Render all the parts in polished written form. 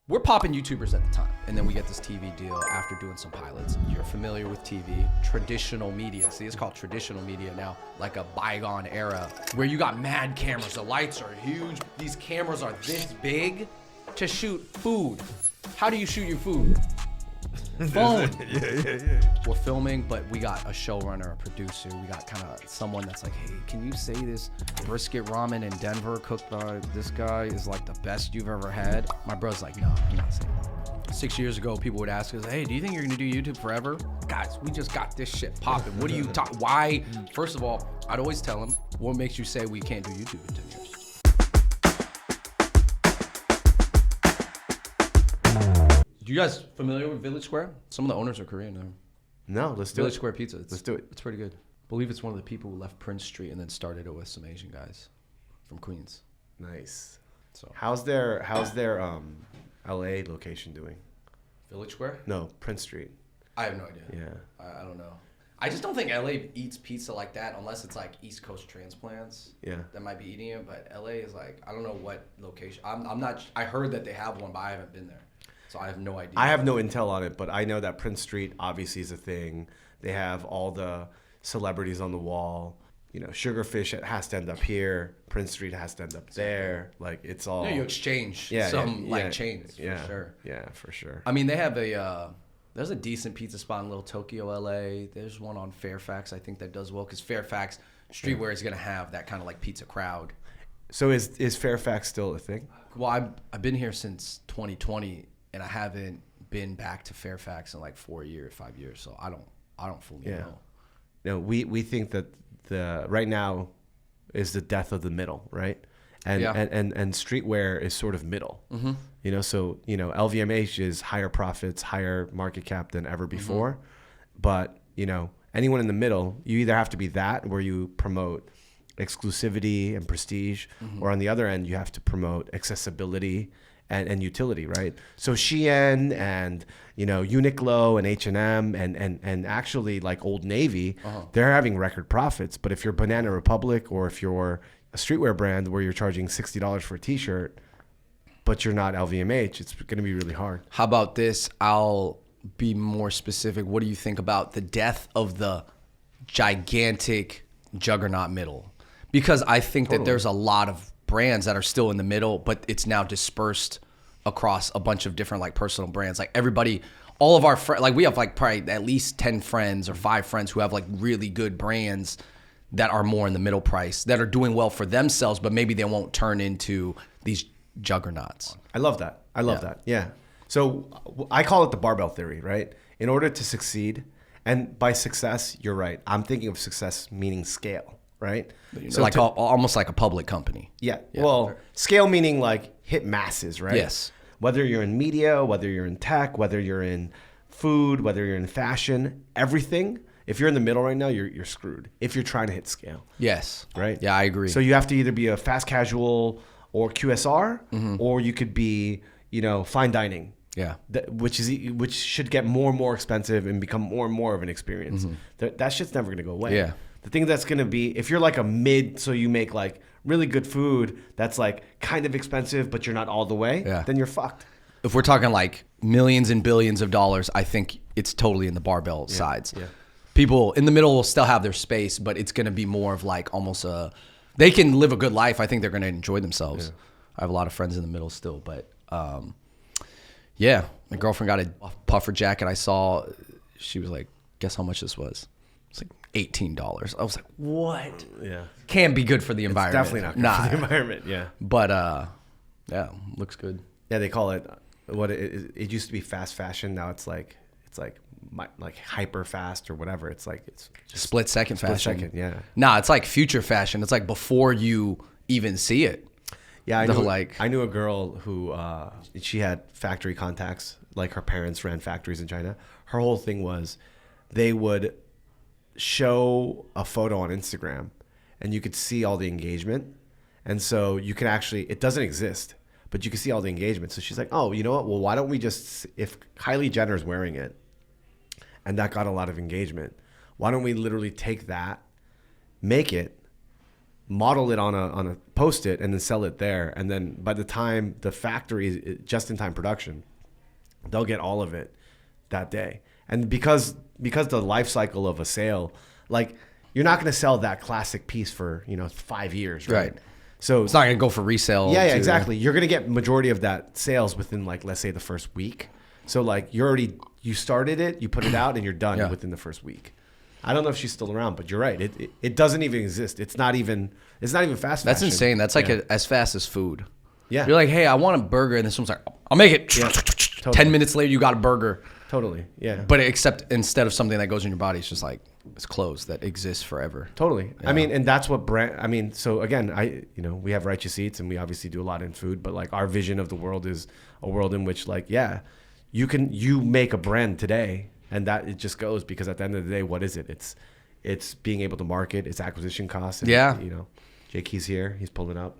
We're popping YouTubers at the time, and then we get this TV deal after doing some pilots. You're familiar with TV, traditional media. See, it's called traditional media now, like a bygone era where you got mad cameras. The lights are huge. These cameras are this big to shoot food. How do you shoot your food? Phone. Yeah. We're filming, but we got a showrunner, a producer. We got kind of someone that's like, hey, can you say this brisket ramen in Denver cooked by this guy is like the best you've ever had? My bro's like, no, I'm not saying that. 6 years ago, people would ask us, hey, do you think you're gonna do YouTube forever? Guys, we just got this shit popping. What do you talk? Why? First of all, I'd always tell them, what makes you say we can't do YouTube in 10 years? You guys familiar with Village Square? Some of the owners are Korean now. No, let's do Village it. Square Pizza. Let's do it. It's pretty good. I believe it's one of the people who left Prince Street and then started it with some Asian guys from Queens. Nice. So How's their LA location doing? Village Square? No, Prince Street. I have no idea. Yeah. I don't know. I just don't think LA eats pizza like that unless it's like East Coast transplants. Yeah. That might be eating it, but LA is like, I don't know what location. I'm not, I heard that they have one, but I haven't been there. So I have no idea. I have no intel on it, but I know that Prince Street obviously is a thing. They have all the celebrities on the wall. You know, Sugarfish has to end up here. Prince Street has to end up there. Like, it's all... Yeah, you exchange chains, yeah, for sure. Yeah, for sure. I mean, they have there's a decent pizza spot in Little Tokyo, LA. There's one on Fairfax, I think, that does well, because Fairfax Streetwear is going to have that kind of like pizza crowd. So is Fairfax still a thing? Well, I've been here since 2020, and I haven't been back to Fairfax in like 5 years. So I don't fully know. No, we think that the right now is the death of the middle, right? And streetwear is sort of middle. Mm-hmm. You know, so LVMH is higher profits, higher market cap than ever before. But anyone in the middle, you either have to be that where you promote exclusivity and prestige, or on the other end you have to promote accessibility and utility, right? So Shein and Uniqlo and H&M and actually like Old Navy, they're having record profits. But if you're Banana Republic or if you're a streetwear brand where you're charging $60 for a t-shirt, but you're not LVMH, it's going to be really hard. How about this? I'll be more specific. What do you think about the death of the gigantic juggernaut middle? Because I think that there's a lot of brands that are still in the middle, but it's now dispersed across a bunch of different like personal brands. Like everybody, all of our friends, like we have like probably at least 10 friends or 5 friends who have like really good brands that are more in the middle price, that are doing well for themselves, but maybe they won't turn into these juggernauts. I love that. I love that. Yeah. So I call it the barbell theory, right? In order to succeed, and by success, you're right. I'm thinking of success meaning scale, right? So like almost like a public company. Yeah. Well, scale meaning like hit masses, right? Yes. Whether you're in media, whether you're in tech, whether you're in food, whether you're in fashion, everything. If you're in the middle right now, you're screwed. If you're trying to hit scale. Yes. Right? Yeah, I agree. So you have to either be a fast casual or QSR, or you could be, fine dining. Yeah. Which should get more and more expensive and become more and more of an experience. That shit's never gonna go away. Yeah. The thing that's gonna be, if you're like a mid, so you make like really good food that's like kind of expensive, but you're not all the way, then you're fucked. If we're talking like millions and billions of dollars, I think it's totally in the barbell sides. Yeah. People in the middle will still have their space, but it's going to be more of like almost they can live a good life. I think they're going to enjoy themselves. Yeah. I have a lot of friends in the middle still, but my girlfriend got a puffer jacket. I saw, she was like, guess how much this was? It's like $18. I was like, what? Yeah. Can't be good for the environment. It's definitely not good for the environment. Yeah. But looks good. Yeah, they call it it used to be fast fashion. Now it's like hyper fast or whatever. It's like it's just split second fashion. Yeah. Nah, it's like future fashion. It's like before you even see it. Yeah, I knew a girl who she had factory contacts. Like her parents ran factories in China. Her whole thing was they would show a photo on Instagram, and you could see all the engagement. And so you can actually, it doesn't exist, but you can see all the engagement. So she's like, oh, you know what? Well, why don't we just, if Kylie Jenner's wearing it, and that got a lot of engagement, why don't we literally take that, make it, model it on a Post-it and then sell it there. And then by the time the factory, just-in-time production, they'll get all of it that day. And because the life cycle of a sale, like you're not going to sell that classic piece for 5 years, right? So it's not going to go for resale. Yeah, exactly. You're going to get majority of that sales within like, let's say, the first week. So like you started it, you put it out, and you're done within the first week. I don't know if she's still around, but you're right. It doesn't even exist. It's not even fast fashion. That's insane. That's like as fast as food. Yeah. You're like, hey, I want a burger, and this one's like, I'll make it. Yeah, totally. 10 minutes later, you got a burger. Totally. Yeah. But except instead of something that goes in your body, it's just like it's clothes that exists forever. Totally. Yeah. I mean, and that's what so again, we have Righteous Eats, and we obviously do a lot in food, but like our vision of the world is a world in which like, you make a brand today, and that it just goes, because at the end of the day, what is it? It's being able to market, it's acquisition costs. And, Jake, he's here, he's pulling up.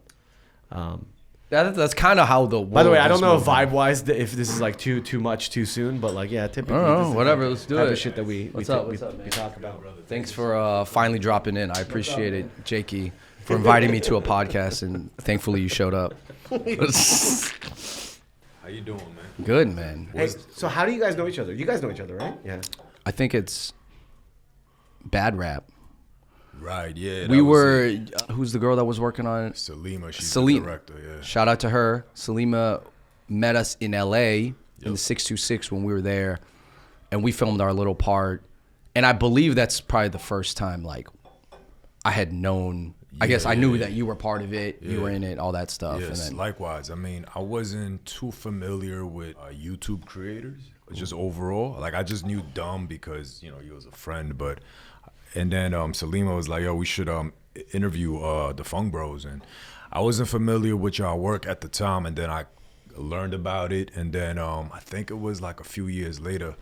That's kind of how the world. By the way, I don't know vibe-wise if this is like too much too soon, but like typically. I don't know, whatever. Let's do it. Type of shit that we talk about. Thanks for finally dropping in. I appreciate it, Jakey, for inviting me to a podcast, and thankfully you showed up. How you doing, man? Good, man. Hey, so how do you guys know each other? You guys know each other, right? Yeah. I think it's bad rap. Right, yeah. We were, who's the girl that was working on it? Salima, she's the director, yeah. Shout out to her. Salima met us in LA in the 626 when we were there, and we filmed our little part. And I believe that's probably the first time, like, I had known, I guess I knew that you were part of it, you were in it, all that stuff. Yes, and then, likewise. I mean, I wasn't too familiar with YouTube creators, just overall. Like, I just knew Dumb because, he was a friend, but... And then Salima was like, yo, we should interview the Funk Bros. And I wasn't familiar with y'all work at the time. And then I learned about it. And then I think it was like a few years later,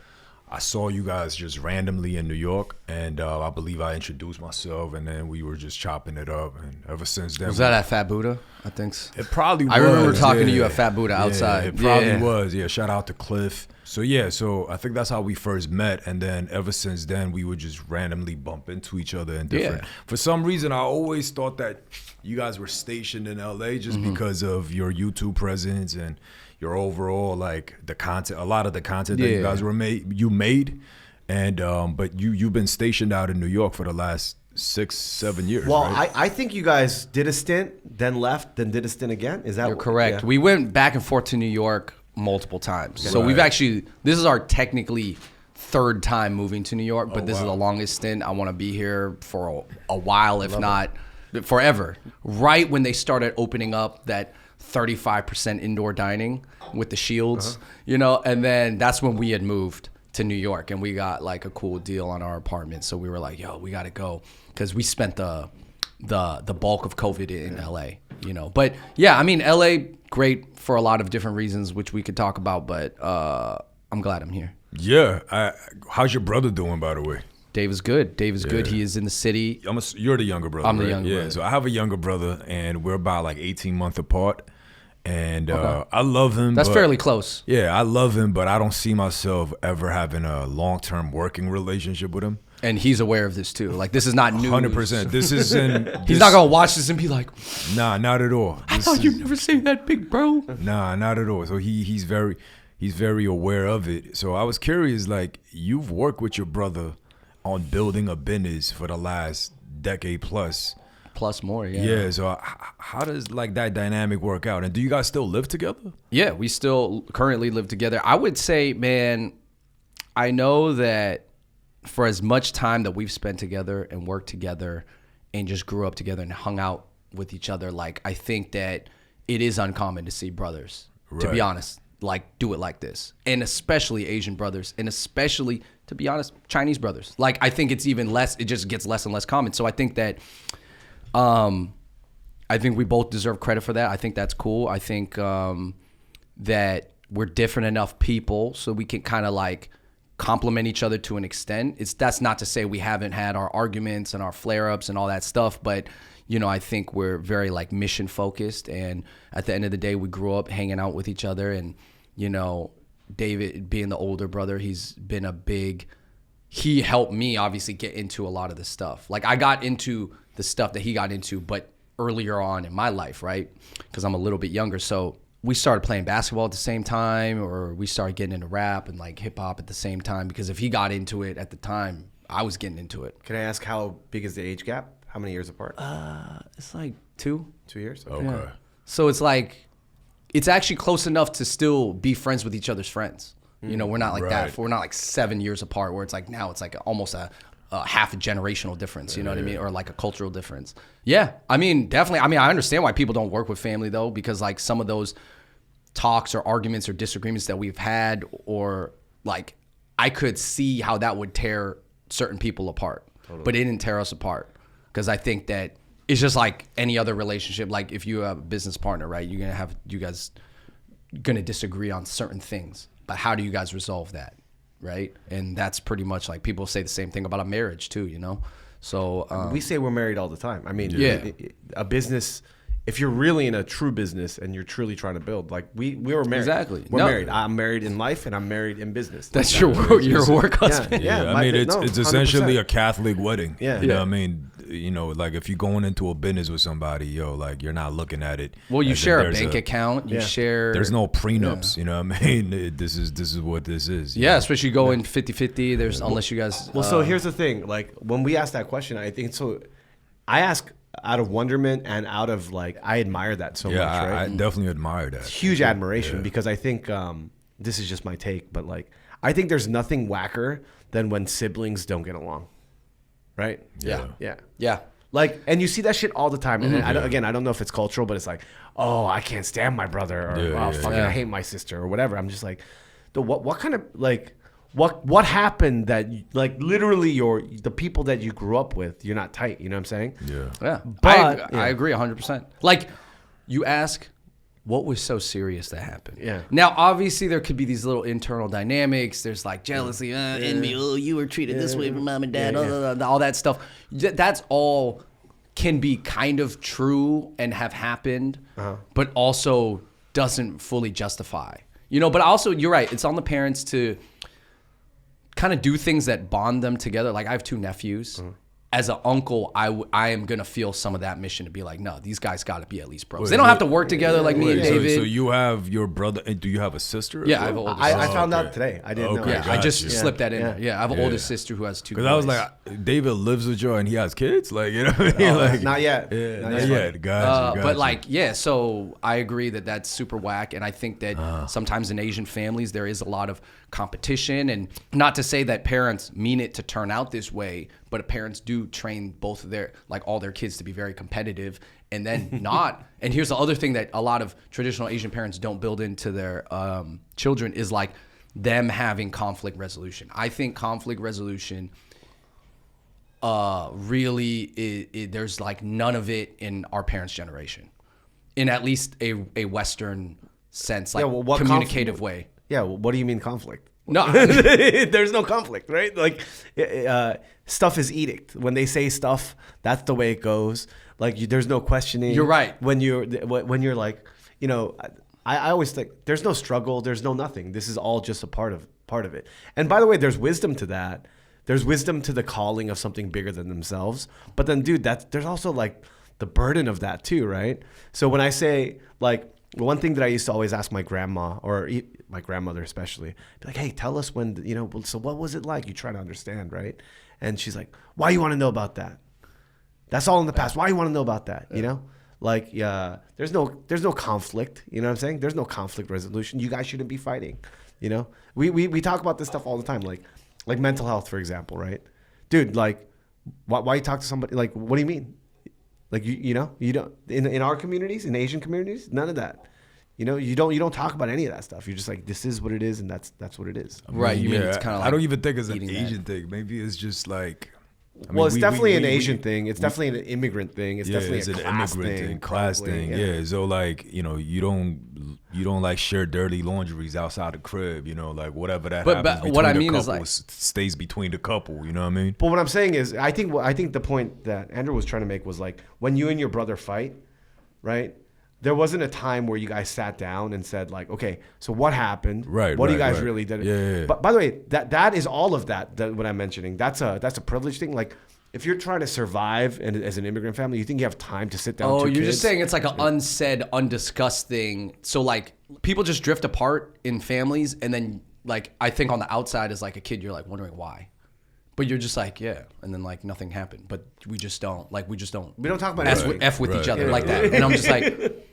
I saw you guys just randomly in New York. And I believe I introduced myself. And then we were just chopping it up. And ever since then. Was that at Fat Buddha, I think? It probably was. I remember talking to you at Fat Buddha outside. It probably was. Yeah, shout out to Cliff. So I think that's how we first met, and then ever since then we would just randomly bump into each other in different. For some reason, I always thought that you guys were stationed in LA just because of your YouTube presence and your overall like the content, a lot of the content that you guys made, and but you've been stationed out in New York for the last 6-7 years. Well, right? I think you guys did a stint, then left, then did a stint again. Is that You're correct? Yeah. We went back and forth to New York multiple times. So we've actually, this is our technically third time moving to New York, but this is the longest stint. I want to be here for a while, if not forever. Right when they started opening up that 35% indoor dining with the Shields, and then that's when we had moved to New York, and we got like a cool deal on our apartment. So we were like, yo, we got to go, because we spent the bulk of COVID in LA, But yeah, I mean, LA, great for a lot of different reasons, which we could talk about, but I'm glad I'm here. Yeah. How's your brother doing, by the way? Dave is good. Dave is good. He is in the city. You're the younger brother, I'm the right? younger brother. Yeah, so I have a younger brother, and we're about like 18 months apart. And I love him. That's fairly close. Yeah, I love him, but I don't see myself ever having a long-term working relationship with him. And he's aware of this too. Like, this is not news. 100%. This isn't. He's not gonna watch this and be like, "Nah, not at all." I thought you'd never say that, big bro. Nah, not at all. So he's very aware of it. So I was curious, like, you've worked with your brother on building a business for the last decade plus. Plus more, yeah. Yeah. So how does like that dynamic work out? And do you guys still live together? Yeah, we still currently live together. I would say, man, I know that for as much time that we've spent together and worked together and just grew up together and hung out with each other, like, I think that it is uncommon to see brothers, to be honest, like, do it like this. And especially Asian brothers, and especially, to be honest, Chinese brothers. Like, I think it's even less, it just gets less and less common. So I think that we both deserve credit for that. I think that's cool. I think that we're different enough people so we can kind of like complement each other to an extent. That's not to say we haven't had our arguments and our flare-ups and all that stuff, but I think we're very like mission focused, and at the end of the day we grew up hanging out with each other. And David being the older brother, he helped me obviously get into a lot of the stuff. Like, I got into the stuff that he got into, but earlier on in my life, right? Because I'm a little bit younger. So we started playing basketball at the same time, or we started getting into rap and like hip hop at the same time. Because if he got into it at the time, I was getting into it. Can I ask how big is the age gap? How many years apart? It's like 2. 2 years? Okay. Yeah. So it's like, it's actually close enough to still be friends with each other's friends. You know, we're not like that. Right. We're not like 7 years apart where it's like now it's like almost a half a generational difference, you know what I mean? Or like a cultural difference. Yeah. I mean, definitely. I mean, I understand why people don't work with family though, because like some of those talks or arguments or disagreements that we've had, or like I could see how that would tear certain people apart, but it didn't tear us apart. Because I think that it's just like any other relationship. Like if you have a business partner, right? You're going to have, you guys going to disagree on certain things, but how do you guys resolve that? Right. And that's pretty much like people say the same thing about a marriage too, you know? So We say we're married all the time. I mean, Yeah. a business, if you're really in a true business and you're truly trying to build, like we were married. Exactly. We're No. married. I'm married in life and I'm married in business. that's your work husband. Yeah. I mean, it's 100%. essentially a Catholic wedding. Yeah. You know Yeah. what I mean? You know, like if you're going into a business with somebody, like you're not looking at it. Well, you as if share a there's bank account. You Yeah. share. There's no prenups. You know what I mean? This is what this is. you Yeah, know? especially going 50-50. There's unless you guys. Well, so here's the thing. Like when we ask that question, I think so. I ask out of wonderment and out of like I admire that so Yeah, much. Right? I definitely admire that. Huge admiration because I think this is just my take, but like I think there's nothing whacker than when siblings don't get along. Right? Yeah. Yeah. Yeah. Like, and you see that shit all the time. And I don't know if it's cultural, but it's like, oh, I can't stand my brother, or Yeah, fucking, yeah. I hate my sister, or whatever. I'm just like, what kind of like, what happened that like literally the people that you grew up with, you're not tight. You know what I'm saying? Yeah. Yeah. But- I agree 100%. Like you ask, what was so serious that happened? Yeah. Now, obviously, there could be these little internal dynamics. There's like jealousy, envy. Oh, you were treated this way from mom and dad. All that stuff. That's all can be kind of true and have happened, but also doesn't fully justify. You know, but also you're right. It's on the parents to kind of do things that bond them together. Like I have 2 nephews. As an uncle, I am gonna feel some of that mission to be like, no, these guys got to be at least bros. They don't have to work together like me and David. So you have your brother, and do you have a sister? Yeah, I have an older I sister. found okay. out today. I didn't know. Okay, Yeah, I got just you. slipped that in Yeah. there. Yeah, I have an Yeah. older sister who has 2 boys. Because I was like, David lives with you and he has kids, like you know what I mean? Like Not yet. Yeah, Not not yet. yet. Got you. but like, yeah, so I agree that that's super whack. And I think that sometimes in Asian families, there is a lot of competition. And not to say that parents mean it to turn out this way, but parents do train both of their, like all their kids to be very competitive and then not. And here's the other thing that a lot of traditional Asian parents don't build into their children is like them having conflict resolution. I think conflict resolution really there's like none of it in our parents' generation, in at least a Western sense, like well, what communicative conflict- way. Yeah. Well, what do you mean conflict? No, There's no conflict, right? Like, stuff is edict. When they say stuff, that's the way it goes. Like, there's no questioning. You're right. When you're like, you know, I always think there's no struggle, there's no nothing. This is all just a part of it. And by the way, there's wisdom to that. There's wisdom to the calling of something bigger than themselves. But then, dude, there's also like the burden of that too, right? So when I say like, one thing that I used to always ask my grandma, or my grandmother especially, be like, hey, tell us when, you know, so what was it like? You try to understand, right? And she's like, why you want to know about that? That's all in the past. Why you want to know about that? You know? Like, there's no conflict. You know what I'm saying? There's no conflict resolution. You guys shouldn't be fighting. You know? We talk about this stuff all the time, like mental health, for example, right? Dude, like, why you talk to somebody, like, what do you mean? Like, you know, you don't, in our communities, in Asian communities, none of that. You know, you don't talk about any of that stuff. You're just like, this is what it is, and that's what it is. right? You mean it's kind of like I don't even think it's an eating that. Asian thing. Maybe it's just like. I Well, mean, it's definitely an Asian thing. It's definitely an immigrant thing. It's definitely it's a an class immigrant thing, thing, class probably, thing. Yeah. So like, you know, you don't like share dirty laundries outside the crib. You know, like whatever that But happens what between I the mean is, couple like- stays between the couple. You know what I mean? But what I'm saying is, I think the point that Andrew was trying to make was like, when you and your brother fight, right? There wasn't a time where you guys sat down and said like, okay, so what happened? Right, What do you right, guys right. really did? Yeah. But by the way, that is all of that what I'm mentioning. That's a privilege thing. Like, if you're trying to survive as an immigrant family, you think you have time to sit down? Oh, with you're two just kids? saying it's like an unsaid, undiscussed thing. So like people just drift apart in families, and then like I think on the outside as like a kid, you're like wondering why, but you're just like yeah, and then like nothing happened. But we just don't We don't talk about f anything. with, F with each other Right. like that, and I'm just like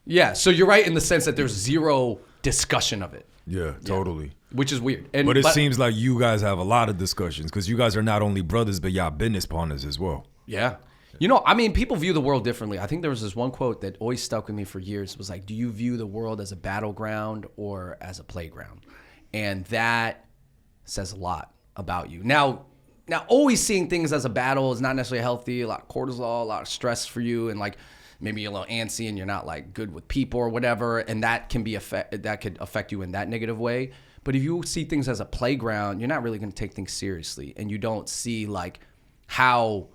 yeah. So you're right in the sense that there's zero discussion of it, Yeah, totally. which is weird. And But it seems like you guys have a lot of discussions because you guys are not only brothers, but y'all business partners as well. yeah. You know, I mean, people view the world differently. I think there was this one quote that always stuck with me for years. It was like, do you view the world as a battleground or as a playground? And that says a lot about you. Now, always seeing things as a battle is not necessarily healthy. A lot of cortisol, a lot of stress for you, and like maybe you're a little antsy and you're not like good with people or whatever, and that could affect you in that negative way. But if you see things as a playground, you're not really going to take things seriously, and you don't see like how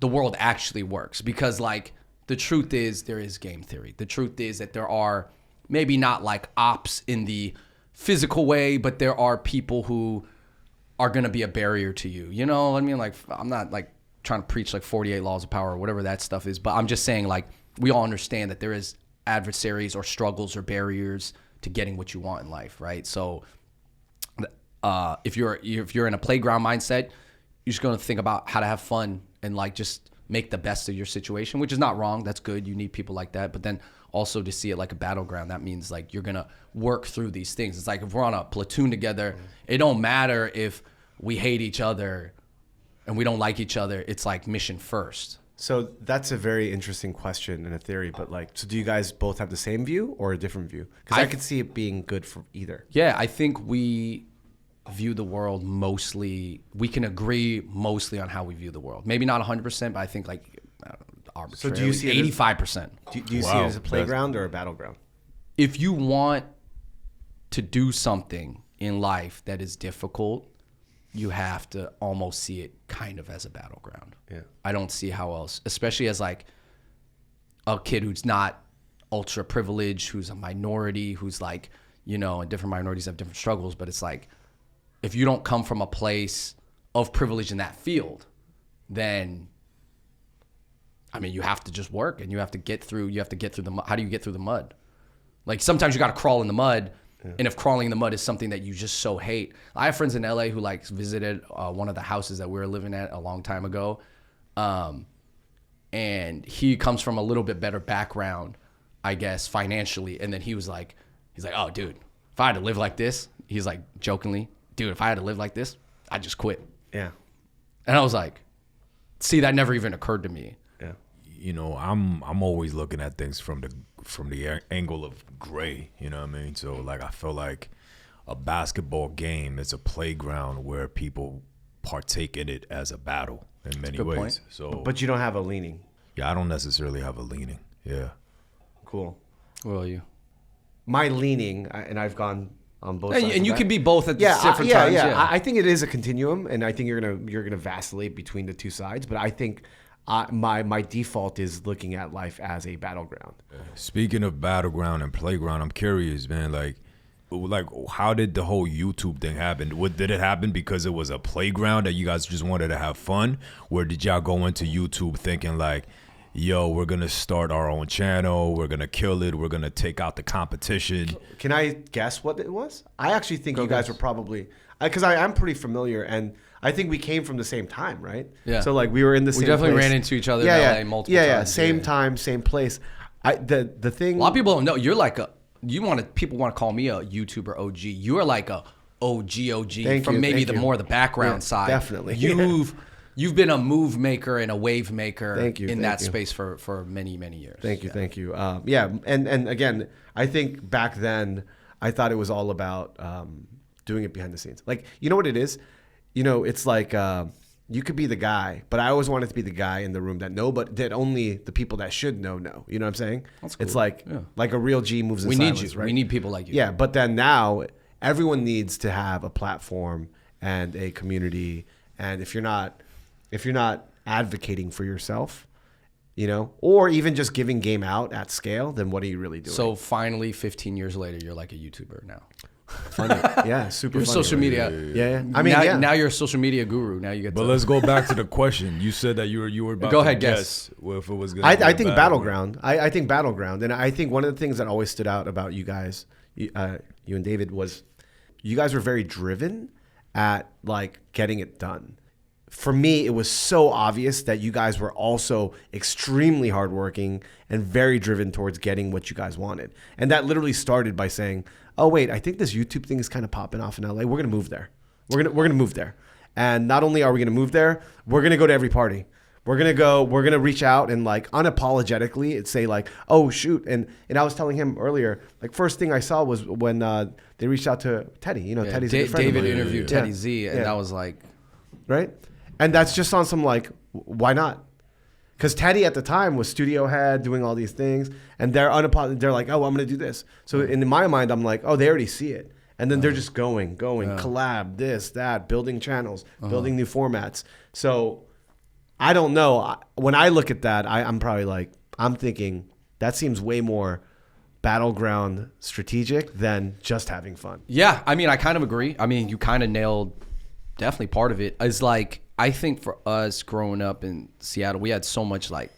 the world actually works, because like the truth is there is game theory. The truth is that there are maybe not like ops in the physical way, but there are people who are going to be a barrier to you. You know what I mean? Like I'm not like trying to preach like 48 laws of power or whatever that stuff is, but I'm just saying like we all understand that there is adversaries or struggles or barriers to getting what you want in life, right? So if you're in a playground mindset, you're just going to think about how to have fun and like just make the best of your situation, which is not wrong. That's good. You need people like that. But then also to see it like a battleground, that means like you're going to work through these things. It's like if we're on a platoon together, it don't matter if we hate each other and we don't like each other. It's like mission first. So that's a very interesting question and a theory. But like, so do you guys both have the same view or a different view? Because I could see it being good for either. Yeah, I think we view the world mostly, we can agree mostly on how we view the world. Maybe not 100%, but I think like arbitrarily, do you see it as- 85%. Do you see Wow, it as a playground or a battleground? If you want to do something in life that is difficult, you have to almost see it kind of as a battleground. Yeah. I don't see how else, especially as like a kid who's not ultra privileged, who's a minority, who's like, you know, and different minorities have different struggles, but it's like, if you don't come from a place of privilege in that field, then, I mean, you have to just work and you have to get through the mud. How do you get through the mud? Like sometimes you got to crawl in the mud. Yeah. And if crawling in the mud is something that you just so hate. I have friends in LA who like visited one of the houses that we were living at a long time ago. And he comes from a little bit better background, I guess, financially. And then he's like, oh, dude, if I had to live like this, he's like jokingly, dude, if I had to live like this, I'd just quit. Yeah. And I was like, see, that never even occurred to me. Yeah. You know, I'm always looking at things from the angle of gray, you know what I mean? So like I feel like a basketball game is a playground where people partake in it as a battle in many good ways. point. So But you don't have a leaning. yeah, I don't necessarily have a leaning. Yeah. Cool. What are you? My leaning, and I've gone on both sides. And you of can that. be both at yeah, different times. Yeah. I think it is a continuum, and I think you're gonna vacillate between the two sides. But I think my default is looking at life as a battleground. Speaking of battleground and playground, I'm curious, man, like how did the whole YouTube thing happen? Did it happen because it was a playground that you guys just wanted to have fun? Or did y'all go into YouTube thinking like, yo, we're going to start our own channel, we're going to kill it, we're going to take out the competition? Can I guess what it was? I actually think you guys were probably, because I'm pretty familiar, and I think we came from the same time, right? Yeah. So like we were in the same definitely place. ran into each other yeah, in yeah. LA multiple yeah, times. Same Yeah. time, same place. The thing. A lot of people don't know. You're like people want to call me a YouTuber OG. You are like a OG Thank from you, maybe thank the you. more the background Yeah, side. definitely. You've been a move maker and a wave maker Thank you, in thank that you. space for many, many years. Thank you. Yeah, and again, I think back then I thought it was all about doing it behind the scenes. Like, you know what it is? You know, it's like you could be the guy, but I always wanted to be the guy in the room that only the people that should know. You know what I'm saying? That's cool. It's like Yeah. like a real G moves in We silence, need you. right? We need people like you. Yeah, but then now everyone needs to have a platform and a community, and if you're not advocating for yourself, you know, or even just giving game out at scale, then what are you really doing? So finally, 15 years later, you're like a YouTuber now. Funny. Yeah, super You're funny. social media. Yeah. I mean, now you're a social media guru. Now you get But to. let's go back to the question. You said that you were about Go to ahead, guess if it was going I think Battleground. I think Battleground. And I think one of the things that always stood out about you guys, you and David, was you guys were very driven at like getting it done. For me, it was so obvious that you guys were also extremely hardworking and very driven towards getting what you guys wanted. And that literally started by saying, "Oh wait, I think this YouTube thing is kind of popping off in LA. We're gonna move there. We're gonna move there. And not only are we gonna move there, we're gonna go to every party. We're gonna reach out and like unapologetically and say like, oh shoot." And I was telling him earlier, like first thing I saw was when they reached out to Teddy. You know, Teddy's a good friend of David mine. interviewed Teddy Z, and that was like, right? And that's just on some like, why not? Because Teddy at the time was studio head, doing all these things, and they're like, oh, I'm gonna do this. So in my mind, I'm like, oh, they already see it, and then they're just going, collab, this, that, building channels, building new formats. So I don't know. When I look at that, I'm probably like, I'm thinking that seems way more Battleground strategic than just having fun. yeah. I mean, I kind of agree. I mean, you kind of nailed definitely part of it. Is like, I think for us growing up in Seattle, we had so much like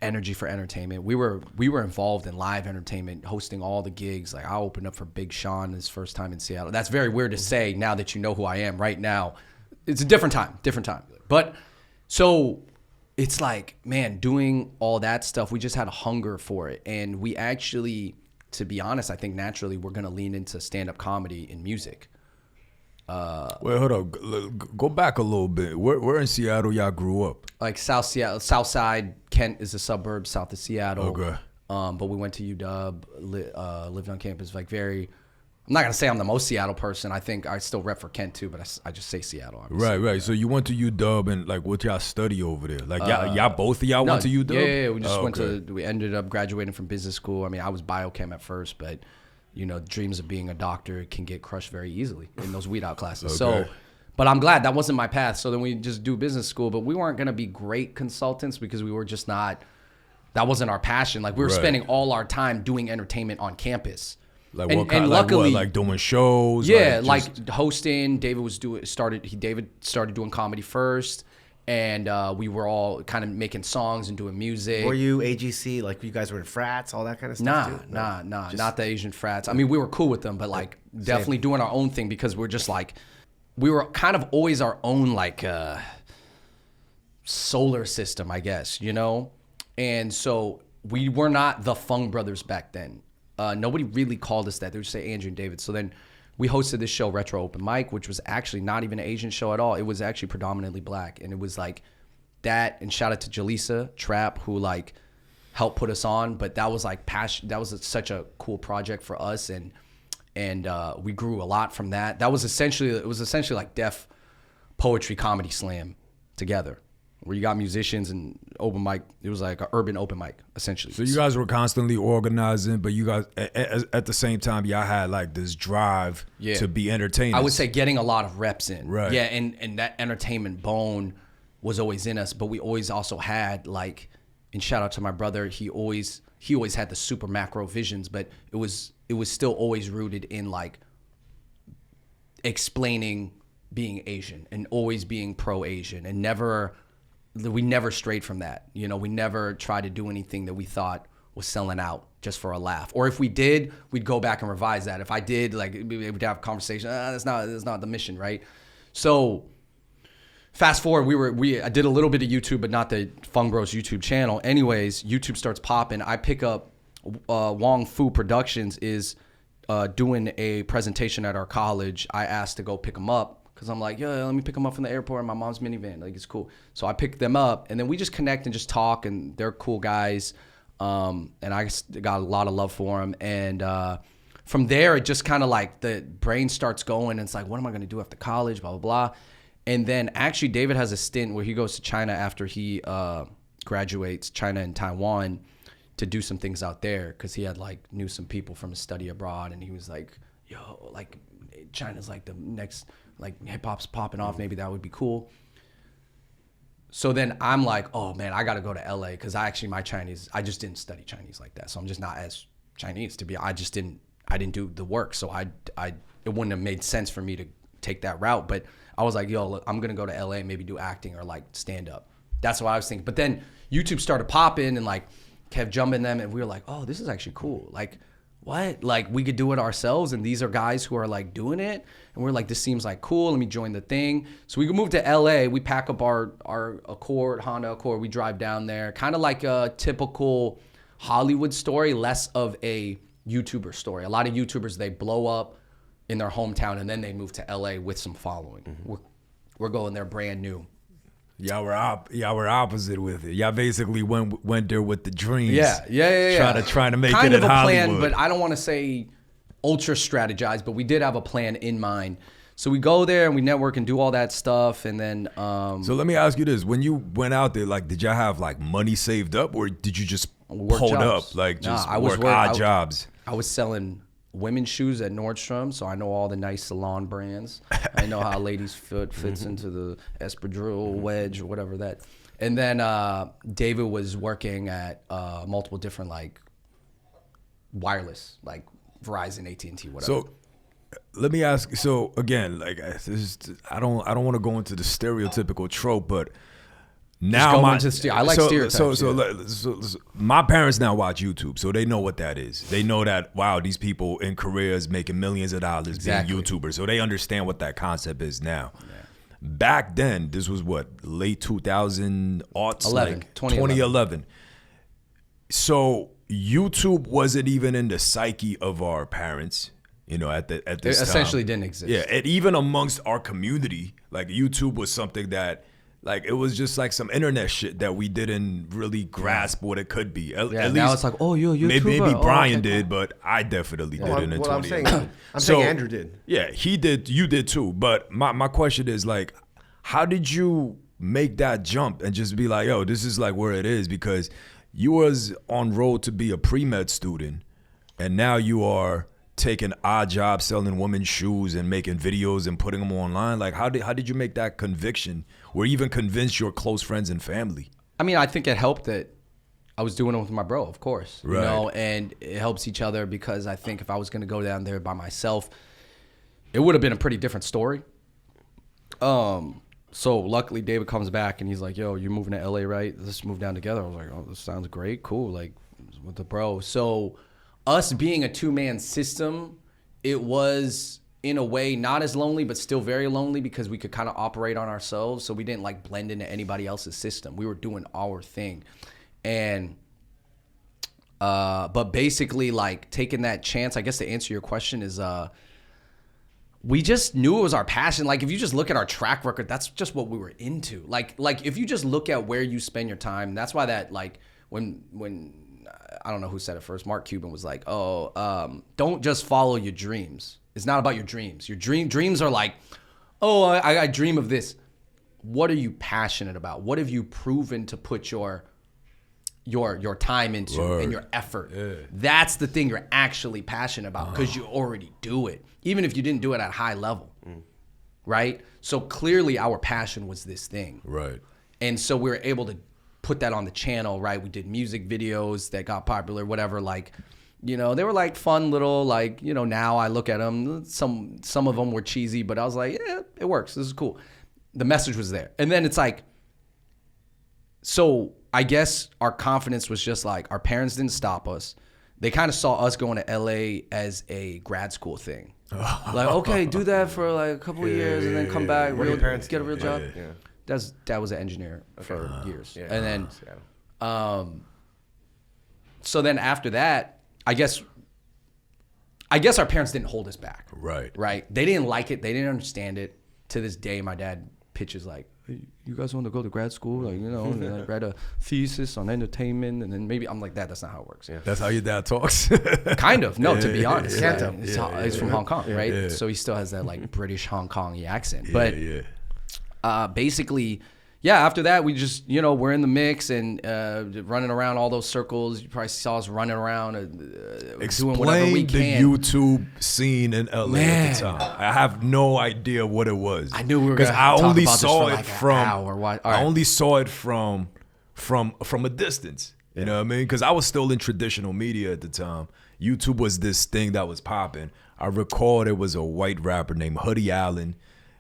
energy for entertainment. We were involved in live entertainment, hosting all the gigs. Like I opened up for Big Sean his first time in Seattle. That's very weird to say now that you know who I am. Right now, it's a different time. But so it's like, man, doing all that stuff, we just had a hunger for it. And we actually, to be honest, I think naturally we're going to lean into stand-up comedy and music. Wait, hold up. Go back a little bit. Where in Seattle y'all grew up? Like South Seattle, South Side, Kent is a suburb south of Seattle. Okay. But we went to UW, lived on campus. Like very, I'm not gonna say I'm the most Seattle person. I think I still rep for Kent too, but I just say Seattle. Obviously. Right. So you went to UW, and like, what y'all study over there? Like y'all both of y'all went to UW? Yeah. We just we ended up graduating from business school. I mean, I was biochem at first, but you know, dreams of being a doctor can get crushed very easily in those weed out classes. Okay. So, but I'm glad that wasn't my path. So then we just do business school, but we weren't going to be great consultants because we were just not, that wasn't our passion. Like we were spending all our time doing entertainment on campus. Like and, what kind? and Like luckily, what? Like doing shows? yeah, just- like hosting. David started doing comedy first. And we were all kind of making songs and doing music. Were you AGC? Like you guys were in frats, all that kind of stuff? Nah, not the Asian frats. I mean, we were cool with them, but like definitely doing our own thing because we're just like, we were kind of always our own like solar system, I guess, you know? And so we were not the Fung Brothers back then. Nobody really called us that. They would say Andrew and David. So then we hosted this show, Retro Open Mic, which was actually not even an Asian show at all. It was actually predominantly black. And it was like that. And shout out to Jaleesa Trap, who like helped put us on. But that was like passion. That was such a cool project for us. And we grew a lot from that. It was essentially like Def Poetry Comedy Slam together, where you got musicians and open mic. It was like an urban open mic, essentially. So you guys were constantly organizing, but you guys at the same time y'all had like this drive to be entertainers. I would say getting a lot of reps in. Right. Yeah, and that entertainment bone was always in us, but we always also had like, and shout out to my brother, he always had the super macro visions, but it was still always rooted in like explaining being Asian and always being pro-Asian, and we never strayed from that. You know, we never tried to do anything that we thought was selling out just for a laugh. Or if we did, we'd go back and revise that. If I did, like, we'd have a conversation. That's not the mission, right? So fast forward, I did a little bit of YouTube, but not the Fung Bros YouTube channel. Anyways, YouTube starts popping. I pick up Wong Fu Productions is doing a presentation at our college. I asked to go pick them up, because I'm like, let me pick them up from the airport in my mom's minivan. Like, it's cool. So I picked them up, and then we just connect and just talk, and they're cool guys. And I got a lot of love for them. And from there, it just kind of like the brain starts going, and it's like, what am I going to do after college, blah, blah, blah. And then actually David has a stint where he goes to China after he graduates, China and Taiwan, to do some things out there, because he had like knew some people from his study abroad, and he was like, yo, like China's like the next, like hip hop's popping off, maybe that would be cool. So then I'm like, oh man, I got to go to LA, because I just didn't study Chinese like that. So I'm just not as Chinese to be. I I didn't do the work. So it wouldn't have made sense for me to take that route. But I was like, yo, look, I'm going to go to LA and maybe do acting or like stand up. That's what I was thinking. But then YouTube started popping and like Kev jumping them. And we were like, oh, this is actually cool. Like, what? Like, we could do it ourselves. And these are guys who are like doing it. And we're like, this seems like cool. Let me join the thing. So we could move to LA. We pack up our Accord, Honda Accord. We drive down there. Kind of like a typical Hollywood story, less of a YouTuber story. A lot of YouTubers, they blow up in their hometown and then they move to LA with some following. We're going there brand new. Y'all were opposite with it. Y'all basically went there with the dreams. Yeah. Trying to make kind it of in a Hollywood. plan, but I don't want to say ultra strategize, but we did have a plan in mind. So we go there and we network and do all that stuff, and then. So let me ask you this: when you went out there, like, did y'all have like money saved up, or did you just hold jobs. up, like just Nah, work odd jobs? I was selling women's shoes at Nordstrom, so I know all the nice salon brands. I know how a lady's foot fits into the espadrille wedge or whatever that. And then David was working at multiple different like wireless, like Verizon, AT&T, whatever. So let me ask. So again, like I don't want to go into the stereotypical trope, but now I like stereotypes. So my parents now watch YouTube, so they know what that is. They know that, wow, these people in Korea is making millions of dollars being YouTubers, so they understand what that concept is now. Yeah. Back then, this was what, late 2000 aughts, 2011. So YouTube wasn't even in the psyche of our parents. You know, at this time. It essentially didn't exist. Yeah, and even amongst our community, like YouTube was something that, like, it was just like some internet shit that we didn't really grasp what it could be. At least now it's like, oh, you're a YouTuber. Maybe Brian did, but I definitely didn't in 2011. I'm saying Andrew did. Yeah, he did. You did too. But my question is, like, how did you make that jump and just be like, yo, this is like where it is? Because you was on road to be a pre-med student, and now you are taking odd jobs selling women's shoes and making videos and putting them online. Like, how did you make that conviction or even convince your close friends and family? I mean, I think it helped that I was doing it with my bro, of course. Right. You know, and it helps each other because I think if I was going to go down there by myself, it would have been a pretty different story. So luckily David comes back and he's like, yo, you're moving to LA, right? Let's move down together. I was like, oh, this sounds great. Cool. Like, with the bro. So us being a two-man system, it was in a way not as lonely, but still very lonely because we could kind of operate on ourselves. So we didn't like blend into anybody else's system. We were doing our thing. And, but basically like taking that chance, I guess to answer your question is, we just knew it was our passion. Like if you just look at our track record, that's just what we were into. Like if you just look at where you spend your time, that's why that like when I don't know who said it first. Mark Cuban was like, don't just follow your dreams. It's not about your dreams. Your dreams are like, I dream of this. What are you passionate about? What have you proven to put your time into and your effort? Yeah. That's the thing you're actually passionate about because you already do it, even if you didn't do it at a high level, right? So clearly our passion was this thing. Right. And so we were able to put that on the channel, right? We did music videos that got popular, whatever. Like, you know, they were like fun little, like, you know, now I look at them, some of them were cheesy, but I was like, yeah, it works. This is cool. The message was there. And then it's like, so I guess our confidence was just like, our parents didn't stop us. They kind of saw us going to LA as a grad school thing. Like, okay, do that for like a couple of years and then come back, get a real job. Yeah. Dad was an engineer for years. Yeah. And then, so then after that, I guess our parents didn't hold us back. Right. Right. They didn't like it. They didn't understand it. To this day, my dad pitches like, hey, you guys want to go to grad school? Like, you know, and then like write a thesis on entertainment. And then maybe I'm like, that's not how it works. Yeah. That's how your dad talks? Kind of. No, to be honest. Canto. He's from Hong Kong, right? Yeah. So he still has that like British Hong Kong accent. But basically, yeah, after that, we just, you know, we're in the mix and running around all those circles. You probably saw us running around doing whatever we can. Explain the YouTube scene in LA at the time. I have no idea what it was. I knew we were going to talk about this for like an hour. Right. I only saw it from a distance. You know what I mean? Because I was still in traditional media at the time. YouTube was this thing that was popping. I recall there was a white rapper named Hoodie Allen,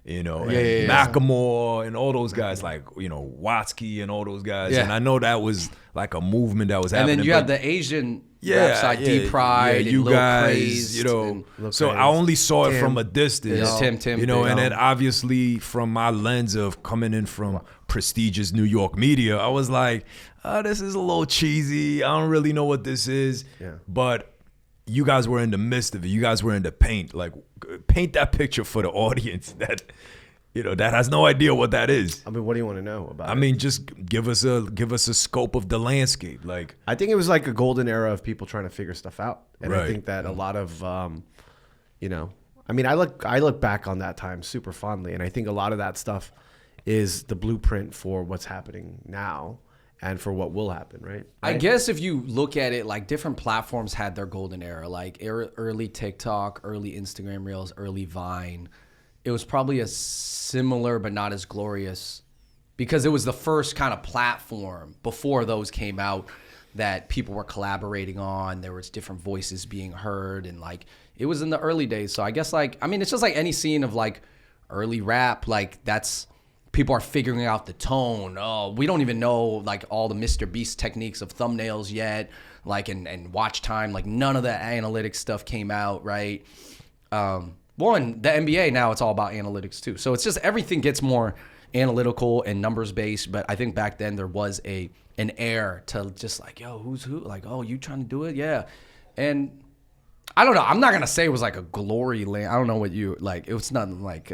and Macklemore and all those guys, like, Watsky and all those guys. Yeah. And I know that was like a movement that was And happening. then you had the Asian rap side, D Pride, you and Lil guys, Crazed, and so I only saw it from a distance. Yeah, Tim, and then obviously from my lens of coming in from prestigious New York media, I was like, this is a little cheesy. I don't really know what this is. Yeah. But you guys were in the midst of it. You guys were in the paint. Like, paint that picture for the audience that that has no idea what that is. I mean, what do you want to know about it? I mean, just give us a scope of the landscape. Like, I think it was like a golden era of people trying to figure stuff out, and I Right. think that a lot of, I mean, I look back on that time super fondly, and I think a lot of that stuff is the blueprint for what's happening now and for what will happen, right? I guess if you look at it, like different platforms had their golden era, like early TikTok, early Instagram Reels, early Vine. It was probably a similar but not as glorious because it was the first kind of platform before those came out that people were collaborating on. There was different voices being heard, and like it was in the early days. So I guess it's just like any scene of like early rap, like that's people are figuring out the tone. Oh, we don't even know like all the Mr. Beast techniques of thumbnails yet, like and watch time, like none of the analytics stuff came out, right? One, the NBA now it's all about analytics too. So it's just everything gets more analytical and numbers based. But I think back then there was an air to just like, yo, who's who? Like, oh, you trying to do it? Yeah. And I don't know. I'm not gonna say it was like a glory land. I don't know what you like. It was nothing like.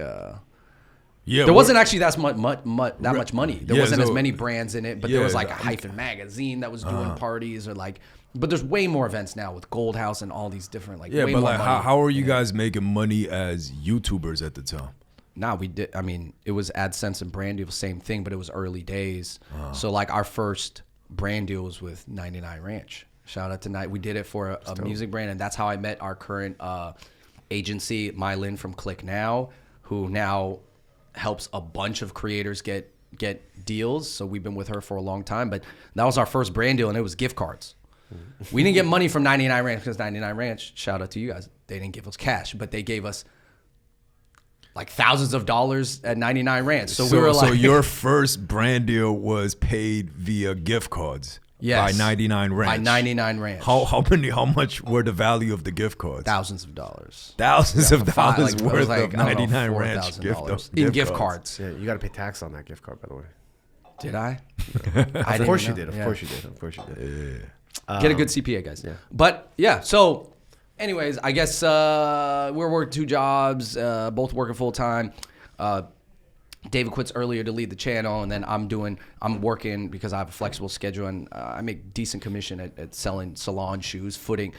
There wasn't actually that much money. There wasn't as many brands in it, but there was like a Hyphen magazine that was doing parties or like. But there's way more events now with Gold House and all these different way but more like, money. how are you guys making money as YouTubers at the time? Nah, we did. I mean, it was AdSense and brand deal, same thing, but it was early days. So like our first brand deal was with 99 Ranch. Shout out to Night. We did it for a music brand, and that's how I met our current agency, Mylin from Click Now, who now helps a bunch of creators get deals. So we've been with her for a long time, but that was our first brand deal, and it was gift cards. We didn't get money from 99 Ranch because 99 Ranch, shout out to you guys, they didn't give us cash, but they gave us like thousands of dollars at 99 Ranch. So we were like, so your first brand deal was paid via gift cards. Yes. By 99 Ranch. By 99 Ranch. How much were the value of the gift cards? Thousands of dollars. Thousands of dollars Like, worth like, of 99 Ranch gift cards. Yeah, you got to pay tax on that gift card, by the way. Did I? Of course you did. Of course you did. Get a good CPA, guys. Yeah. But yeah, so anyways, I guess we're working 2 jobs, both working full time. David quits earlier to lead the channel, and then I'm working because I have a flexible schedule, and I make decent commission at selling salon shoes, putting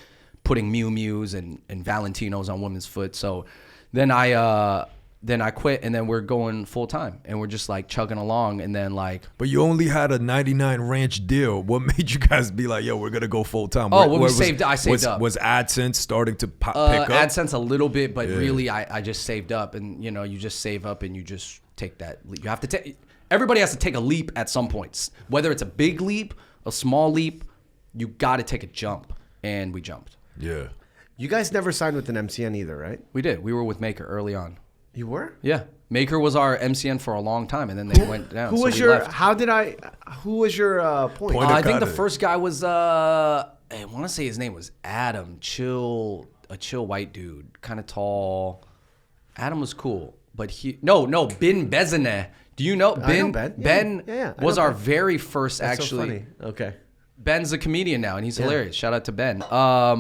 Miu Mius and Valentinos on women's foot. So then I quit, and then we're going full time, and we're just like chugging along, and then like. But you only had a 99 Ranch deal. What made you guys be like, yo, we're gonna go full time? Oh, well, I saved up. Was AdSense starting to pick up? AdSense a little bit, but really I just saved up, and you just save up and you just take that leap. You have to take. Everybody has to take a leap at some points, whether it's a big leap, a small leap. You got to take a jump, and we jumped. Yeah. You guys never signed with an MCN either, right? We did. We were with Maker early on. You were? Yeah. Maker was our MCN for a long time, and then they went down. Who was your point? I think the first guy was I want to say his name was Adam. A chill white dude, kind of tall. Adam was cool, but Ben Bezaneh. Do you know Ben? I know Ben. Ben was our very first. That's actually. So funny. Okay. Ben's a comedian now, and he's hilarious. Shout out to Ben. I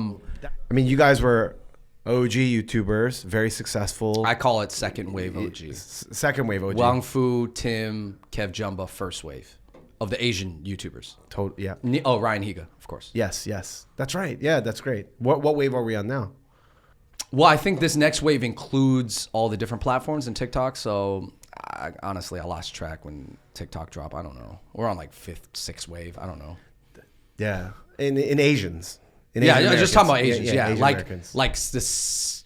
mean, you guys were OG YouTubers, very successful. I call it second wave OG. Second wave OG. Wang Fu, Tim, Kev Jumba, first wave of the Asian YouTubers. Yeah. Ryan Higa, of course. Yes. That's right. Yeah, that's great. What wave are we on now? Well, I think this next wave includes all the different platforms and TikTok. So honestly, I lost track when TikTok dropped. I don't know. We're on like 5th, 6th wave. I don't know. Yeah. In Asians. Just talking about Asians. Yeah, Asian like Americans. like this.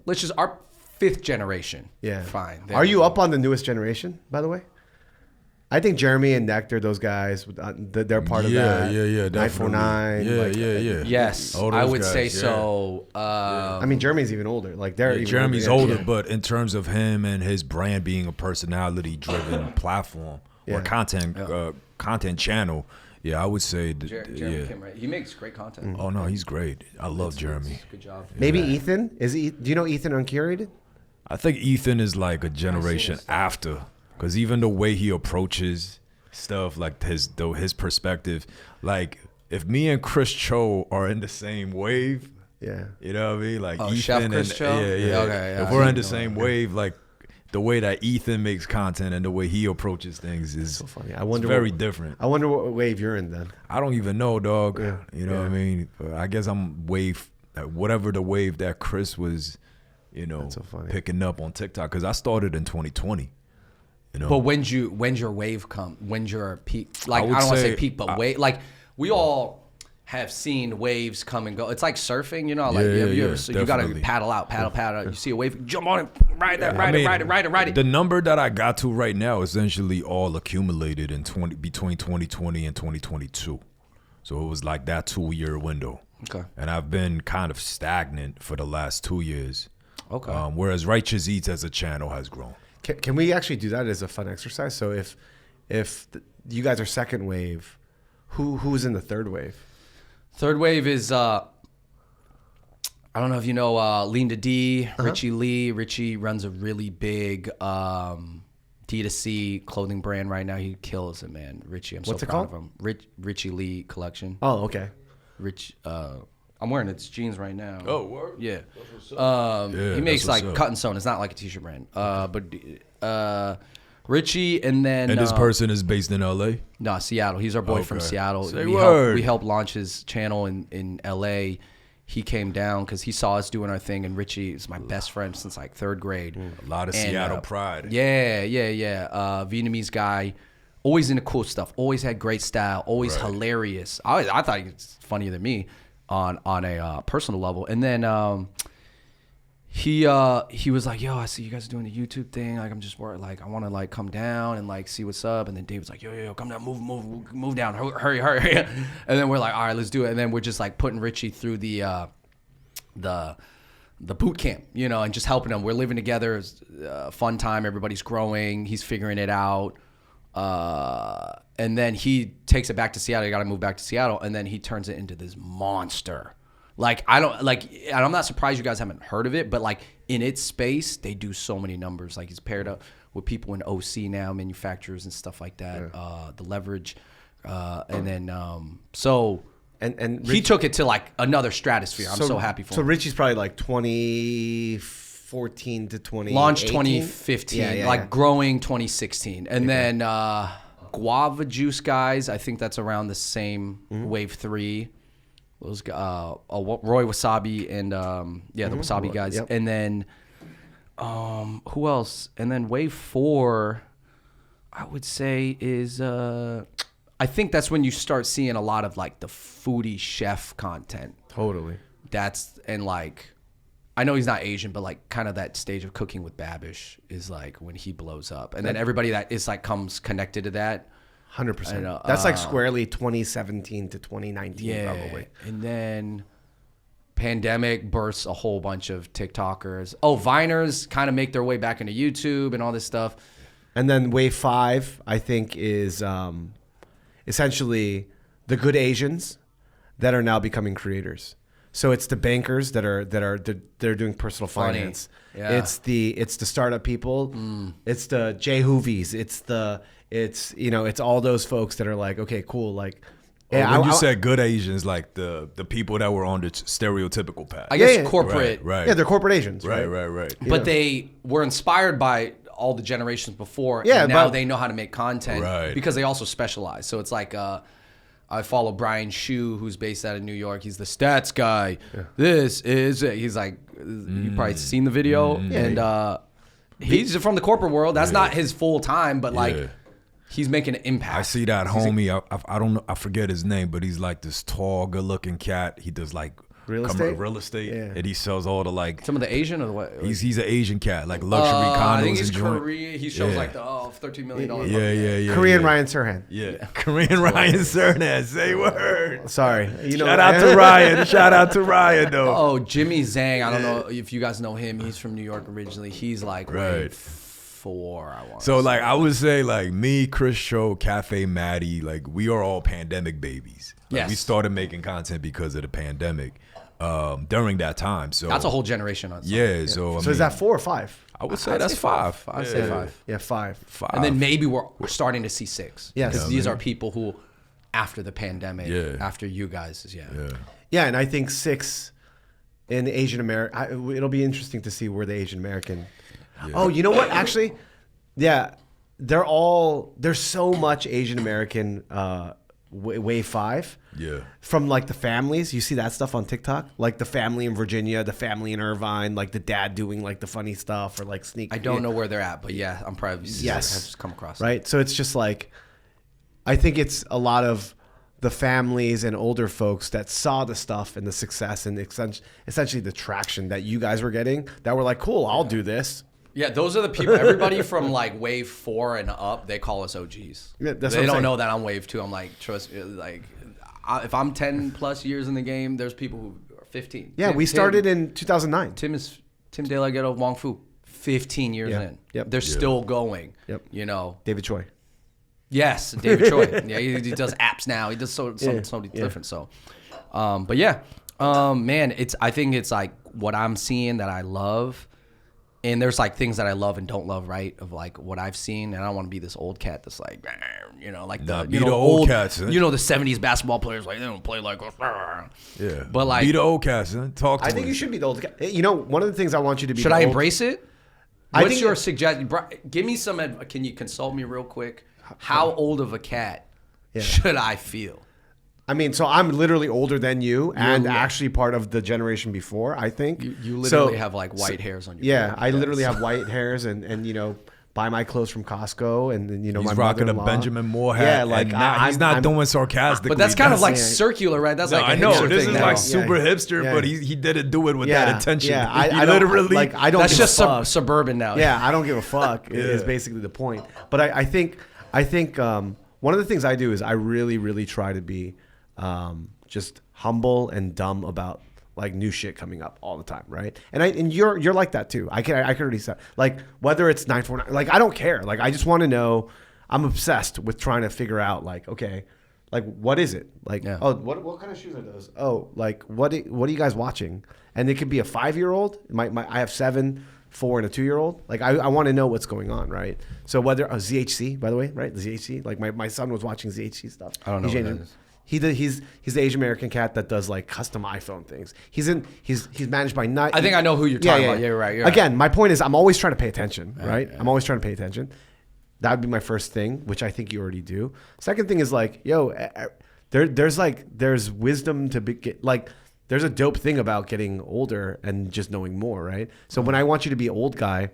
Let's just our 5th generation. Yeah. Fine. Are you up on the newest generation, by the way? I think Jeremy and Nectar, those guys, they're part of that. Yeah, definitely. 949. Yeah. Yes, All I those would say guys, yeah. so. I mean, Jeremy's even older. Like they're even Jeremy's older. older, but in terms of him and his brand being a personality-driven platform or content channel, I would say, Jeremy Kim, right? He makes great content. Oh no, he's great. I love Jeremy. Good job. Maybe Ethan. Do you know Ethan Uncurated? I think Ethan is like a generation after, because even the way he approaches stuff, like his perspective, like if me and Chris Cho are in the same wave, you know what I mean? Like Chef Ethan Chris and Cho? Okay, if we're in the same wave, like the way that Ethan makes content and the way he approaches things is so funny. I wonder very different. I wonder what wave you're in then. I don't even know, dog. You know what I mean? I guess I'm wave, whatever the wave that Chris was, so funny. picking up on TikTok, because I started in 2020. But when's your wave come? When's your peak? Like I would don't want to say say- peak, but wave. Like we all have seen waves come and go. It's like surfing, like so you gotta definitely. paddle out, paddle. You see a wave, jump on it, ride it, ride it. The number that I got to right now essentially all accumulated in between 2020 and 2022. So it was like that 2-year window. Okay. And I've been kind of stagnant for the last 2 years. Okay. Whereas Righteous Eats as a channel has grown. Can we actually do that as a fun exercise? So if you guys are second wave, who's in the third wave? Third wave is I don't know if you know Linda D, Richie Lee. Richie runs a really big D2C clothing brand right now. He kills it, man. Richie, I'm What's so it proud called? of him. Richie Lee collection. Oh, okay. I'm wearing its jeans right now. Oh, word? Yeah. Yeah, He makes that's like what's up. cut and sewn. It's not like a t-shirt brand. But Richie and then And this person is based in LA? no, Seattle. He's our boy from Okay. Seattle. Say we word. helped launch his channel in LA. He came down because he saw us doing our thing, and Richie is my best friend since like third grade. A lot of And, Seattle pride. Yeah. Vietnamese guy, always into cool stuff. Always had great style. Always Right. hilarious. I thought he was funnier than me on a personal level. And then he was like, yo, I see you guys are doing the YouTube thing. Like, I'm just worried. Like, I want to like come down and like see what's up. And then Dave was like, yo, come down, move down, hurry. And then we're like, all right, let's do it. And then we're just like putting Richie through the boot camp, and just helping him. We're living together. It's a fun time. Everybody's growing. He's figuring it out. And then he takes it back to Seattle. You got to move back to Seattle. And then he turns it into this monster. Like, and I'm not surprised you guys haven't heard of it, but like in its space, they do so many numbers. Like he's paired up with people in OC now, manufacturers and stuff like that. The leverage. And then, so And he took it to like another stratosphere. I'm so happy for So him. Richie's probably like 2014 to 2018. Launched 2015, growing 2016. And then Guava Juice guys, I think that's around the same wave 3. Those Roy Wasabi and the Wasabi guys. Yep. And then who else? And then wave 4, I would say is I think that's when you start seeing a lot of like the foodie chef content. Totally. And like, I know he's not Asian, but like kind of that stage of Cooking with Babish is like when he blows up. And then everybody that is like comes connected to that. 100%. That's like squarely 2017 to 2019 probably. And then pandemic bursts a whole bunch of TikTokers. Viners kind of make their way back into YouTube and all this stuff. And then wave 5, I think, is essentially the good Asians that are now becoming creators. So it's the bankers that are doing personal finance. Yeah. It's the startup people. It's the Jay Hoovies. It's all those folks that are like, okay, cool. Like, When you said good Asians, like the people that were on the stereotypical path. I guess Yeah, corporate. Right. yeah, they're corporate Asians. Right. But they were inspired by all the generations before. Yeah, and now but- they know how to make content Right. because they also specialize. So it's like I follow Brian Shu, who's based out of New York. He's the stats guy. Yeah. This is it. He's like, you probably seen the video. And he's from the corporate world. That's not his full time, but like he's making an impact. I see that homie. I don't know. I forget his name, but he's like this tall, good-looking cat. He does like real estate. real estate, Yeah. and he sells all the like. Some of the Asian or the what? He's an Asian cat, like luxury condos I think he's and joint. Korean. He shows Yeah. like the $13 million. Yeah. Korean yeah. Ryan Serhan. Yeah, Korean Ryan Cernan. Say word. Sorry, Shout out to Ryan. Shout out to Ryan though. Oh, Jimmy Zhang. I don't know if you guys know him. He's from New York originally. He's like Right. wave 4, I want. So like I would say like me, Chris Cho, Cafe Maddie, like we are all pandemic babies. Like, Yes. we started making content because of the pandemic during that time. So That's a whole generation on. yeah. So I So mean, is that 4 or 5? I would say I'd that's say 5. I'd say 5. Yeah, 5. 5. And then maybe we're starting to see 6. Yes. Because Yeah, these are people who, after the pandemic, Yeah. after you guys, Yeah, and I think 6 in the Asian American. It'll be interesting to see where the Asian American. Oh, you know what? Actually, yeah, there's so much Asian American wave 5. Yeah. From like the families, you see that stuff on TikTok, like the family in Virginia, the family in Irvine, like the dad doing like the funny stuff or like sneak. I don't know where they're at, but yeah, I'm probably Yes. have come across it. Right. So it's just like, I think it's a lot of the families and older folks that saw the stuff and the success and essentially the traction that you guys were getting that were like, cool, I'll do this. Yeah, those are the people. Everybody from like wave 4 and up, they call us OGs. Yeah, that's what they I'm don't saying. know that I'm wave 2. I'm like, trust, like, if I'm 10 plus years in the game, there's people who are 15. Yeah, we started in 2009. Tim De La Ghetto Wong Fu, 15 years Yeah. in. Yep. They're still going. Yep. You know. David Choi. Yes, David Choi. Yeah, he does apps now. He does something different. So, but yeah, man, I think it's like what I'm seeing that I love. And there's like things that I love and don't love, right? Of like what I've seen, and I don't want to be this old cat that's like, you know, like Nah, the be you know the old old cats, huh? you know the '70s basketball players like they don't play like, Yeah. But like, be the old cats, huh? Talk to I think us. you should be the old guy. You know, one of the things I want you to be. should the I old- embrace it? I What's think your it- suggestion? Give me some. Can you consult me real quick? How old of a cat Yeah. should I feel? I mean, so I'm literally older than you and li- actually part of the generation before, I think. You literally So- have like white hairs on your Yeah, beard. I literally have white hairs and you know, buy my clothes from Costco and then, you know, He's my rocking a mother-in-law. Benjamin Moore hat. Yeah, like and not, he's not doing sarcastically. But that's kind of like yeah. circular, right? That's No, like a I know hipster this thing is now. like super Yeah. hipster, Yeah. but he didn't do it with Yeah, that intention. yeah, I He don't literally like I don't That's give just a fuck. suburban now. Yeah, I don't give a fuck. Is Yeah. basically the point. But I think one of the things I do is I really, really try to be just humble and dumb about like new shit coming up all the time, right? And you're like that too. I can already say like whether it's 949, like I don't care. Like I just want to know. I'm obsessed with trying to figure out like okay, like what is it? Like Yeah. oh what kind of shoes are those? Oh like what are you guys watching? And it could be a 5-year-old. I have 7, 4, and a 2-year-old. Like I want to know what's going on, right? So whether ZHC, by the way, right? The ZHC. Like my son was watching ZHC stuff. I don't know He's what that changing- is. He's the Asian American cat that does like custom iPhone things. He's managed by Nike. I think I know who you're talking about. Yeah, you're right. You're right. Again, my point is I'm always trying to pay attention, right? I'm always trying to pay attention. That would be my first thing, which I think you already do. Second thing is like, yo, there's wisdom to be like. There's a dope thing about getting older and just knowing more, right? So when I want you to be an old guy,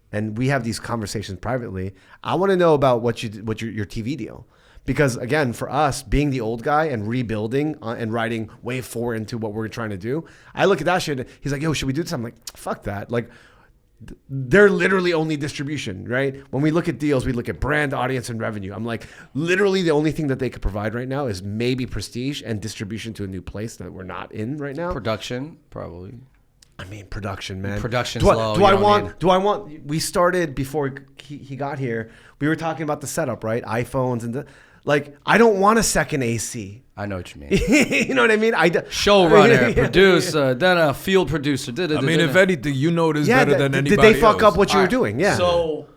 and we have these conversations privately, I want to know about what your TV deal. Because again, for us, being the old guy and rebuilding and riding wave 4 into what we're trying to do, I look at that shit. He's like, "Yo, should we do this?" I'm like, "Fuck that!" Like, they're literally only distribution, right? When we look at deals, we look at brand, audience, and revenue. I'm like, literally, the only thing that they could provide right now is maybe prestige and distribution to a new place that we're not in right now. Production, probably. I mean, production, man. Production's do I, low, Do you I don't want? need- Do I want? We started before he got here. We were talking about the setup, right? iPhones and like. I don't want a second AC. I know what you mean. You know what I mean? Showrunner, producer, then a field producer. I mean, if anything, you know this Yeah. better than Did anybody they fuck else. up what you were doing? Yeah. So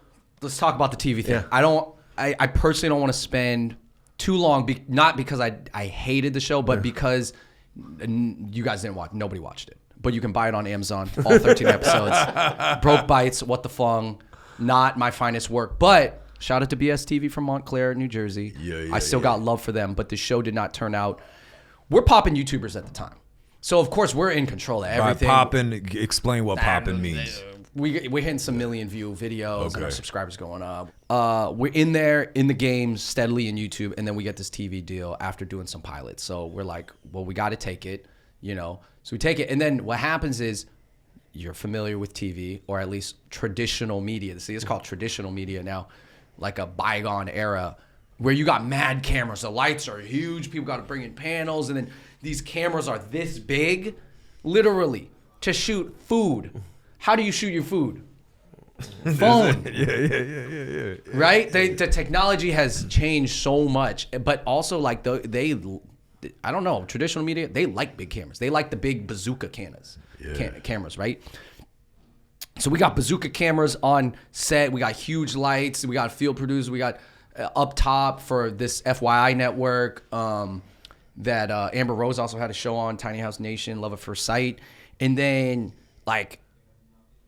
let's talk about the TV thing. Yeah. I personally don't want to spend too long, not because I hated the show, but because you guys didn't watch. Nobody watched it. But you can buy it on Amazon, all 13 episodes. Broke Bites, What the Fung, not my finest work. But shout out to BSTV from Montclair, New Jersey. I still got love for them, but the show did not turn out. We're popping YouTubers at the time. So, of course, we're in control of By everything. popping, explain what popping means. We're hitting some million view videos and our Okay. subscribers going up. We're in there in the game steadily in YouTube, and then we get this TV deal after doing some pilots. So we're like, well, we got to take it. So we take it, and then what happens is you're familiar with TV, or at least traditional media. See, it's called traditional media now, like a bygone era where you got mad cameras. The lights are huge. People got to bring in panels, and then these cameras are this big, literally, to shoot food. How do you shoot your food? Phone. Yeah. Right? The technology has changed so much, but also like I don't know, traditional media, they like big cameras. They like the big bazooka cameras, right? So we got bazooka cameras on set. We got huge lights. We got field producers. We got up top for this FYI network that Amber Rose also had a show on, Tiny House Nation, Love at First Sight. And then like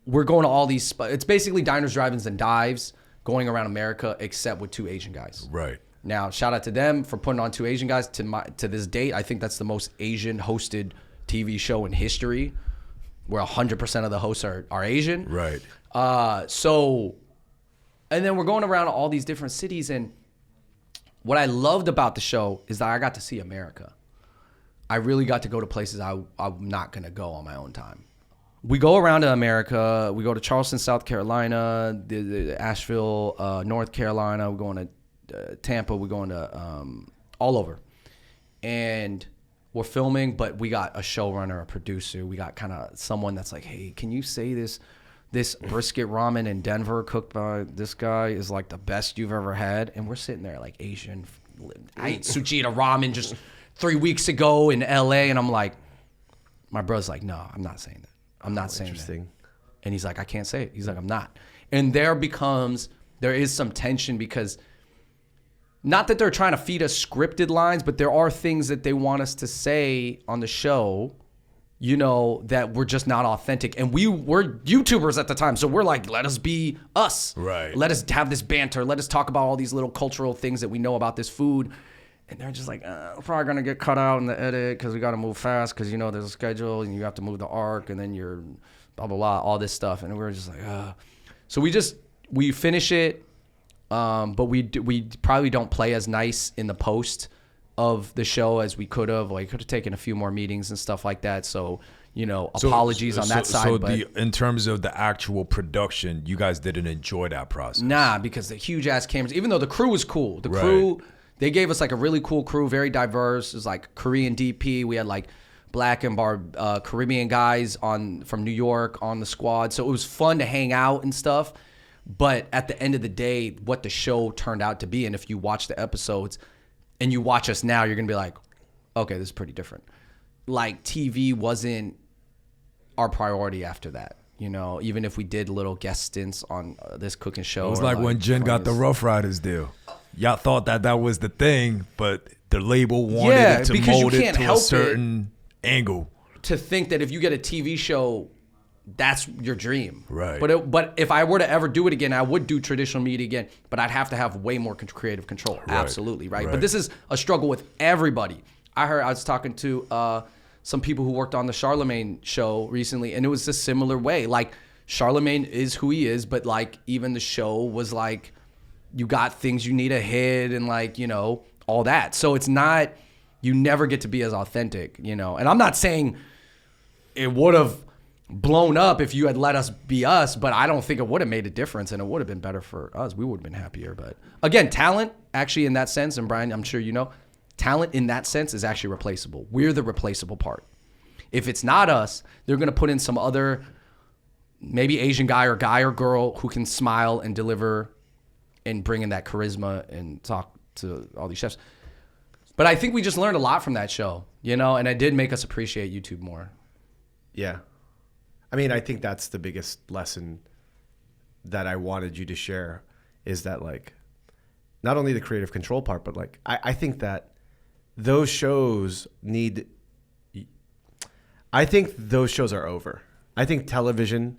we're going to all these it's basically diners, drive-ins, and dives going around America, except with 2 Asian guys. Right. Now, shout out to them for putting on 2 Asian guys. To this date, I think that's the most Asian hosted TV show in history, where 100% of the hosts are Asian. Right. And then we're going around all these different cities, and what I loved about the show is that I got to see America. I really got to go to places I'm not going to go on my own time. We go around to America. We go to Charleston, South Carolina, the Asheville, North Carolina. We're going to Tampa. We're going to all over. And we're filming, but we got a showrunner, a producer. We got kind of someone that's like, hey, can you say this brisket ramen in Denver cooked by this guy is like the best you've ever had? And we're sitting there like Asian. I ate Suchita ramen just 3 weeks ago in LA. And I'm like, my brother's like, no, I'm not saying that. I'm not saying that. And he's like, I can't say it. He's like, I'm not. And there is some tension because not that they're trying to feed us scripted lines, but there are things that they want us to say on the show, that we're just not authentic. And we're YouTubers at the time. So we're like, let us be us. Right. Let us have this banter. Let us talk about all these little cultural things that we know about this food. And they're just like, we're probably going to get cut out in the edit because we got to move fast because, there's a schedule and you have to move the arc and then you're blah, blah, blah, all this stuff. And we're just like, So we finish it, but we probably don't play as nice in the post of the show as we could have. Like, could have taken a few more meetings and stuff like that. So, apologies on that side. So in terms of the actual production, you guys didn't enjoy that process? Nah, because the huge ass cameras, even though the crew was cool, crew, they gave us like a really cool crew, very diverse. It was like Korean DP. We had like black and Caribbean guys from New York on the squad. So it was fun to hang out and stuff. But at the end of the day, what the show turned out to be, and if you watch the episodes and you watch us now, you're going to be like, okay, this is pretty different. Like TV wasn't our priority after that. Even if we did little guest stints on this cooking show. It was like when Jen got the Rough Riders deal. Y'all thought that was the thing, but the label wanted it to mold it to a certain angle. To think that if you get a TV show, that's your dream. Right. But if I were to ever do it again, I would do traditional media again, but I'd have to have way more creative control. Right. Absolutely, right? But this is a struggle with everybody. I was talking to some people who worked on the Charlemagne show recently, and it was a similar way. Like, Charlemagne is who he is, but like even the show was like, you got things you need to hit and like, all that. So it's not, you never get to be as authentic, and I'm not saying it would have blown up if you had let us be us, but I don't think it would have made a difference and it would have been better for us. We would have been happier. But again, talent actually in that sense, and Brian, I'm sure talent in that sense is actually replaceable. We're the replaceable part. If it's not us, they're going to put in some other maybe Asian guy or girl who can smile and deliver and bring in that charisma and talk to all these chefs. But I think we just learned a lot from that show, and it did make us appreciate YouTube more. Yeah. I mean, I think that's the biggest lesson that I wanted you to share is that, like, not only the creative control part, but like, I think that those shows are over. I think television,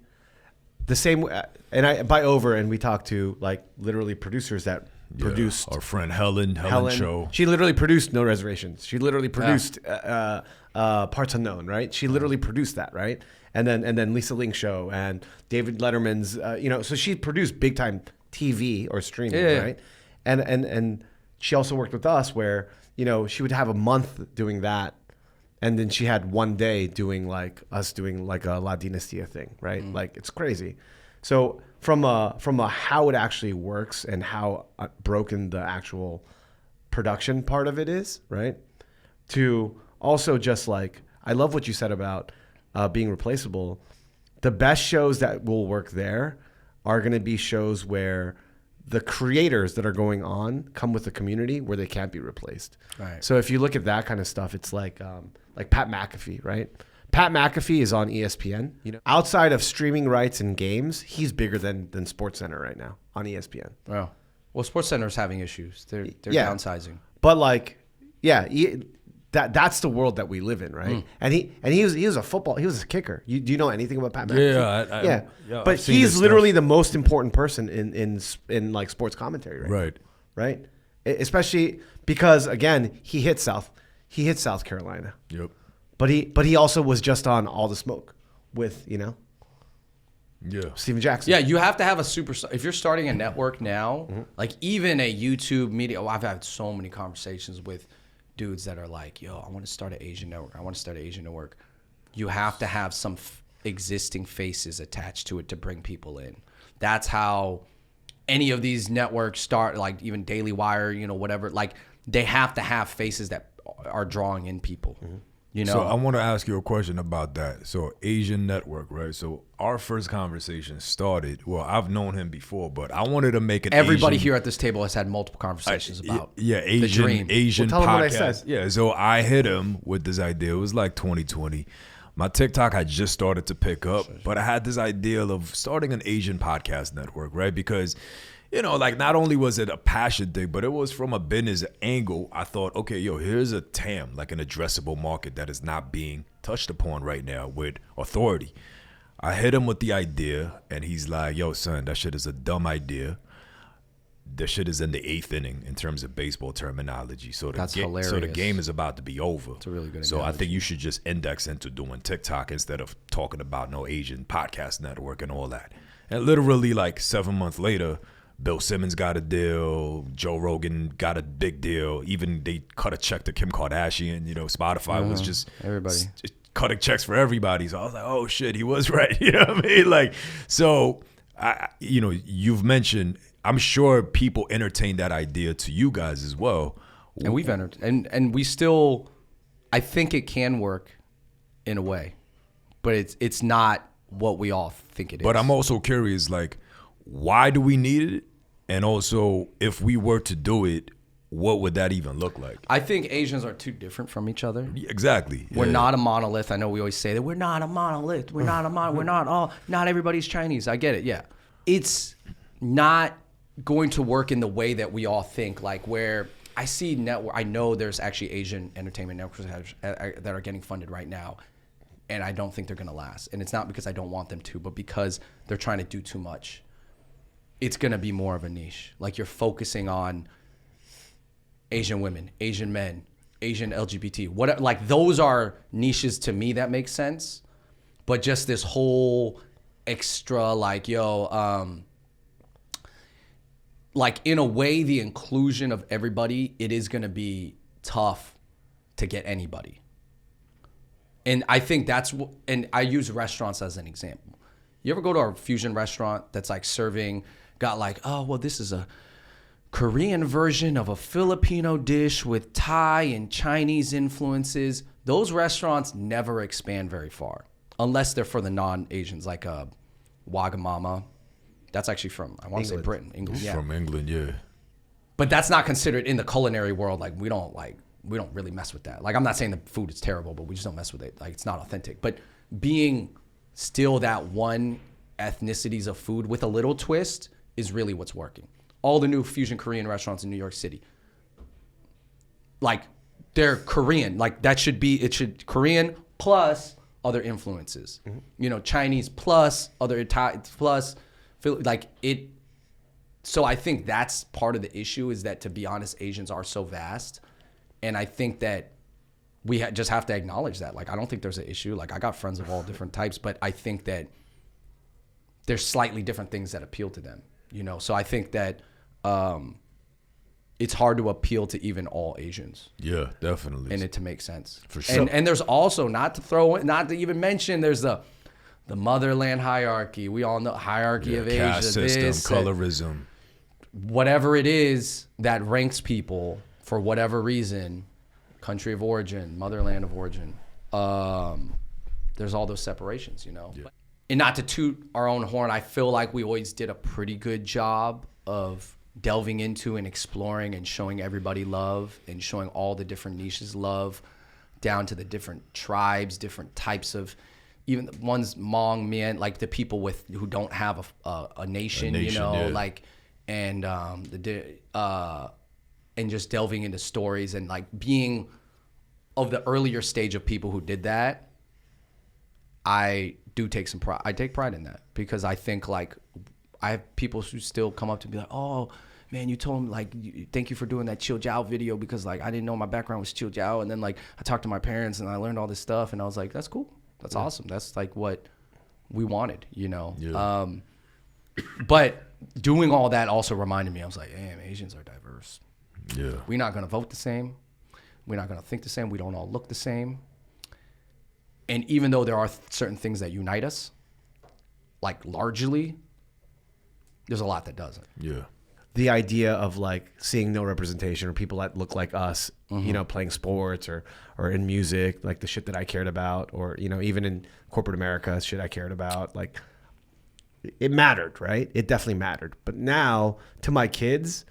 the same, and by over, and we talked to like literally producers that produced our friend Helen show. She literally produced No Reservations. She literally produced Parts Unknown, right? She literally produced that, right? And then Lisa Ling show and David Letterman's, so she produced big time TV or streaming, right? And she also worked with us where, she would have a month doing that. And then she had one day doing like us doing like a La Dinastia thing, right? Like it's crazy. So from a how it actually works and how broken the actual production part of it is, right? To also just like, I love what you said about being replaceable. The best shows that will work there are going to be shows where the creators that are going on come with a community where they can't be replaced. Right. So if you look at that kind of stuff, it's like Pat McAfee, right? Pat McAfee is on ESPN. You know, outside of streaming rights and games, he's bigger than SportsCenter right now on ESPN. Oh. Well, SportsCenter is having issues. They're Yeah. downsizing. But like, yeah, that's the world that we live in, right? And he was a kicker. Do you know anything about Pat McAfee? Yeah, But I've seen he's his literally stuff. the most important person in like sports commentary, right? Right. Right. Especially because again, he hit South Carolina. Yep. But he also was just on All the Smoke with, Yeah. Steven Jackson. Yeah, you have to have a superstar. If you're starting a network now, like even a YouTube media, I've had so many conversations with dudes that are like, yo, I want to start an Asian network. You have to have some existing faces attached to it to bring people in. That's how any of these networks start, like even Daily Wire, whatever. Like they have to have faces that are drawing in people. So I want to ask you a question about that. So Asian network, right? So our first conversation started. Well, I've known him before, but I wanted to make an. Everybody Asian, here at this table has had multiple conversations about Asian, the dream. Asian Well, tell him what I podcast. said. Yeah, so I hit him with this idea. It was like 2020. My TikTok had just started to pick up, but I had this idea of starting an Asian podcast network, right? Because, like not only was it a passion thing, but it was from a business angle. I thought, okay, here's a TAM, like an addressable market that is not being touched upon right now with authority. I hit him with the idea, and he's like, yo, son, that shit is a dumb idea. That shit is in the 8th inning in terms of baseball terminology. So That's So the hilarious. game is about to be over. It's a really good So I analogy. think you should just index into doing TikTok instead of talking about no Asian podcast network and all that. And literally like 7 months later, Bill Simmons got a deal. Joe Rogan got a big deal. Even they cut a check to Kim Kardashian. Spotify was just everybody. cutting checks for everybody. So I was like, oh shit, he was right. You know what I mean? Like, so you've mentioned. I'm sure people entertain that idea to you guys as well. And we've entered, and we still, I think it can work in a way, but it's not what we all think it is. But I'm also curious, like, why do we need it? And also, if we were to do it, what would that even look like? I think Asians are too different from each other. Exactly. We're Yeah. not a monolith. I know we always say that we're not a monolith. We're not a we're not everybody's Chinese. I get it. Yeah. It's not going to work in the way that we all think, like where I see network. I know there's actually Asian entertainment networks that are getting funded right now, and I don't think they're going to last. And it's not because I don't want them to, but because they're trying to do too much. It's going to be more of a niche. Like you're focusing on Asian women, Asian men, Asian LGBT, whatever. Like those are niches to me that make sense. But just this whole extra, like, like in a way, the inclusion of everybody, it is going to be tough to get anybody. And I think and I use restaurants as an example. You ever go to a fusion restaurant that's like got like, oh, well, this is a Korean version of a Filipino dish with Thai and Chinese influences. Those restaurants never expand very far unless they're for the non-Asians, like Wagamama. That's actually from, I want to say Britain, England. Yeah. From England, yeah. But that's not considered in the culinary world. Like we don't really mess with that. Like I'm not saying the food is terrible, but we just don't mess with it. Like it's not authentic. But being still that one ethnicities of food with a little twist is really what's working. All the new fusion Korean restaurants in New York City, like they're Korean. Like it should Korean plus other influences. Chinese plus other Italian plus. Like it, so I think that's part of the issue is that, to be honest, Asians are so vast, and I think that we just have to acknowledge that. Like I don't think there's an issue. Like I got friends of all different types, but I think that there's slightly different things that appeal to them. So I think that it's hard to appeal to even all Asians Yeah, definitely. and it to make sense. For sure. And there's also not to even mention there's the motherland hierarchy. We all know hierarchy of Asia. caste system, this, colorism. whatever it is that ranks people for whatever reason, country of origin, motherland of origin. There's all those separations, you know. Yeah. And not to toot our own horn, I feel like we always did a pretty good job of delving into and exploring and showing everybody love and showing all the different niches love, down to the different tribes, different types of, even the ones Hmong, Mien, like the people who don't have a nation, you know, yeah. like, and and just delving into stories and like being of the earlier stage of people who did that. I do take some pride. I take pride in that because I think like I have people who still come up to me like, oh man, you told me like, thank you for doing that Chill Jiao video because like I didn't know my background was Chill Jiao, and then like I talked to my parents and I learned all this stuff and I was like, that's cool, that's awesome, that's like what we wanted, you know. Yeah. But doing all that also reminded me, I was like, damn, Asians are diverse. Yeah. We're not gonna vote the same. We're not gonna think the same. We don't all look the same. And even though there are certain things that unite us, like largely, there's a lot that doesn't. Yeah. The idea of like seeing no representation or people that look like us, you know, playing sports or in music, like the shit that I cared about, or, you know, even in corporate America, shit I cared about, like it mattered, right? It definitely mattered. But now to my kids,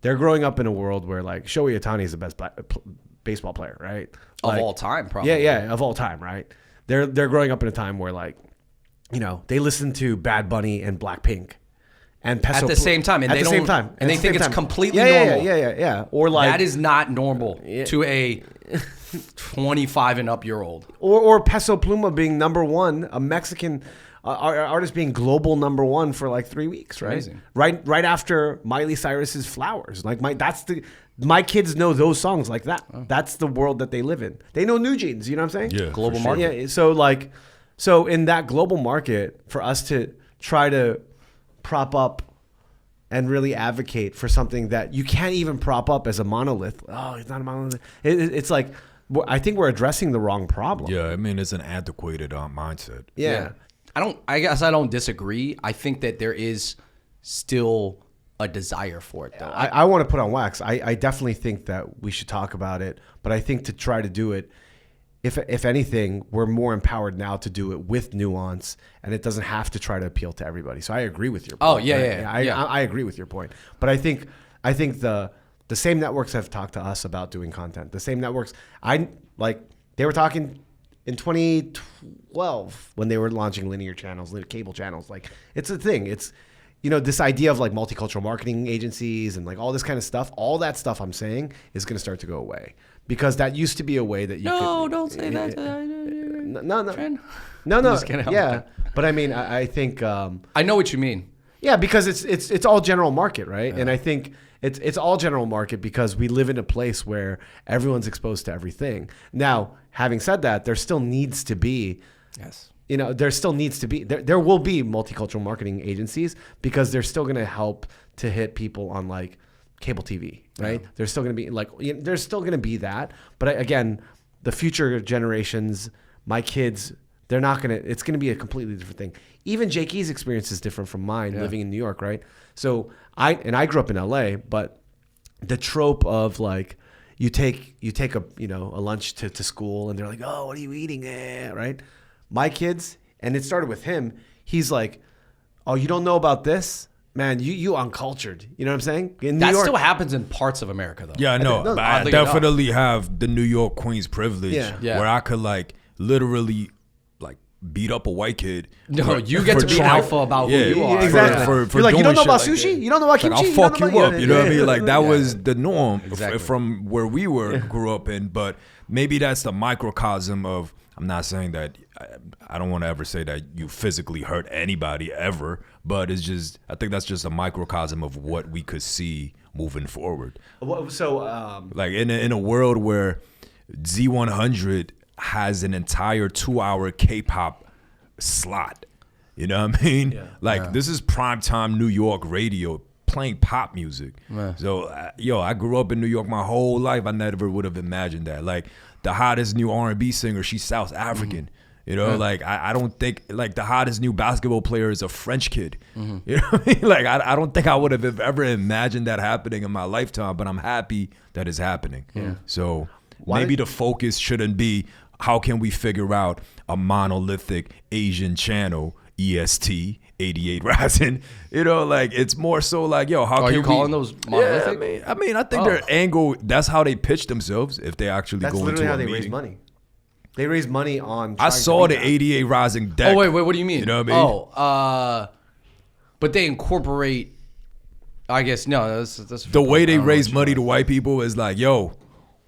they're growing up in a world where like Shohei Ohtani is the best baseball player, right? Of all time, probably. Yeah, of all time, right? They're growing up in a time where like, you know, they listen to Bad Bunny and Blackpink, and Peso At the same time, and at they the don't, same time, and they At the think same it's time. completely yeah, normal. Yeah. Or like That is not normal to a 25 and up year old. or Peso Pluma being number one, a Mexican artist being global number one for like 3 weeks, right? Amazing. Right after Miley Cyrus's Flowers. Like my kids know those songs like that. That's the world that they live in. They know New Jeans, you know what I'm saying? Yeah. Global for market. Yeah, so in that global market, for us to try to prop up and really advocate for something that you can't even prop up as a monolith. Oh, it's not a monolith. It's like, I think we're addressing the wrong problem. Yeah. I mean, it's an antiquated mindset. Yeah. I guess I don't disagree. I think that there is still a desire for it, though. I want to put on wax. I definitely think that we should talk about it, but I think to try to do it, if anything, we're more empowered now to do it with nuance, and it doesn't have to try to appeal to everybody. So I agree with your point. Oh, yeah, right? yeah. I agree with your point. But I think the same networks have talked to us about doing content. The same networks, they were talking in 2012 when they were launching linear channels, cable channels. Like, it's a thing. It's, you know, this idea of like multicultural marketing agencies and like all this kind of stuff, all that stuff I'm saying is going to start to go away, because that used to be a way that you could. Don't say that. No. just kidding. Yeah. But I mean, I think, I know what you mean. yeah, because it's all general market, right? And I think it's all general market because we live in a place where everyone's exposed to everything. Now, having said that, there still needs to be, Yes. you know, there will be multicultural marketing agencies, because they're still going to help to hit people on like cable TV, right? Yeah. There's still going to be like, there's still going to be that. But again, the future generations, my kids, it's going to be a completely different thing. Even Jake E's experience is different from mine, living in New York, right? So I grew up in LA, but the trope of like, you take a lunch to school and they're like, oh, what are you eating? Right? My kids, and it started with him. He's like, oh, you don't know about this? Man, you uncultured. You know what I'm saying? In New That York, still happens in parts of America, though. Yeah, I know. No, But I oddly definitely have the New York Queens privilege Yeah. where I could like literally like beat up a white kid. No, you get for to be trying- alpha about who you are. exactly. For You're like, you doing don't know about shit like sushi? that. You don't know about Like, kimchi? I'll fuck you up. You know what I mean? Like that Yeah. was the norm Exactly. from where we grew up in. But maybe that's the microcosm of. I'm not saying that. I don't want to ever say that you physically hurt anybody ever. But it's just. I think that's just a microcosm of what we could see moving forward. So, Like in a world where Z100 has an entire 2-hour K-pop slot. You know what I mean? Yeah. Like this is primetime New York radio playing pop music. So, I grew up in New York my whole life. I never would have imagined that. Like, the hottest new R&B singer, she's South African. You know, like, I don't think, like, the hottest new basketball player is a French kid. You know what I mean? Like, I don't think I would have ever imagined that happening in my lifetime, but I'm happy that it's happening. So maybe the focus shouldn't be how can we figure out a monolithic Asian channel, EST, 88 Rising. You know, like, it's more so like, yo, how Are can you we... calling those monolithic? Yeah, I mean, I think their angle, that's how they pitch themselves if they actually That's go literally into how a they meeting. raise money. They raise money on. I trying to saw be the that. 88 Rising deck. Oh, wait, what do you mean? You know what I mean? Oh, but they incorporate, I guess, no, that's The way they I don't know raise what you money mean. to white people is like, yo,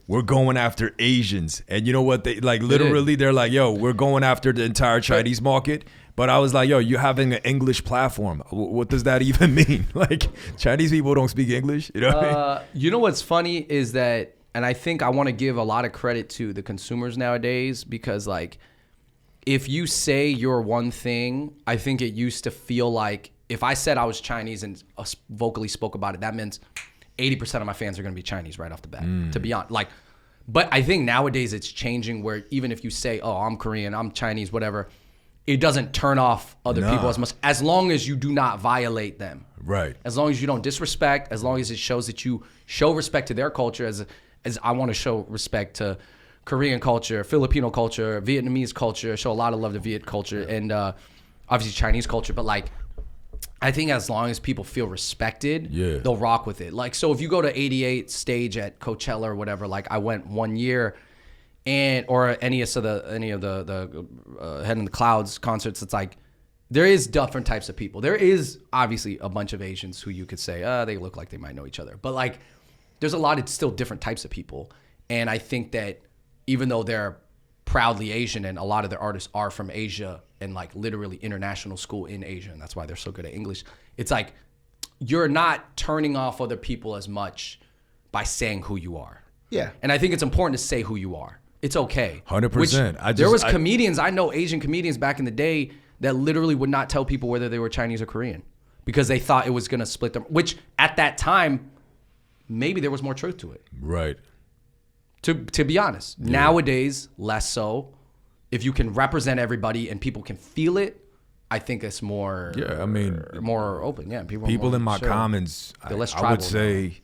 we're going after Asians. And you know what? They like literally they're like, yo, we're going after the entire Chinese market. But I was like, yo, you're having an English platform. What does that even mean? Like, Chinese people don't speak English. You know what I mean? You know what's funny is that, and I think I want to give a lot of credit to the consumers nowadays, because, like, if you say you're one thing, I think it used to feel like if I said I was Chinese and vocally spoke about it, that meant 80% of my fans are going to be Chinese right off the bat, to be honest. Like, but I think nowadays it's changing where even if you say, oh, I'm Korean, I'm Chinese, whatever, it doesn't turn off other people as much, as long as you do not violate them. Right. As long as you don't disrespect, as long as it shows that you show respect to their culture, as I want to show respect to Korean culture, Filipino culture, Vietnamese culture, show a lot of love to Viet culture, and obviously Chinese culture. But, like, I think as long as people feel respected, they'll rock with it. Like, so if you go to 88 stage at Coachella or whatever, like, I went 1 year, or any of the Head in the Clouds concerts, it's like there is different types of people. There is obviously a bunch of Asians who you could say, they look like they might know each other, but, like, there's a lot of still different types of people. And I think that even though they're proudly Asian and a lot of their artists are from Asia and, like, literally international school in Asia, and that's why they're so good at English, it's like you're not turning off other people as much by saying who you are. Yeah. And I think it's important to say who you are. It's okay. 100%. There was comedians, I know Asian comedians back in the day that literally would not tell people whether they were Chinese or Korean because they thought it was going to split them, which at that time, maybe there was more truth to it. Right. To be honest, nowadays, less so. If you can represent everybody and people can feel it, I think it's more. Yeah, I mean, more open. Yeah, people in my comments, They're less I would tribal say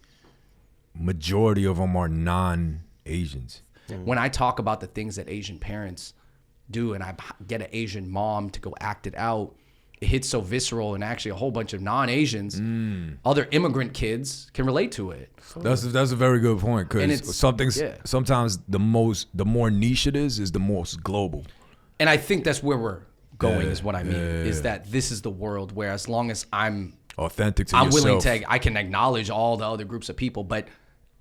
majority of them are non-Asians. When I talk about the things that Asian parents do, and I get an Asian mom to go act it out, it hits so visceral, and actually a whole bunch of non-Asians, other immigrant kids can relate to it. That's a very good point, because sometimes the more niche it is the most global. And I think that's where we're going, is what I mean, is that this is the world where as long as I'm authentic to I'm yourself, willing to, I can acknowledge all the other groups of people, but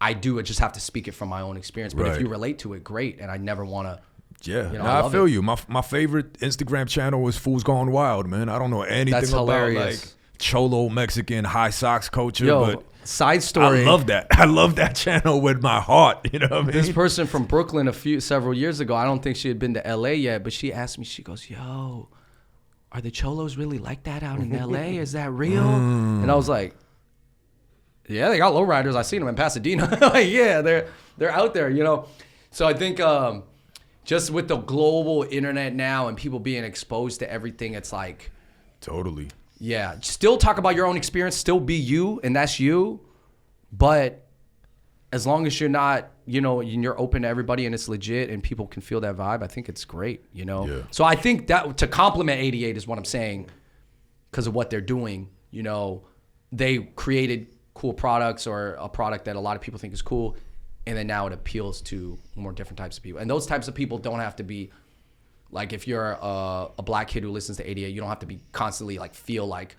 I do just have to speak it from my own experience. But if you relate to it, great. And I never want to. Yeah, you know, I feel you. My favorite Instagram channel was Fools Gone Wild, man. I don't know anything That's about hilarious. like Cholo Mexican high socks culture, Yo, but side story. I love that. I love that channel with my heart. You know what I mean? This person from Brooklyn several years ago, I don't think she had been to LA yet, but she asked me, she goes, yo, are the Cholos really like that out in LA? Is that real? And I was like, yeah, they got lowriders. I seen them in Pasadena. Like, yeah, they're out there, you know? So I think just with the global internet now and people being exposed to everything, it's like, Totally. yeah, still talk about your own experience, still be you, and that's you. But as long as you're not, you know, you're open to everybody and it's legit and people can feel that vibe, I think it's great, you know? Yeah. So I think that to compliment 88 is what I'm saying, because of what they're doing. You know, they created cool products, or a product that a lot of people think is cool, and then now it appeals to more different types of people. And those types of people don't have to be, like, if you're a black kid who listens to 88, you don't have to be constantly like feel like,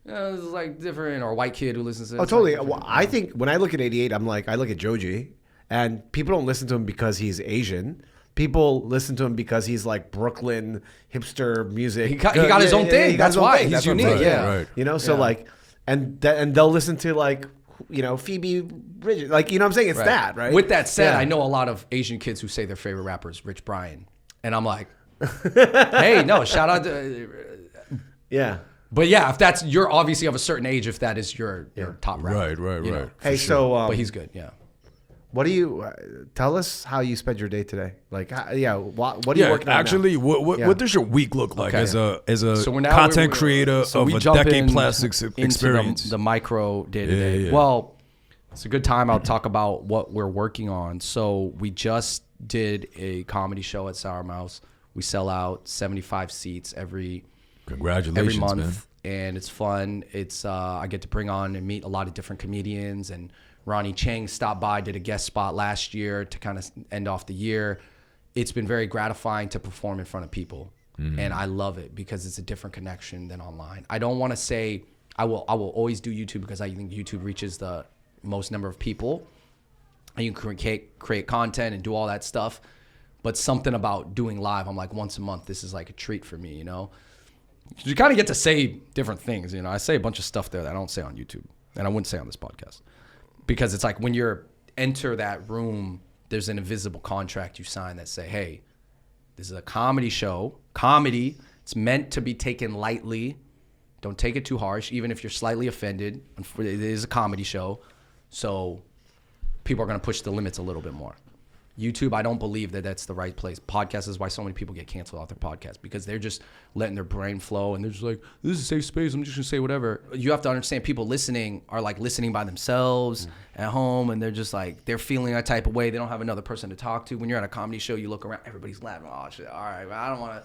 this is like different, or a white kid who listens to. Oh, totally. Well, I think when I look at 88, I'm like, I look at Joji, and people don't listen to him because he's Asian. People listen to him because he's like Brooklyn hipster music. He got his own thing. That's why he's unique. Right, Yeah, right. You know, so like, and they'll listen to like, you know, Phoebe Bridgers. Like, you know what I'm saying? It's that, right? With that said, Yeah. I know a lot of Asian kids who say their favorite rapper is Rich Brian, and I'm like, hey, no, shout out to. Yeah. But yeah, if that's you're obviously of a certain age, if that is your top rapper. Right. you know. Hey, so But he's good. Yeah. what do you tell us how you spend your day today? Like, what are you working on actually, now? what does your week look like Okay. as a So we're now content creator so of we a jump decade in plus into experience? the micro day to day. Yeah. Well, it's a good time. I'll talk about what we're working on. So we just did a comedy show at Sour Mouse. We sell out 75 seats every Congratulations, month, man. and it's fun. It's I get to bring on and meet a lot of different comedians, and Ronnie Chang stopped by, did a guest spot last year to kind of end off the year. It's been very gratifying to perform in front of people, and I love it because it's a different connection than online. I don't want to say I will always do YouTube because I think YouTube reaches the most number of people, and you can create content and do all that stuff. But something about doing live, I'm like, once a month, this is like a treat for me, you know? You kind of get to say different things, you know? I say a bunch of stuff there that I don't say on YouTube, and I wouldn't say on this podcast. Because it's like when you're enter that room, there's an invisible contract you sign that say, hey, this is a comedy show. Comedy, it's meant to be taken lightly. Don't take it too harsh, even if you're slightly offended. It is a comedy show. So people are going to push the limits a little bit more. YouTube, I don't believe that that's the right place. Podcast is why so many people get canceled off their podcast, because they're just letting their brain flow and they're just like, this is a safe space. I'm just going to say whatever. You have to understand, people listening are like listening by themselves at home, and they're just like, they're feeling a type of way. They don't have another person to talk to. When you're at a comedy show, you look around, everybody's laughing. Oh, shit. All right, I don't want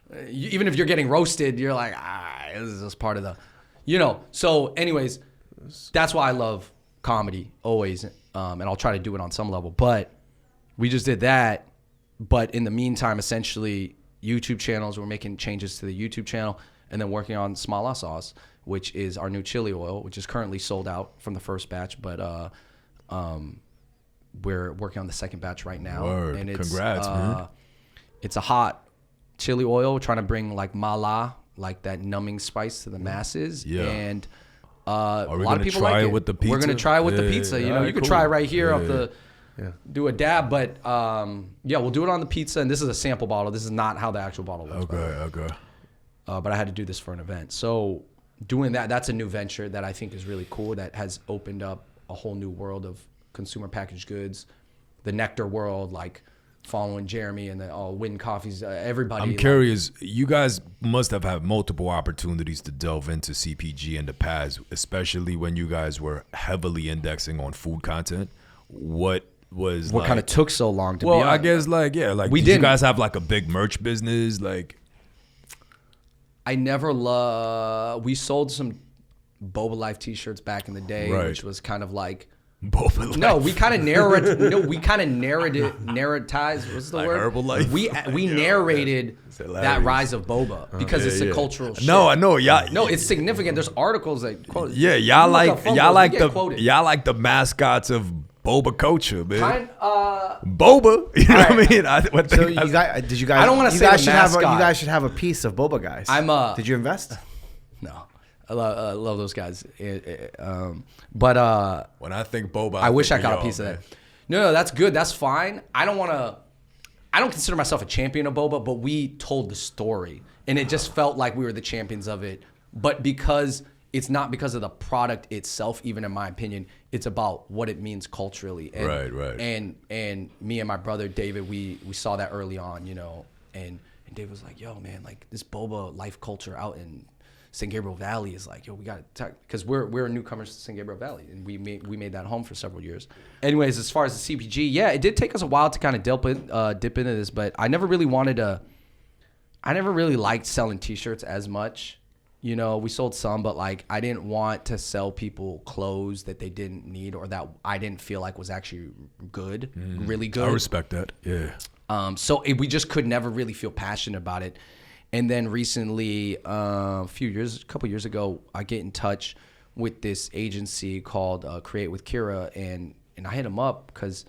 to. Even if you're getting roasted, you're like, this is just part of the, you know. So anyways, that's why I love comedy always. And I'll try to do it on some level. But we just did that, but in the meantime, essentially, YouTube channels, we're making changes to the YouTube channel, and then working on Smala Sauce, which is our new chili oil, which is currently sold out from the first batch, but we're working on the second batch right now. Word. And it's, Congrats, man. It's a hot chili oil. We're trying to bring like mala, like that numbing spice to the masses. Yeah. And a Are we lot of gonna people try like it it. with the We're pizza? going to try it with the Yeah, pizza. You know, alright, you could cool. try it right here Yeah, off yeah. the... do a dab, but we'll do it on the pizza, and this is a sample bottle. This is not how the actual bottle looks. Okay. But I had to do this for an event. So doing that's a new venture that I think is really cool, that has opened up a whole new world of consumer packaged goods, the Nectar world, like following Jeremy and the Win Coffees, everybody. I'm curious, you guys must have had multiple opportunities to delve into CPG in the past, especially when you guys were heavily indexing on food content. What kind of took so long to be well, on? I guess we did you didn't. guys have like a big merch business? Like, I never we sold some Boba Life t-shirts back in the day, Right. which was kind of like, Boba no, Life? we kind of narratized, what's the Like word? Herbalife? We narrated hilarious. that rise of Boba because it's a cultural shift. No, I know, y'all. No, it's significant. There's articles that quote. Yeah, y'all You look like up phone y'all calls, like you get the quoted. y'all like the mascots of Boba culture, man. Kind, Boba, you know what I right. mean? So you guys, did you guys? I don't wanna you say guys the should have. You mascot. guys should have a piece of Boba Guys. Did you invest? no, I love those guys. But When I think Boba, I wish I think got of a piece y'all, of man. that. No, that's good. That's fine. I don't consider myself a champion of Boba, but we told the story, and it just felt like we were the champions of it. But because it's not because of the product itself, even in my opinion, it's about what it means culturally. And, Right. And me and my brother David, we saw that early on, you know, and David was like, yo, man, like this Boba life culture out in San Gabriel Valley is like, yo, we got to, because we're newcomers to San Gabriel Valley, and we made that home for several years. Anyways, as far as the CPG, yeah, it did take us a while to kind of dip into this, but I never really liked selling t-shirts as much. You know, we sold some, but like I didn't want to sell people clothes that they didn't need or that I didn't feel like was actually good, really good. I respect that. Yeah. We just could never really feel passionate about it. And then recently, a couple years ago, I get in touch with this agency called Create with Kira, and I hit them up because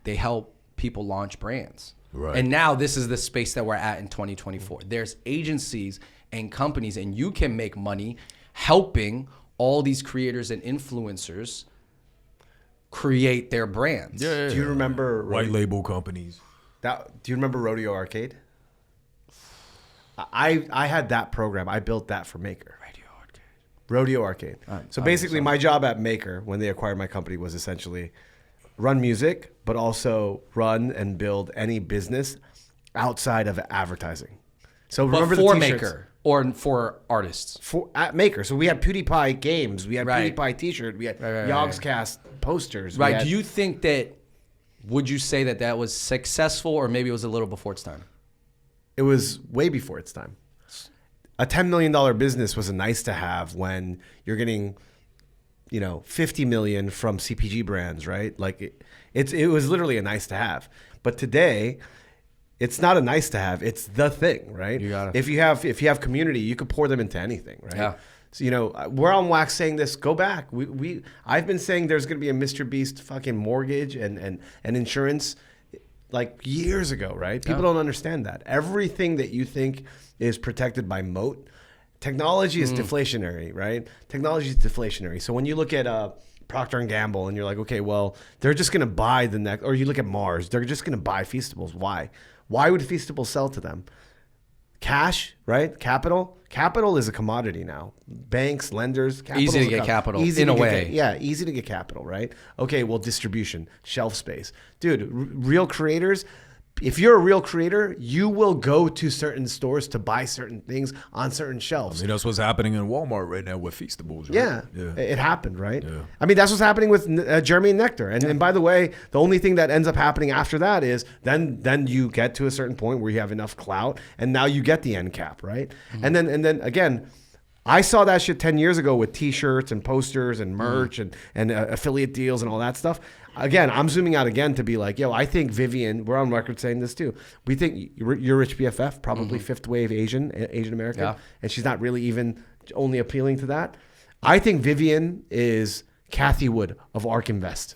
they help people launch brands. Right. And now this is the space that we're at in 2024. There's agencies and companies, and you can make money helping all these creators and influencers create their brands. Yeah. Do you remember White label companies? Do you remember Rodeo Arcade? I had that program. I built that for Maker. Rodeo Arcade. So basically, my job at Maker when they acquired my company was essentially run music, but also run and build any business outside of advertising. So But remember for the t-shirts? Maker or for artists. At Maker. So we had PewDiePie games, we had Right. PewDiePie t-shirt, we had right, Yogscast posters. we Right. had- Do you think that, would you say that that was successful or maybe it was a little before its time? It was way before its time. A $10 million business was a nice to have when you're getting, 50 million from CPG brands, right? Like it was literally a nice to have. But today, it's not a nice to have. It's the thing, right? You got it. If you have community, you could pour them into anything, right? Yeah. So, we're on wax saying this. Go back. I've been saying there's going to be a Mr. Beast fucking mortgage and insurance like years ago, right? People don't understand that. Everything that you think is protected by moat, technology is deflationary, right? Technology is deflationary. So when you look at Procter & Gamble and you're like, okay, well, they're just going to buy the next, or you look at Mars, they're just going to buy Feastables. Why? Why would Feastables sell to them? Cash, right? Capital. Capital is a commodity now. Banks, lenders. Easy to get capital, in a way. Yeah, easy to get capital, right? Okay, well, distribution, shelf space. Dude, real creators, if you're a real creator, you will go to certain stores to buy certain things on certain shelves. I mean, that's what's happening in Walmart right now with Feastables, right? Yeah, it happened, right? Yeah. I mean, that's what's happening with Jeremy and Nectar. And by the way, the only thing that ends up happening after that is then you get to a certain point where you have enough clout, and now you get the end cap, right? And then again, I saw that shit 10 years ago with T-shirts and posters and merch and affiliate deals and all that stuff. Again, I'm zooming out again to be like, yo, I think Vivian, we're on record saying this too. We think you're Rich BFF, probably fifth wave Asian American, and she's not really even only appealing to that. I think Vivian is Kathy Wood of ARK Invest,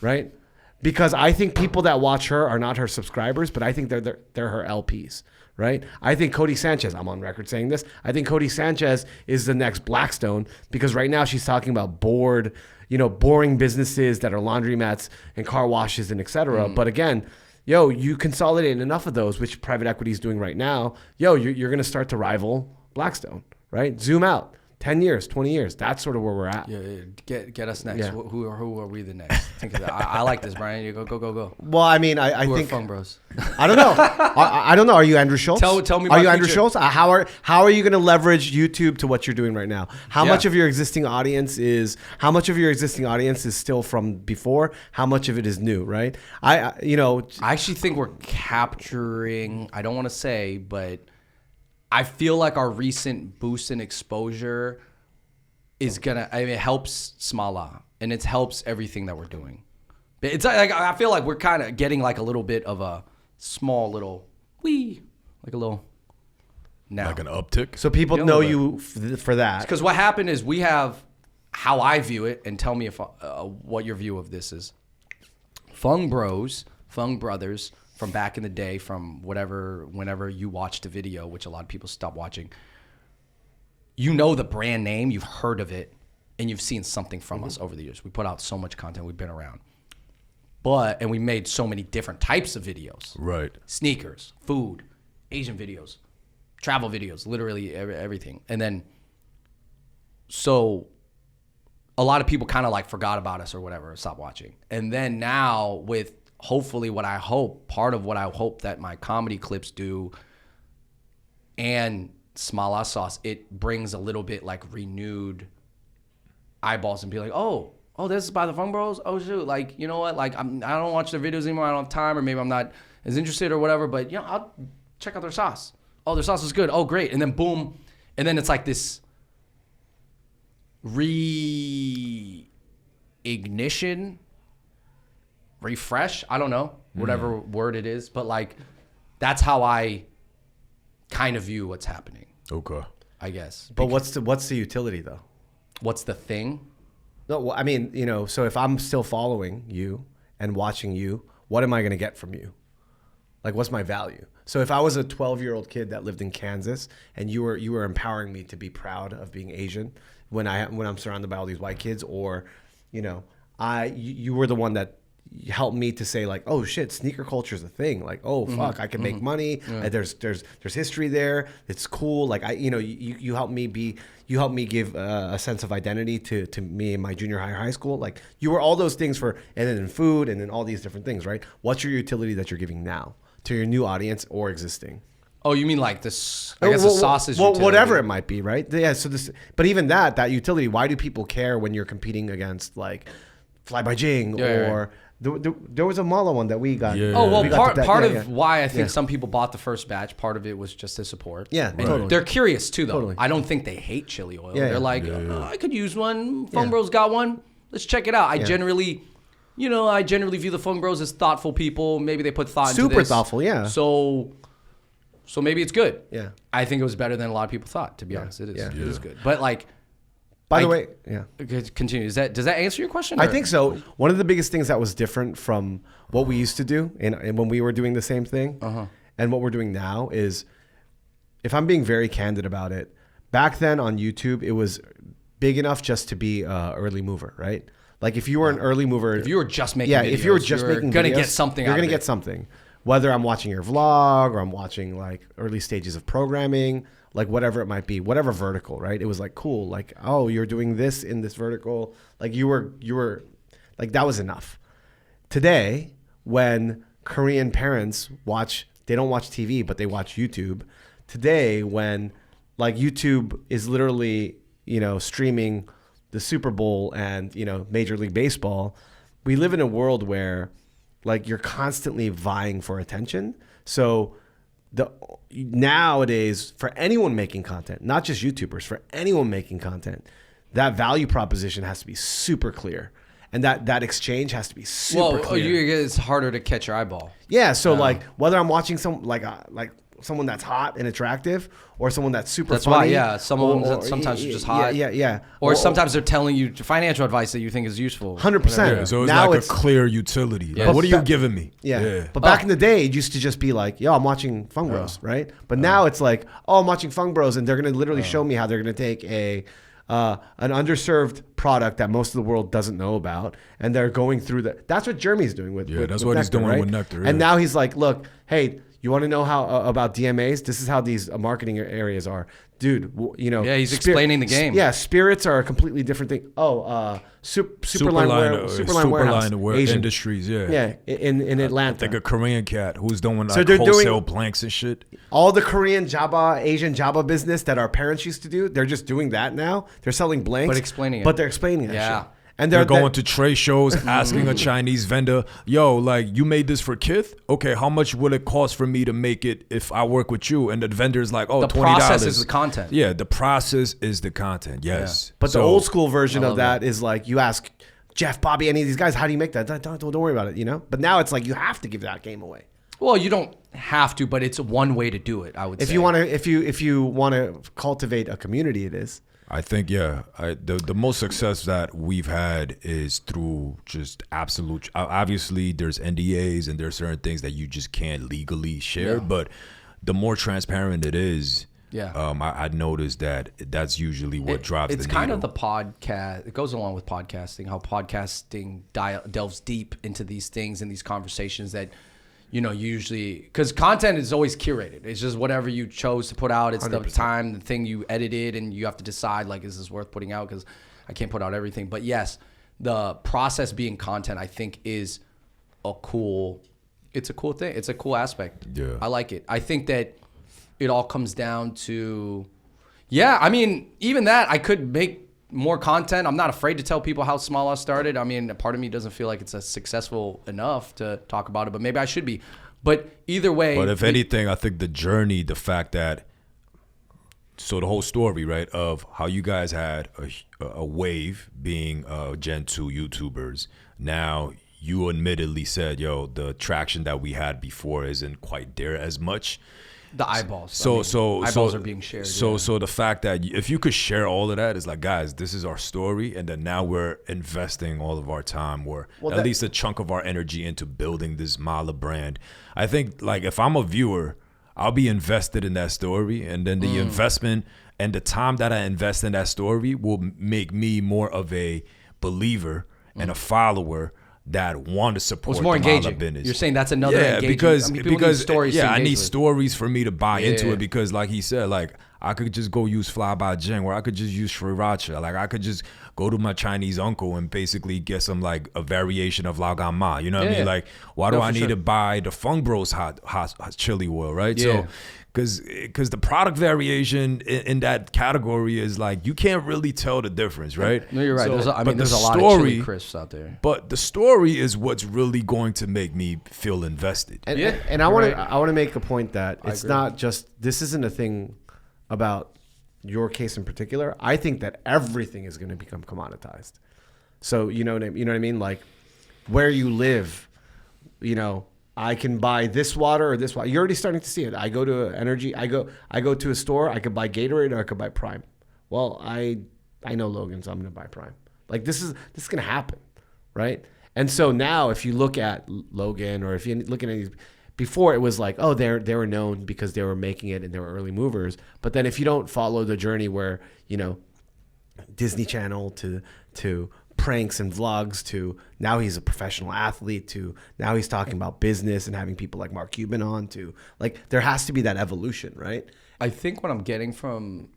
right? Because I think people that watch her are not her subscribers, but I think they're her LPs, right? I think Cody Sanchez, I'm on record saying this, I think Cody Sanchez is the next Blackstone because right now she's talking about boring businesses that are laundromats and car washes and et cetera. But again, you consolidate enough of those, which private equity is doing right now, you're going to start to rival Blackstone, right? Zoom out. 10 years, 20 years. That's sort of where we're at. Yeah, get us next. Yeah. Who are we the next? Think of that. I like this, Brian. You go. Well, I mean, I Who think are Fung Bros? I don't know. I don't know. Are you Andrew Schultz? Tell me Are my you Andrew future. Schultz? How are you going to leverage YouTube to what you're doing right now? How much of your existing audience is still from before? How much of it is new? Right? I actually think we're capturing. I don't want to say, but I feel like our recent boost in exposure is it helps Smala and it helps everything that we're doing. It's like I feel like we're kind of getting like a little bit of a small little like a little now. Like an uptick. So people Yeah, a know little you for that. Because what happened is we have how I view it, and tell me if what your view of this is. Fung Brothers from back in the day, from whenever you watched a video, which a lot of people stopped watching. You know the brand name, you've heard of it, and you've seen something from us over the years. We put out so much content, we've been around. And we made so many different types of videos. Right. Sneakers, food, Asian videos, travel videos, literally everything. And then, so a lot of people kind of like forgot about us or whatever, stopped watching. And then now with hopefully part of what I hope that my comedy clips do and Smala Sauce, it brings a little bit like renewed eyeballs and be like, oh, this is by the Fung Bros. Oh shoot, like you know what? Like I don't watch their videos anymore. I don't have time, or maybe I'm not as interested or whatever. But I'll check out their sauce. Oh, their sauce is good. Oh, great. And then boom, and then it's like this ignition, refresh. I don't know, whatever word it is, but like that's how I kind of view what's happening. Okay. I guess. But what's the utility though? What's the thing? No, well, I mean, so if I'm still following you and watching you, what am I going to get from you? Like, what's my value? So if I was a 12-year-old kid that lived in Kansas and you were empowering me to be proud of being Asian when I'm surrounded by all these white kids, or, you were the one that helped me to say like, oh shit, sneaker culture is a thing. Like, oh fuck, I can make money. There's history there. It's cool. Like you helped me give a sense of identity to me in my junior high school. Like you were all those things and then in food and then all these different things, right? What's your utility that you're giving now to your new audience or existing? Oh, you mean like this? I guess a sausage. Well, utility. whatever it might be, right? Yeah. So but even that utility, why do people care when you're competing against like Fly by Jing or there was a Mala one that we got. Yeah. Oh well, we got part of why I think some people bought the first batch, part of it was just to support. Yeah, And totally. They're curious too, though. Totally. I don't think they hate chili oil. Yeah, They're like, I could use one. Fung Bros got one. Let's check it out. I generally view the Fung Bros as thoughtful people. Maybe they put thought into this. Super thoughtful, yeah. So maybe it's good. Yeah. I think it was better than a lot of people thought. To be honest, it is. Yeah. It is good. But like, By the way, yeah. Continue. Does that answer your question? I or- think so. One of the biggest things that was different from what we used to do and when we were doing the same thing and what we're doing now is, if I'm being very candid about it, back then on YouTube, it was big enough just to be an early mover, right? Like if you were an early mover. If you were just making if you were just you're making gonna videos, get something you're out gonna of get it. something. Whether I'm watching your vlog or I'm watching like early stages of programming, like whatever it might be, whatever vertical, right? It was like cool, like, oh, you're doing this in this vertical. Like you were like, that was enough. Today, when Korean parents they don't watch TV, but they watch YouTube. Today, when like YouTube is literally, streaming the Super Bowl and, Major League Baseball, we live in a world where like you're constantly vying for attention. So nowadays, for anyone making content, not just YouTubers, for anyone making content, that value proposition has to be super clear. And that exchange has to be super clear. It's harder to catch your eyeball. Yeah, so like whether I'm watching someone that's hot and attractive or someone that's super That's funny. why, yeah. Sometimes they're just hot. Yeah. Or sometimes they're telling you financial advice that you think is useful. 100%. Yeah, so it's Now like a clear utility. Yeah. Like, what are you giving me? Yeah. But back in the day, it used to just be like, yo, I'm watching Fung Bros, right? But now it's like, oh, I'm watching Fung Bros, and they're going to literally show me how they're going to take an underserved product that most of the world doesn't know about, and they're going through that. That's what Jeremy's doing with that's with what he's Nectar, doing right? with Nectar, And yeah. now he's like, look, hey, you want to know how about DMAs? This is how these marketing areas are, dude. Yeah, he's explaining the game. Yeah, spirits are a completely different thing. Oh, Superline Warehouse, Asian Industries, yeah. Yeah, in Atlanta. Like a Korean cat who's doing So like they're wholesale doing- planks and shit. All the Korean Asian Java business that our parents used to do, they're just doing that now. They're selling blanks, But explaining it. But they're explaining that Yeah. shit. And They're going to trade shows, asking a Chinese vendor, yo, like, you made this for Kith? Okay, how much will it cost for me to make it if I work with you? And the vendor's like, oh, The $20. process is the content. Yeah, the process is the content, yes. But the So- old school version I of love that is like, you ask Jeff, Bobby, any of these guys, how do you make that? Don't worry about it, But now it's like you have to give that game away. Well, you don't have to, but it's one way to do it, I would say. If you want to cultivate a community, it is. I think, the most success that we've had is through just absolute. Obviously, there's NDAs and there's certain things that you just can't legally share. Yeah. But the more transparent it is, Yeah. I noticed that that's usually what drives the It's needle. kind of the podcast. It goes along with podcasting, how podcasting delves deep into these things and these conversations that, usually, because content is always curated. It's just whatever you chose to put out. It's the 100%. time, the thing you edited, and you have to decide, like, is this worth putting out? Because I can't put out everything. But yes, the process being content, I think, is it's a cool thing. It's a cool aspect. Yeah. I like it. I think that it all comes down to, even that, I could make more content. I'm not afraid to tell people how small I started. I mean, a part of me doesn't feel like it's successful enough to talk about it, but maybe I should be. But either way. But if anything, I think the journey, the fact that, so the whole story, right, of how you guys had a wave being Gen 2 YouTubers. Now, you admittedly said, yo, the traction that we had before isn't quite there as much. The eyeballs. Eyeballs are being shared. So the fact that if you could share all of that is like, guys, this is our story, and then now we're investing all of our time, or at least a chunk of our energy into building this Mala brand. I think, like, if I'm a viewer, I'll be invested in that story, and then the investment and the time that I invest in that story will make me more of a believer and a follower that want to support It's more the mala engaging. business. You're saying that's another yeah, engaging. because I mean, people need stories. to I engage need with. stories for me to buy into Yeah. it, because like he said, like I could just go use Fly by Jing, or I could just use Sriracha. Like I could just go to my Chinese uncle and basically get some like a variation of Lagama. You know what I Yeah. mean? Like why do No, I for need sure. to buy the Fung Bros hot chili oil, right? Yeah. So because the product variation in that category is like you can't really tell the difference, right? No, you're right. So, There's but a the lot of chili story- crisps out there. But the story is what's really going to make me feel invested. And, Yeah, and I you're want right. to I want to make a point that it's agree. not just this isn't a thing about your case in particular. I think that everything is going to become commoditized. So you know what I mean? Like where you live, you know, I can buy this water or this water. You're already starting to see it. I go to Energy. I go to a store. I could buy Gatorade or I could buy Prime. Well, I know Logan, so I'm going to buy Prime. Like this is going to happen, right? And so now, if you look at Logan, or if you look at any, before it was like, oh, they were known because they were making it and they were early movers. But then if you don't follow the journey where, you know, Disney Channel to pranks and vlogs to now he's a professional athlete to now he's talking about business and having people like Mark Cuban on to like there has to be that evolution, right? I think what I'm getting from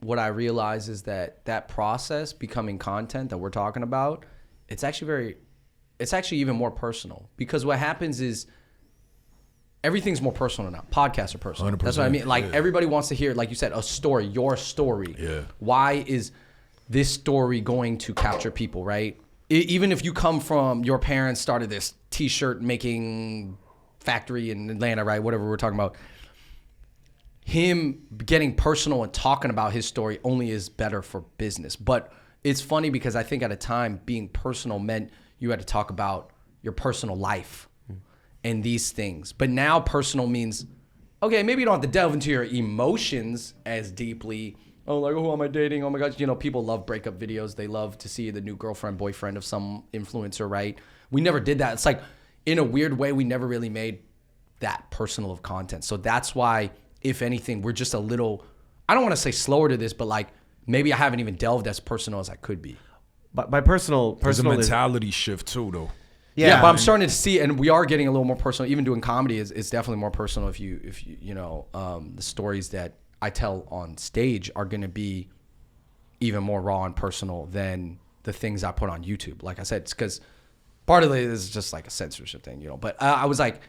what I realize is that process becoming content that we're talking about, it's actually even more personal, because what happens is everything's more personal now. Podcasts are personal. 100%, That's what I mean. Like yeah. everybody wants to hear, like you said, a story, your story. Yeah. Why is this story going to capture people, right? Even if you come from your parents started this t-shirt making factory in Atlanta, right? Whatever we're talking about. Him getting personal and talking about his story only is better for business. But it's funny because I think at a time being personal meant you had to talk about your personal life and these things. But now personal means, okay, maybe you don't have to delve into your emotions as deeply. Oh, like, who am I dating? Oh my gosh, you know, people love breakup videos. They love to see the new girlfriend, boyfriend of some influencer, right? We never did that. It's like, in a weird way, we never really made that personal of content. So that's why, if anything, we're just a little, I don't want to say slower to this, but like, maybe I haven't even delved as personal as I could be. But by personal There's a is, mentality shift too, though. Yeah, but I'm starting to see, and we are getting a little more personal. Even doing comedy is definitely more personal. If you the stories that I tell on stage are going to be even more raw and personal than the things I put on YouTube. Like I said, it's because part of it is just like a censorship thing, you know. But I was like,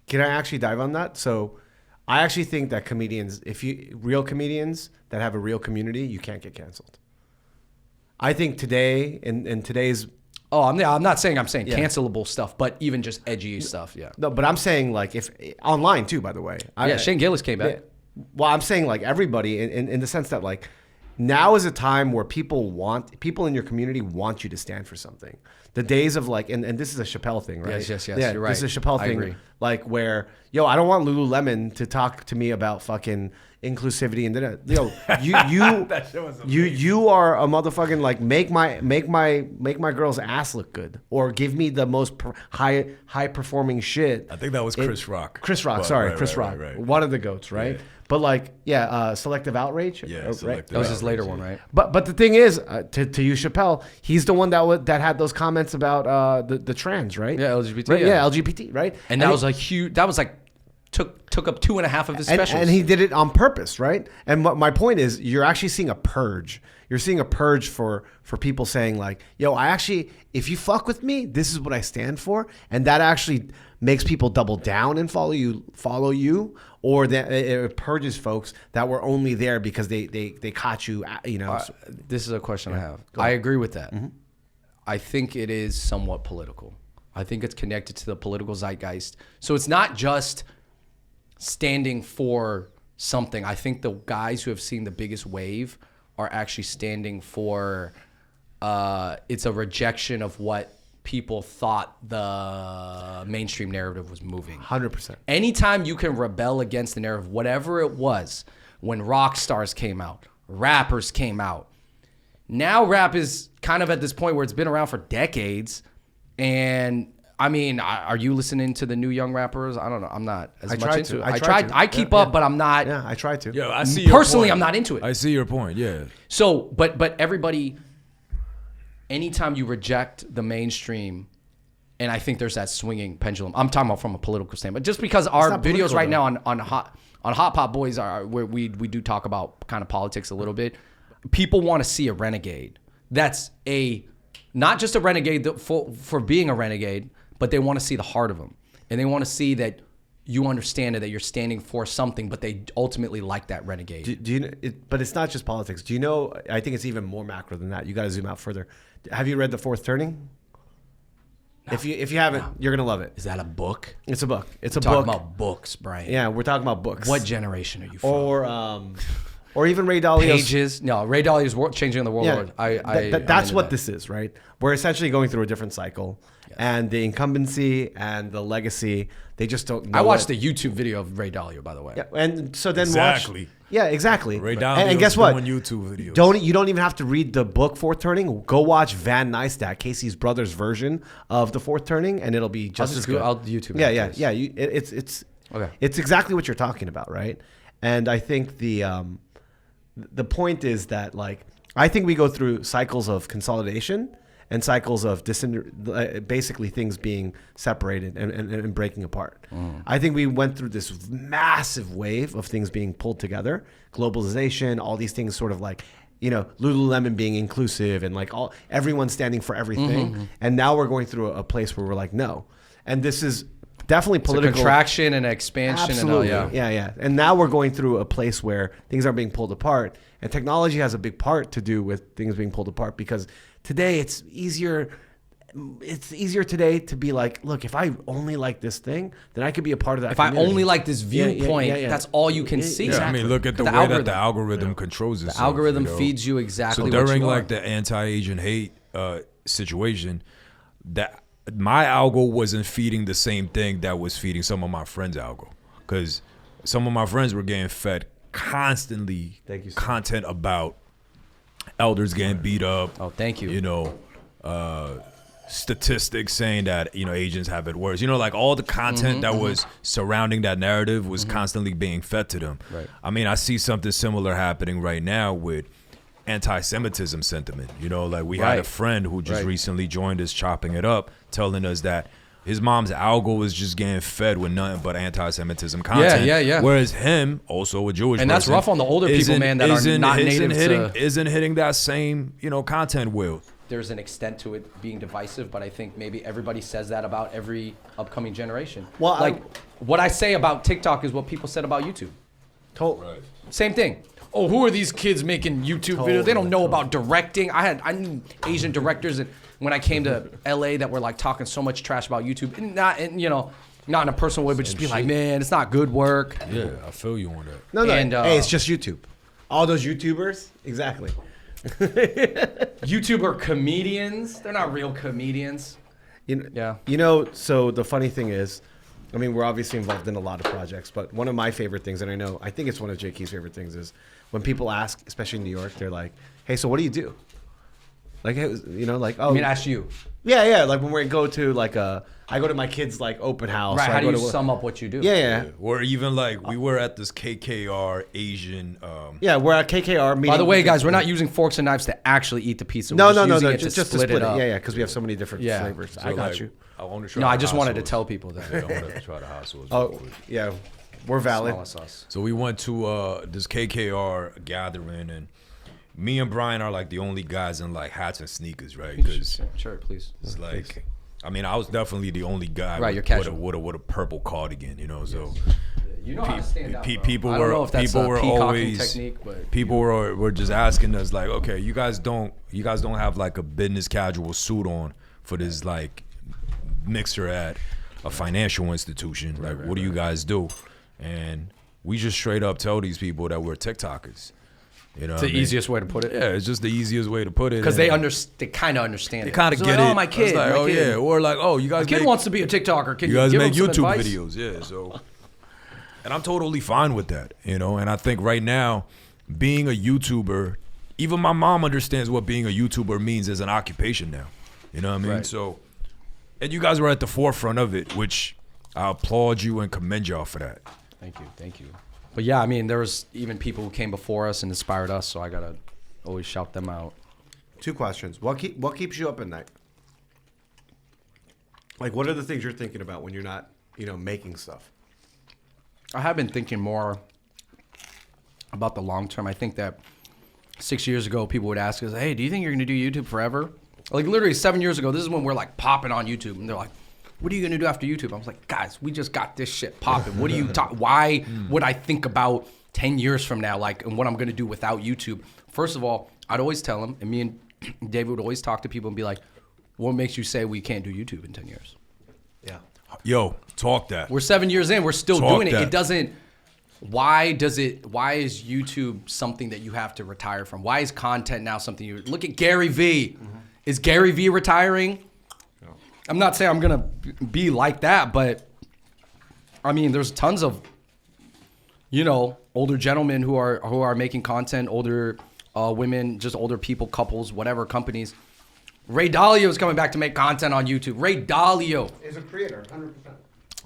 Can I actually dive on that? So I actually think that comedians, real comedians that have a real community, you can't get canceled. I think today, in today's, I'm not saying I'm saying Yeah. cancelable stuff, but even just edgy stuff, yeah. no, but I'm saying like if online too, by the way. Yeah, Shane Gillis came back. Yeah. Well, I'm saying like everybody in the sense that like now is a time where people in your community want you to stand for something. The days of like, and this is a Chappelle thing, right? Yes, Yeah, you're right. This is a Chappelle I thing, agree. like where, yo, I don't want Lululemon to talk to me about fucking inclusivity and yo, you are a motherfucking like make my girl's ass look good or give me the most high performing shit. I think that was Chris Rock. Chris Rock, But- sorry, right, Chris right, Rock, right. one of the goats, right? Yeah. But like, selective outrage. Yeah, right? Selective That was his later Outrage, one, right? But the thing is, to use Chappelle, he's the one that had those comments about the trans, right? Yeah, LGBT, Right? yeah. Yeah, LGBT, right? And that was a huge, that was like, took up 2.5 of his specials. And he did it on purpose, right? And my point is, you're actually seeing a purge. You're seeing a purge for people saying like, yo, I actually, if you fuck with me, this is what I stand for. And that actually makes people double down and follow you, or that it purges folks that were only there because they caught you, you know. This is a question I have. I agree with that. Mm-hmm. I think it is somewhat political. I think it's connected to the political zeitgeist. So it's not just standing for something. I think the guys who have seen the biggest wave are actually standing for it's a rejection of what people thought the mainstream narrative was moving. 100%. Anytime you can rebel against the narrative, whatever it was, when rock stars came out, rappers came out, now rap is kind of at this point where it's been around for decades. And I mean, are you listening to the new young rappers? I don't know. I'm not as much into it. I keep up, but I'm not. Yeah, I try to. Yeah, I see your Personally, point. I'm not into it. I see your point. Yeah. So, but everybody, anytime you reject the mainstream And I think there's that swinging pendulum. I'm talking about from a political standpoint, just because our not videos political, right though. now on Hot Pot Boys are where we do talk about kind of politics a little bit. People want to see a renegade. That's not just a renegade for being a renegade, but they want to see the heart of him, and they want to see that you understand it, that you're standing for something, but they ultimately like that renegade. Do you? But it's not just politics. Do you know? I think it's even more macro than that. You got to zoom out further. Have you read The Fourth Turning? No. If you haven't, you're gonna love it. Is that a book? It's a book. It's a Talking book. about books, Brian. Yeah, we're talking about books. What generation are you from? Or even Ray Dalio's Pages? No, Ray Dalio's Changing the World. Yeah, that's what this is, right? We're essentially going through a different cycle, and the incumbency and the legacy, they just don't know. I watched a YouTube video of Ray Dalio, by the way. Yeah, and so then Exactly. watch. Yeah, exactly. Ray Dalio's and guess what? doing YouTube videos. You don't even have to read the book Fourth Turning. Go watch Van Neistat, Casey's brother's version of the Fourth Turning, and it'll be just as good. I'll YouTube. Yeah, after yeah, this. yeah. It's Okay. It's exactly what you're talking about, right? And I think the point is that, like, I think we go through cycles of consolidation and cycles of basically things being separated and breaking apart. I think we went through this massive wave of things being pulled together, globalization, all these things sort of like, Lululemon being inclusive and like everyone standing for everything. And now we're going through a place where we're like, no. And this is definitely political. Contraction and expansion. Absolutely. And yeah. And now we're going through a place where things are being pulled apart, and technology has a big part to do with things being pulled apart, because today it's easier. It's easier today to be like, look, if I only like this thing, then I could be a part of that. If I community. only like this viewpoint, Yeah. that's all you can see. Yeah, I mean, look at the way that the algorithm controls itself. The algorithm feeds you exactly So what during you like want. the anti-Asian hate situation, that my algo wasn't feeding the same thing that was feeding some of my friends' algo, because some of my friends were getting fed constantly content about elders getting beat up. Oh, thank you. Statistics saying that Asians have it worse. Like all the content that was surrounding that narrative was constantly being fed to them. Right. I mean, I see something similar happening right now with anti-Semitism sentiment. Like we had a friend who just recently joined us, chopping it up, telling us that his mom's algo was just getting fed with nothing but anti-Semitism content. Yeah. Whereas him, also a Jewish And that's person, rough on the older people, man, that are not native to... isn't hitting that same content wheel. There's an extent to it being divisive, but I think maybe everybody says that about every upcoming generation. Well, what I say about TikTok is what people said about YouTube. Totally. Same thing. Oh, who are these kids making YouTube videos? They don't know about directing. I knew Asian directors when I came to LA that were like talking so much trash about YouTube, and not in a personal way, but just be like, man, it's not good work. Yeah, I feel you on that. No. And, Hey, it's just YouTube. All those YouTubers, exactly. YouTuber comedians, they're not real comedians. So the funny thing is, I mean, we're obviously involved in a lot of projects, but one of my favorite things, and I think it's one of JK's favorite things, is when people ask, especially in New York, they're like, hey, so what do you do? Like, oh. I mean, ask you. Yeah. Like when we go to I go to my kids' like open house. Right, or how do you sum up what you do? Yeah. Or even like we were at this KKR Asian. Yeah, we're at KKR meeting. By the way, guys, we're not using forks and knives to actually eat the pizza. No, We're using it just to split it. Yeah, because we have so many different flavors. So I got you. I want to try. No, I just wanted to tell people that. I want to try the hot sauce. Oh, yeah, we're valid. Small sauce. So we went to this KKR gathering, and me and Brian are like the only guys in like hats and sneakers, right? Because Sure, please. it's like, I mean, I was definitely the only guy Right, you're with casual. a purple cardigan, so You know how to stand out, bro. people I don't know if that's people a were peacocking always technique, but people were just asking us like, okay, you guys don't have like a business casual suit on for this like mixer at a financial institution. Like, what do you guys do? And we just straight up tell these people that we're TikTokers. it's the easiest way to put it. Yeah, it's just the easiest way to put it. Because they kind of understand. They kind of get it. Oh, my kid. Like, my kid. yeah. Or like, oh, you guys. My kid wants to be a TikToker. Can you guys give make him some YouTube advice? videos, yeah. So, and I'm totally fine with that, And I think right now, being a YouTuber, even my mom understands what being a YouTuber means as an occupation now. You know what I mean? Right. So, and you guys were at the forefront of it, which I applaud you and commend y'all for that. Thank you. But yeah, I mean, there was even people who came before us and inspired us, so I gotta always shout them out. 2 questions. What keeps you up at night? Like, what are the things you're thinking about when you're not, making stuff? I have been thinking more about the long term. I think that 6 years ago, people would ask us, "Hey, do you think you're going to do YouTube forever?" Like literally 7 years ago, this is when we're like popping on YouTube, and they're like, "What are you going to do after YouTube?" I was like, "Guys, we just got this shit popping. What do you talk? Why would I think about 10 years from now, like, and what I'm going to do without YouTube?" First of all, I'd always tell them, and me and David would always talk to people and be like, "What makes you say we can't do YouTube in 10 years?" Yeah. Yo, talk that. We're 7 years in. We're still Talk doing it. that. It doesn't. Why is YouTube something that you have to retire from? Why is content now something you look at Gary Vee? Is Gary Vee retiring? No. I'm not saying I'm gonna be like that, but I mean, there's tons of older gentlemen who are making content, older women, just older people, couples, whatever, companies. Ray Dalio is coming back to make content on YouTube. Ray Dalio Is a creator, 100%.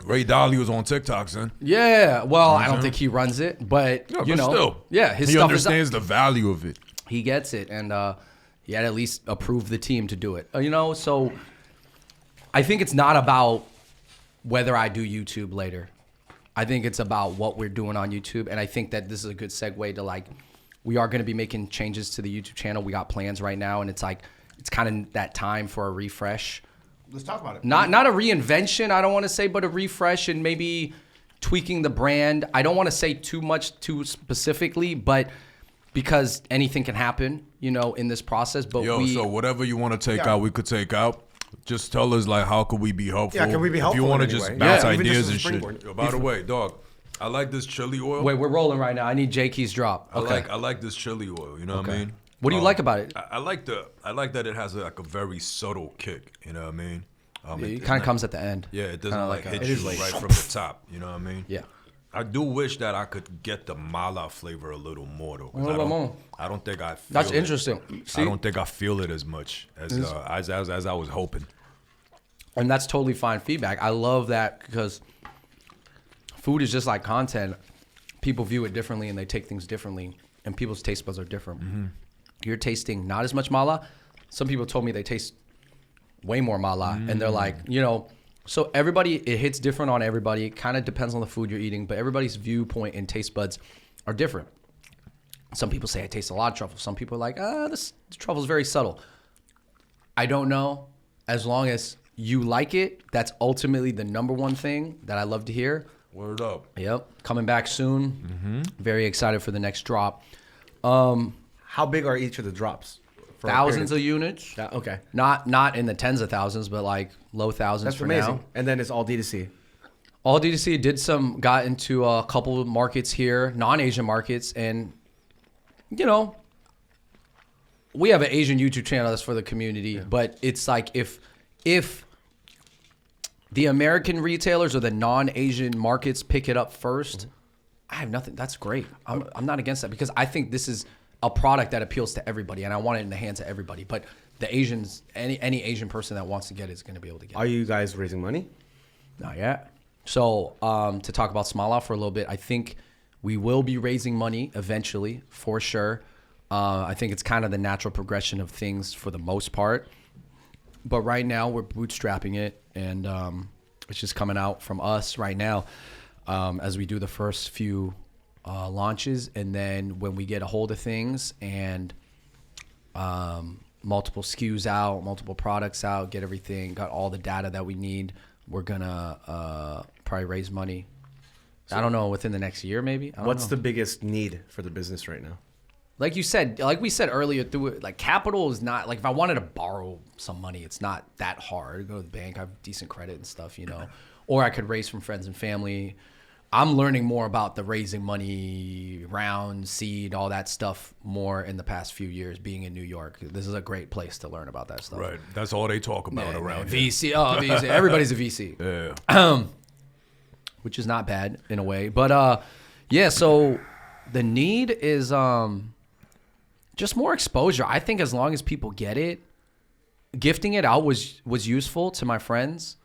Ray Dalio's on TikTok, son. Yeah, well, I don't think he runs it, but Yeah, but still. yeah, his He stuff understands the value of it. he gets it, and he had at least approved the team to do it. So I think it's not about whether I do YouTube later. I think it's about what we're doing on YouTube, and I think that this is a good segue to like we are going to be making changes to the YouTube channel. We got plans right now, and it's kind of that time for a refresh. Let's talk about it. Not a reinvention, I don't want to say, but a refresh and maybe tweaking the brand. I don't want to say too specifically, but because anything can happen, in this process. But So whatever you want to take out, we could take out. Just tell us, like, how could we be helpful? Yeah, can we be helpful If you want to in any just way? bounce Yeah, even just ideas as a and shit. springboard. Yo, by the way, dog, I like this chili oil. wait, we're rolling right now. I need J-Key's drop. Okay. I like this chili oil. You know what I mean? What do you like about it? I like that it has like a very subtle kick. You know what I mean? It kind of comes at the end. Yeah, it doesn't Kinda like like hit a- you right from the top. You know what I mean? Yeah. I do wish that I could get the mala flavor a little more though. 'Cause A little more. I don't think I. Feel That's it. interesting. See? I don't think I feel it as much as I was hoping. And that's totally fine feedback. I love that because food is just like content. People view it differently and they take things differently, and people's taste buds are different. You're tasting not as much mala. Some people told me they taste way more mala, and they're like, so everybody, it hits different on everybody. It kind of depends on the food you're eating, but everybody's viewpoint and taste buds are different. Some people say I taste a lot of truffle. Some people are like, this truffle is very subtle. I don't know. As long as you like it, that's ultimately the number one thing that I love to hear. Word up. Yep, coming back soon. Very excited for the next drop. How big are each of the drops? For a Thousands of period? units. Yeah, okay. Not in the tens of thousands, but like low thousands That's for amazing. now. And then it's all D2C. All D2C got into a couple of markets here, non-Asian markets, and we have an Asian YouTube channel that's for the community, but it's like if the American retailers or the non-Asian markets pick it up first, I have nothing. That's great. I'm not against that because I think this is a product that appeals to everybody, and I want it in the hands of everybody. But the Asians, any Asian person that wants to get it is going to be able to get it. Are you guys raising money? Not yet. So to talk about Smala for a little bit, I think we will be raising money eventually, for sure. I think it's kind of the natural progression of things for the most part. But right now we're bootstrapping it, and it's just coming out from us right now as we do the first few launches. And then when we get a hold of things and multiple SKUs out, multiple products out, get everything, got all the data that we need, we're gonna probably raise money. I don't know, within the next year maybe. I don't What's know. the biggest need for the business right now? Like you said, like we said earlier, capital is not like if I wanted to borrow some money, it's not that hard. Go to the bank, I have decent credit and stuff, or I could raise from friends and family. I'm learning more about the raising money, round, seed, all that stuff more in the past few years being in New York. This is a great place to learn about that stuff. Right. That's all they talk about around here. VC, VC. Everybody's a VC. Yeah. Which is not bad in a way. But yeah, so the need is just more exposure. I think as long as people get it, gifting it out was useful to my friends,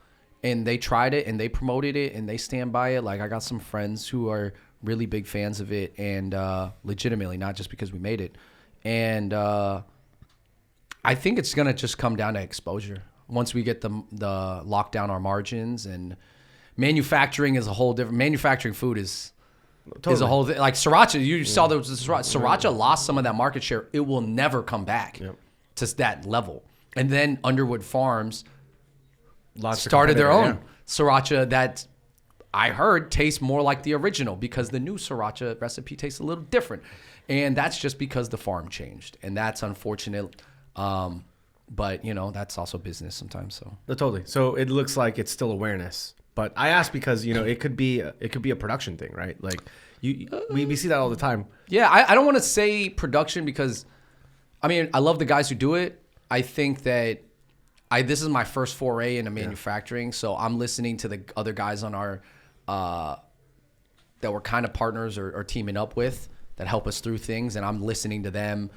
and they tried it and they promoted it and they stand by it. Like I got some friends who are really big fans of it, and legitimately, not just because we made it. And I think it's gonna just come down to exposure. once we get the lock down our margins, and manufacturing is a whole different. Manufacturing food is a whole thing. Like Sriracha, you saw the Sriracha lost some of that market share. It will never come back to that level. And then Underwood Farms started their own Sriracha that I heard tastes more like the original, because the new Sriracha recipe tastes a little different. And that's just because the farm changed. And that's unfortunate. But, you know, that's also business sometimes. So Totally. So it looks like it's still awareness. But I ask because, you know, it could be a production thing, right? Like we see that all the time. Yeah, I don't want to say production because, I mean, I love the guys who do it. I think that this is my first foray into manufacturing, so I'm listening to the other guys on our that we're kind of partners or teaming up with that help us through things, and I'm listening to them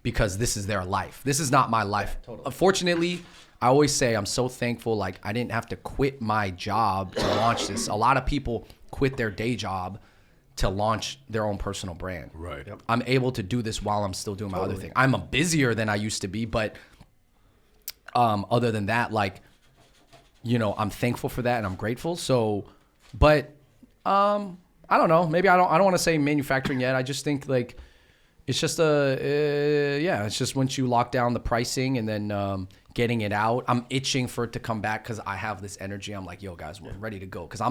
because this is their life. This is not my life. Totally. Unfortunately, I always say I'm so thankful, like, I didn't have to quit my job to launch this. A lot of people quit their day job to launch their own personal brand. Right. Yep. I'm able to do this while I'm still doing my other thing. I'm busier than I used to be, but other than that, like, you know, I'm thankful for that and I'm grateful. So, but I don't know. Maybe I don't want to say manufacturing yet. I just think like it's just it's just once you lock down the pricing and then getting it out. I'm itching for it to come back because I have this energy. I'm like, yo, guys, we're ready to go. Because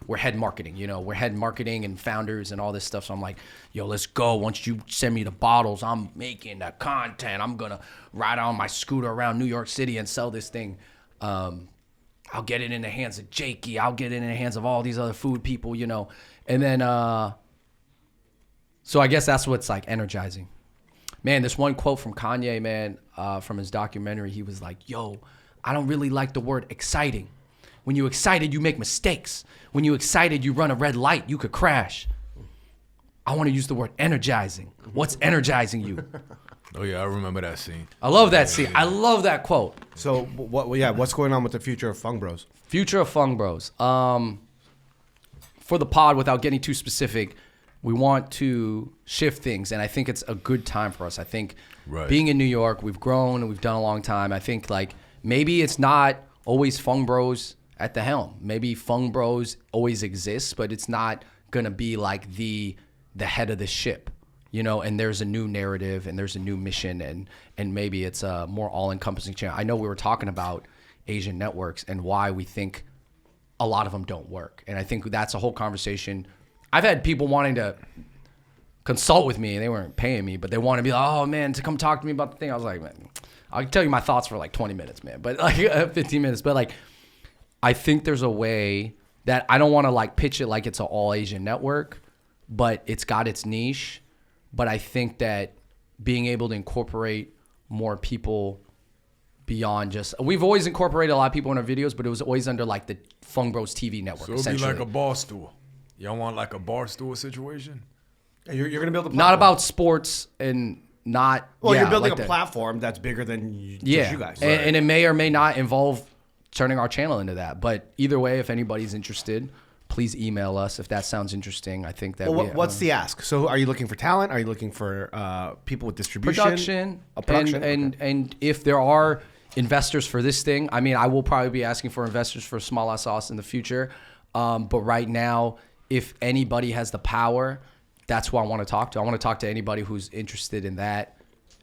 we're head marketing, you know, we're head marketing and founders and all this stuff. So I'm like, yo, let's go. Once you send me the bottles, I'm making the content. I'm going to ride on my scooter around New York City and sell this thing. I'll get it in the hands of Jakey. I'll get it in the hands of all these other food people, you know. And then, so I guess that's what's like energizing. Man, this one quote from Kanye, man, from his documentary, he was like, yo, I don't really like the word exciting. When you're excited, you make mistakes. When you're excited, you run a red light, you could crash. I want to use the word energizing. What's energizing you? Oh, yeah, I remember that scene. I love that scene. I love that quote. So, what's going on with the future of Fung Bros? Future of Fung Bros. For the pod, without getting too specific, we want to shift things, and I think it's a good time for us. I think being in New York, we've grown and we've done a long time. I think like maybe it's not always Fung Bros at the helm. Maybe Fung Bros always exists, but it's not gonna be like the head of the ship, you know. And there's a new narrative and there's a new mission, and maybe it's a more all-encompassing channel. I know we were talking about Asian networks and why we think a lot of them don't work, and I think that's a whole conversation. I've had people wanting to consult with me and they weren't paying me, but they want to be like, oh man, to come talk to me about the thing. I was like, man, I can tell you my thoughts for like 20 minutes, man, but like 15 minutes. But like, I think there's a way that I don't want to like pitch it like it's an all Asian network, but it's got its niche. But I think that being able to incorporate more people beyond just, we've always incorporated a lot of people in our videos, but it was always under like the Fung Bros TV network. So it'd be like a bar stool. Y'all want like a bar stool situation? You're going to build a platform. Not about sports and not. Well, you're building like a platform that's bigger than just you guys. And it may or may not involve turning our channel into that. But either way, if anybody's interested, please email us if that sounds interesting. I think that. Well, what's the ask? So, are you looking for talent? Are you looking for people with distribution? Production. And if there are investors for this thing, I mean, I will probably be asking for investors for Small Ass Sauce in the future. But right now, if anybody has the power, that's who I want to talk to. I want to talk to anybody who's interested in that,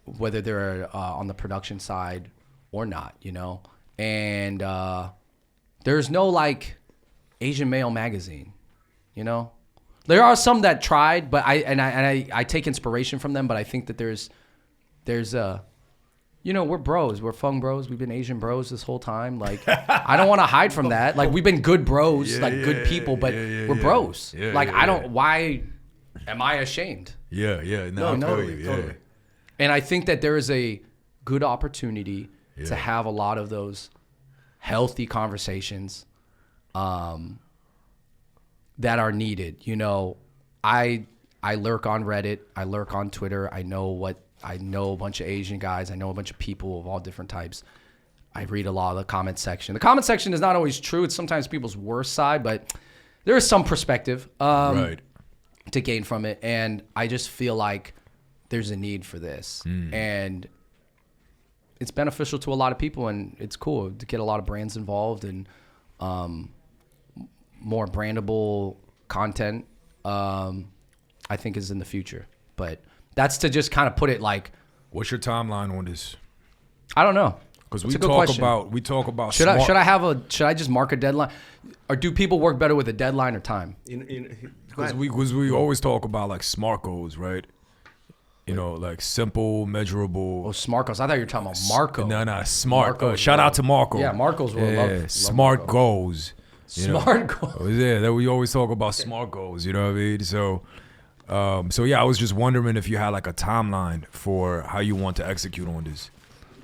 whether they're on the production side or not, you know. And there's no like Asian Male magazine, you know. There are some that tried, but I take inspiration from them. But I think that there's you know, we're bros. We're Fung Bros. We've been Asian bros this whole time. Like, I don't want to hide from that. Like, we've been good bros, good people, but we're bros. Why am I ashamed? Yeah. No, totally. And I think that there is a good opportunity to have a lot of those healthy conversations that are needed. You know, I lurk on Reddit. I lurk on Twitter. I know a bunch of Asian guys. I know a bunch of people of all different types. I read a lot of the comment section. The comment section is not always true. It's sometimes people's worst side, but there is some perspective to gain from it. And I just feel like there's a need for this. And it's beneficial to a lot of people, and it's cool to get a lot of brands involved and more brandable content. I think is in the future, but that's to just kind of put it like. What's your timeline on this? I don't know. Because we talk about should I just mark a deadline, or do people work better with a deadline or time? Because we always talk about like SMART goals, right? You know, like simple, measurable. Oh, SMART goals. I thought you were talking about Marco. No, SMART. Marco, Shout out to Marco. Yeah, Marco's will love SMART Marco. goals. SMART goals. Yeah, that we always talk about SMART goals. You know what I mean? So yeah, I was just wondering if you had like a timeline for how you want to execute on this.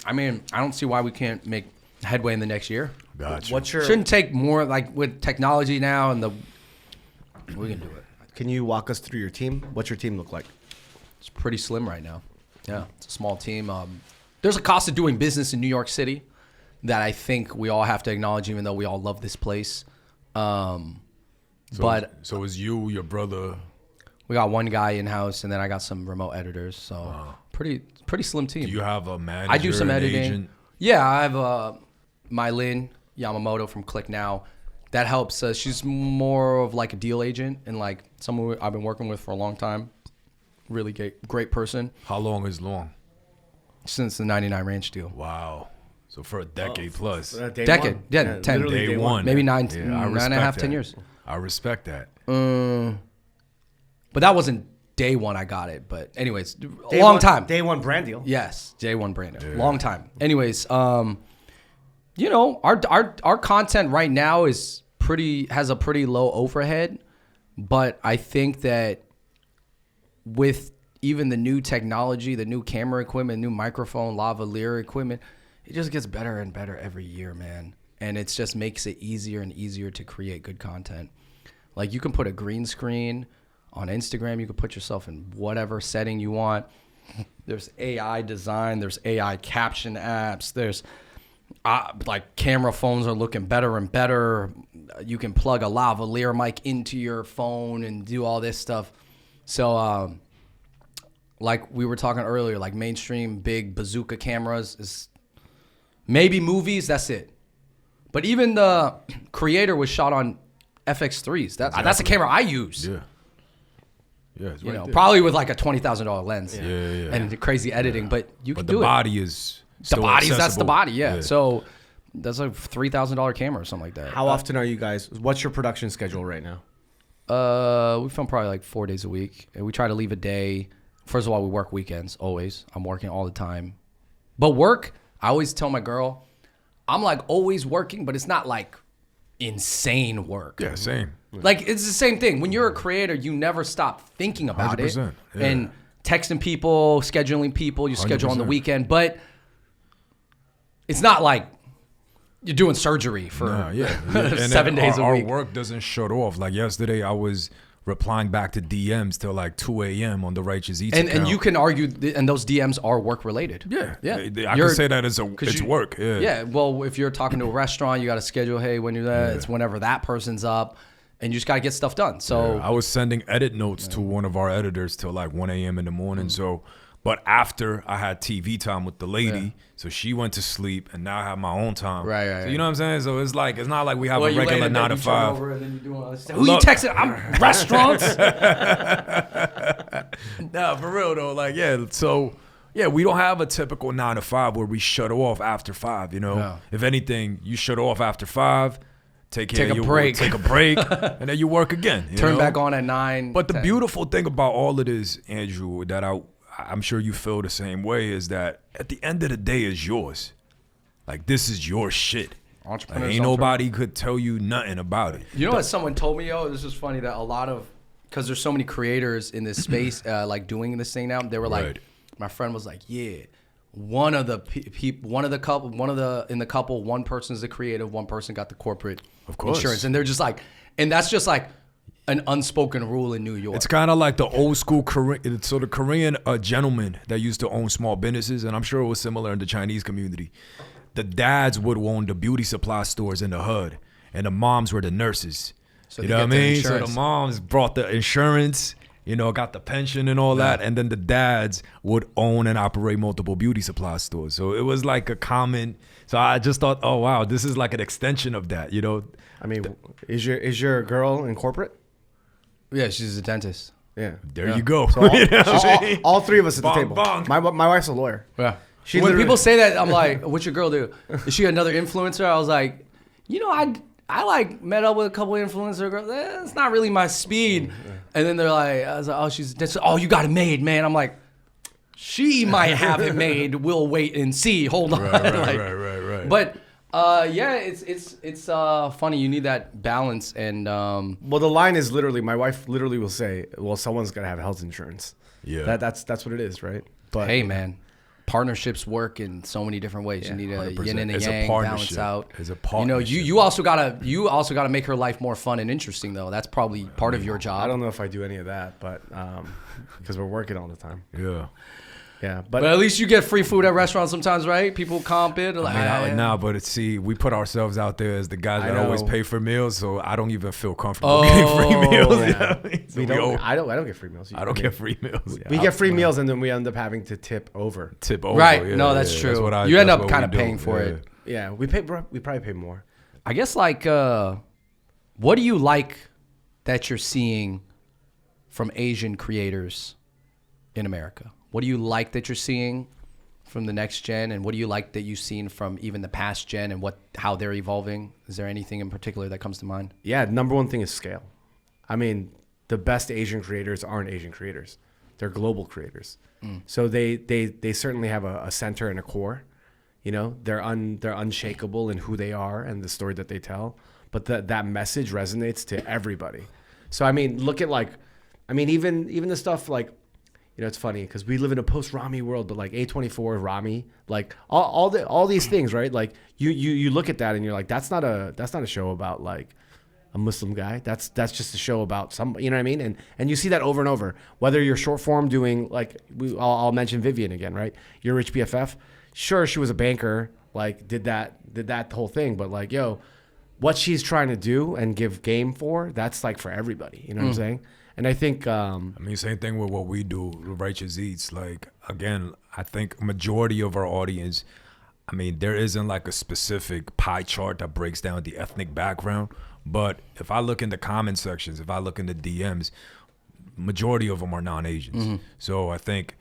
I mean, I don't see why we can't make headway in the next year. Gotcha. Shouldn't take more, like with technology now and we can do it. Can you walk us through your team? What's your team look like? It's pretty slim right now. Yeah, it's a small team. There's a cost of doing business in New York City that I think we all have to acknowledge, even though we all love this place. So it's you, your brother. We got one guy in house, and then I got some remote editors. So pretty slim team. Do you have a manager? I do some editing. Agent? Yeah, I have Mylin Yamamoto from Click Now. That helps. She's more of like a deal agent and like someone I've been working with for a long time. Really great person. How long is long? Since the 99 Ranch deal. Wow. So for a decade plus. Decade. Yeah, 10. Day one. Maybe 9 I and a respect half, that. 10 years. I respect that. But that wasn't day one I got it. But anyways, long time. Day one brand deal. Yes, day one brand deal. Long time. Anyways, you know, our content right now has a pretty low overhead, but I think that with even the new technology, the new camera equipment, new microphone, lavalier equipment, it just gets better and better every year, man. And it just makes it easier and easier to create good content. Like you can put a green screen on Instagram. You can put yourself in whatever setting you want. There's AI design. There's AI caption apps. There's like camera phones are looking better and better. You can plug a lavalier mic into your phone and do all this stuff. So, like we were talking earlier, like mainstream big bazooka cameras is maybe movies. That's it. But even the Creator was shot on FX3s. That's a camera I use. Yeah. Yeah, it's You right know, there. probably with like a $20,000 lens. Yeah. And crazy editing, but you can But do the it. body is The still body's that's the accessible. body, yeah. So that's a $3,000 camera or something like that. How often are you guys? What's your production schedule right now? We film probably like 4 days a week, and we try to leave a day. First of all, we work weekends always. I'm working all the time, but work. I always tell my girl, I'm like always working, but it's not like insane work. Yeah, same. Like it's the same thing. When you're a creator, you never stop thinking about it 100%, yeah. and texting people, scheduling people. You schedule on the 100%. weekend, but it's not like you're doing surgery for And 7 days our a week. Our work doesn't shut off. Like yesterday, I was replying back to DMs till like 2 a.m. on the Righteous Eats And account. you can argue, and those DMs are work related. Yeah. yeah. I can say that it's work. Yeah. Yeah. Well, if you're talking to a restaurant, you got to schedule. Hey, when you're there, it's whenever that person's up, and you just got to get stuff done. So I was sending edit notes to one of our editors till like 1 a.m. in the morning. So, but after I had TV time with the lady, so she went to sleep, and now I have my own time. Right. So you know what I'm saying? So it's like it's not like we have Well, a you lay regular in bed, 9 to you turn 5. over, and then you do all this stuff. Who you texting? I'm restaurants. No, for real though. Like, yeah. So, yeah, we don't have a typical 9 to 5 where we shut off after 5. You know, Yeah. if anything, you shut off after 5. Take a your break. Take a break, and then you work again. You Turn know? back on at 9. But the 10. beautiful thing about all of this, Andrew, that I'm sure you feel the same way, is that at the end of the day, it's yours. Like, this is your shit. Like, Entrepreneurs ain't don't nobody could tell you nothing about it. You know what someone told me, yo? This is funny that a lot of, because there's so many creators in this space, like doing this thing now. They were like, Right. my friend was like, yeah, one of the people, one one person's the creative, one person got the corporate Of course. insurance, and they're just like, and that's just like an unspoken rule in New York. It's kind of like the old school Korean, so the Korean gentleman that used to own small businesses, and I'm sure it was similar in the Chinese community. The dads would own the beauty supply stores in the hood, and the moms were the nurses. So you they know what I get the mean? So the insurance. moms brought the insurance, you know, got the pension and all that. And then the dads would own and operate multiple beauty supply stores. So it was like a common. So I just thought, oh, wow, this is like an extension of that, you know. I mean, is your girl in corporate? Yeah, she's a dentist. Yeah. There you go. So all three of us at the Bonk, table. bonk. My wife's a lawyer. Yeah. She When literally- people say that, I'm like, "What's your girl do? Is she another influencer?" I was like, "You know, I like met up with a couple influencer girls. It's not really my speed." And then they're like, "I was like, oh, she's this. Oh, you got it made, man." I'm like, "She might have it made. We'll wait and see. Hold on." Right. But yeah, it's funny. You need that balance, and Well, the line is literally, my wife literally will say, "Well, someone's gonna have health insurance." Yeah. That's what it is, right? But hey, man. Partnerships work in so many different ways. You need a 100%. yin and a It's a yang, balance partnership. out. It's a You know, partnership. you also gotta make her life more fun and interesting though. That's probably part of your job. I don't know if I do any of that, but because we're working all the time. Yeah. Yeah, But at least you get free food at restaurants sometimes, right? People comp it. Like, But see, we put ourselves out there as the guys I that always know. pay for meals, so I don't even feel comfortable getting free meals. yeah. You know what I mean? So we we don't. owe- I don't get free meals. I don't get free meals. We get free meals, and then we end up having to tip over. Tip over. right? Yeah, No, that's yeah, true. what I- You end that's up what kind we of do. paying for Yeah. Yeah, we probably pay more. I guess like, what do you like that you're seeing from Asian creators in America? What do you like that you're seeing from the next gen, and what do you like that you've seen from even the past gen, and how they're evolving? Is there anything in particular that comes to mind? Yeah, number one thing is scale. I mean, the best Asian creators aren't Asian creators; they're global creators. So they certainly have a center and a core. You know, they're unshakable in who they are and the story that they tell. But that message resonates to everybody. So I mean, look at even the stuff like, you know, it's funny because we live in a post Rami world, but like A24, Rami, like all these things, right? Like you look at that and you're like, that's not a show about like a Muslim guy. That's just a show about some, you know what I mean? And you see that over and over. Whether you're short form doing like I'll mention Vivian again, right? Your Rich BFF. Sure, she was a banker, like did that whole thing, but like, yo, what she's trying to do and give game for, that's like for everybody. You know what I'm saying? And I think I mean, same thing with what we do, Righteous Eats. Like, again, I think majority of our audience, I mean, there isn't like a specific pie chart that breaks down the ethnic background. But if I look in the comment sections, if I look in the DMs, majority of them are non-Asians. So I think,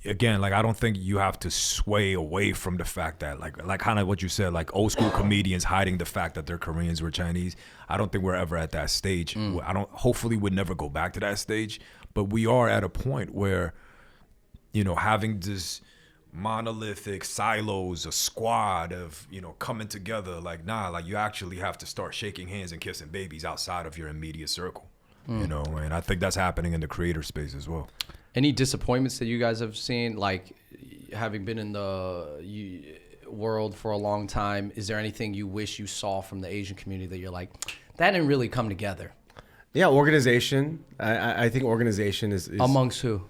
again, like, I don't think you have to sway away from the fact that, like kind of what you said, like old school comedians hiding the fact that they're Koreans or Chinese. I don't think we're ever at that stage. Hopefully we'd never go back to that stage, but we are at a point where, you know, having this monolithic silos, a squad of, you know, coming together, like, nah, like you actually have to start shaking hands and kissing babies outside of your immediate circle, you know, and I think that's happening in the creator space as well. Any disappointments that you guys have seen, like having been in the world for a long time? Is there anything you wish you saw from the Asian community that you're like, that didn't really come together? yeah, organization. I think organization is Amongst who?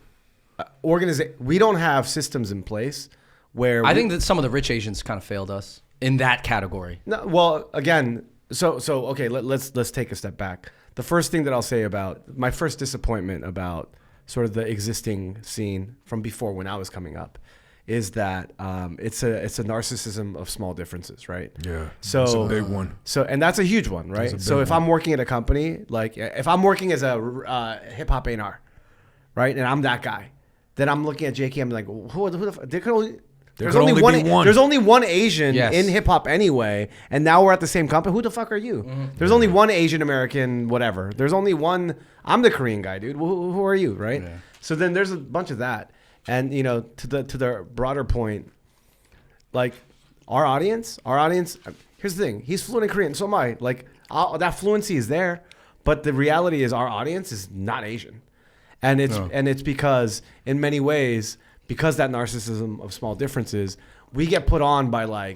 We don't have systems in place where I think that some of the rich Asians kind of failed us in that category. No, well, again, so okay, let's take a step back. The first thing that I'll say about my first disappointment about sort of the existing scene from before when I was coming up is that it's a narcissism of small differences, right? Yeah, So it's a big one. So and that's a huge one, right? That's a So big if one. I'm working at a company, like if I'm working as a hip hop A&R, right, and I'm that guy, then I'm looking at JK. I'm like, who the there could only. There could only be one. There's only one Asian Yes. in hip hop anyway, and now we're at the same company. Who the fuck are you? There's only one Asian American, whatever. There's only one. I'm the Korean guy, dude. Who are you, right? Yeah. So then there's a bunch of that, and you know, to the broader point, like our audience. Here's the thing: he's fluent in Korean, so am I. Like that fluency is there, but the reality is our audience is not Asian, and it's because in many ways. Because that narcissism of small differences, we get put on by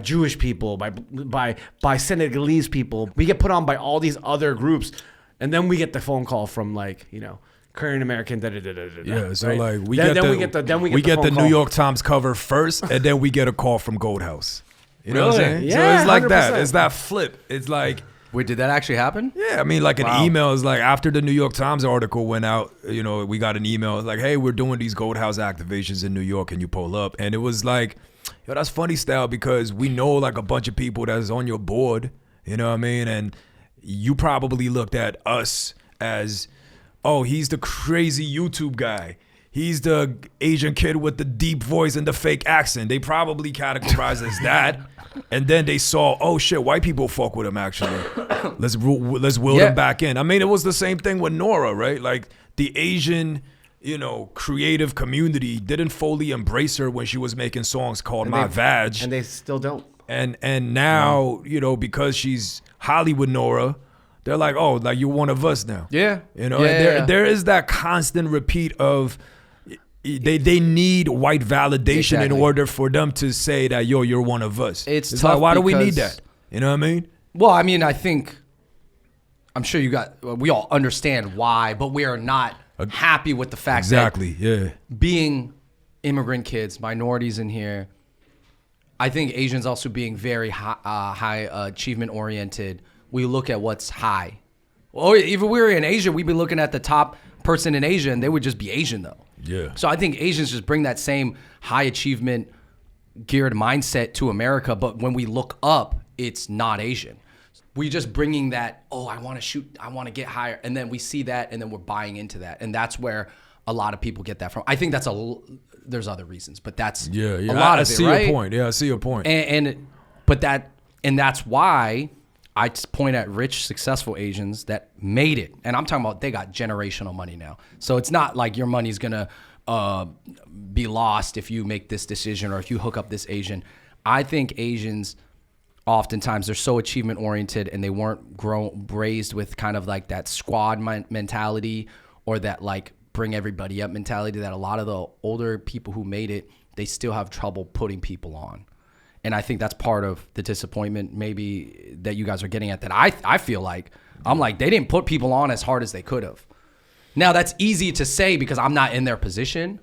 Jewish people, by Senegalese people. We get put on by all these other groups, and then we get the phone call from like, you know, Korean American. Yeah, so right? like we get the New phone York Times cover first, and then we get a call from Gold House. You know what I'm Really? saying? Yeah, so it's like that. 100%. It's that flip. It's like Wait, did that actually happen? Yeah, I mean, like Wow. an email is like after the New York Times article went out, you know, we got an email like, hey, we're doing these Gold House activations in New York. Can you pull up? And it was like, yo, that's funny style because we know like a bunch of people that's on your board, you know what I mean? And you probably looked at us as, oh, he's the crazy YouTube guy. He's the Asian kid with the deep voice and the fake accent. They probably categorized as that. And then they saw, oh shit, white people fuck with him actually. Let's wheel him back in. I mean, it was the same thing with Nora, right? Like the Asian, you know, creative community didn't fully embrace her when she was making songs called My Vag. And they still don't. And now, you know, because she's Hollywood Nora, they're like, oh, like you're one of us now. Yeah. You know, Yeah, and there is that constant repeat of they need white validation in Exactly. order for them to say that, yo, you're one of us. It's like, tough why do we need because- that? You know what I mean? Well, I mean, I'm sure we all understand why, but we are not happy with the fact Exactly, yeah. that being immigrant kids, minorities in here, I think Asians also being very high achievement oriented, we look at what's high. Well, even we were in Asia, we'd be looking at the top person in Asia and they would just be Asian though. Yeah. So I think Asians just bring that same high achievement geared mindset to America, but when we look up, it's not Asian. We just bringing that, oh, I want to shoot, I want to get higher, and then we see that, and then we're buying into that, and that's where a lot of people get that from. I think there's other reasons, but that's Yeah. a lot I of it, see right? your point. Yeah, I see your point. And that's why I point at rich, successful Asians that made it, and I'm talking about they got generational money now. So it's not like your money's gonna be lost if you make this decision or if you hook up this Asian. I think Asians, oftentimes, they're so achievement oriented and they weren't raised with kind of like that squad mentality or that like bring everybody up mentality that a lot of the older people who made it, they still have trouble putting people on. And I think that's part of the disappointment maybe that you guys are getting at, that I feel like, I'm like, they didn't put people on as hard as they could have. Now that's easy to say because I'm not in their position,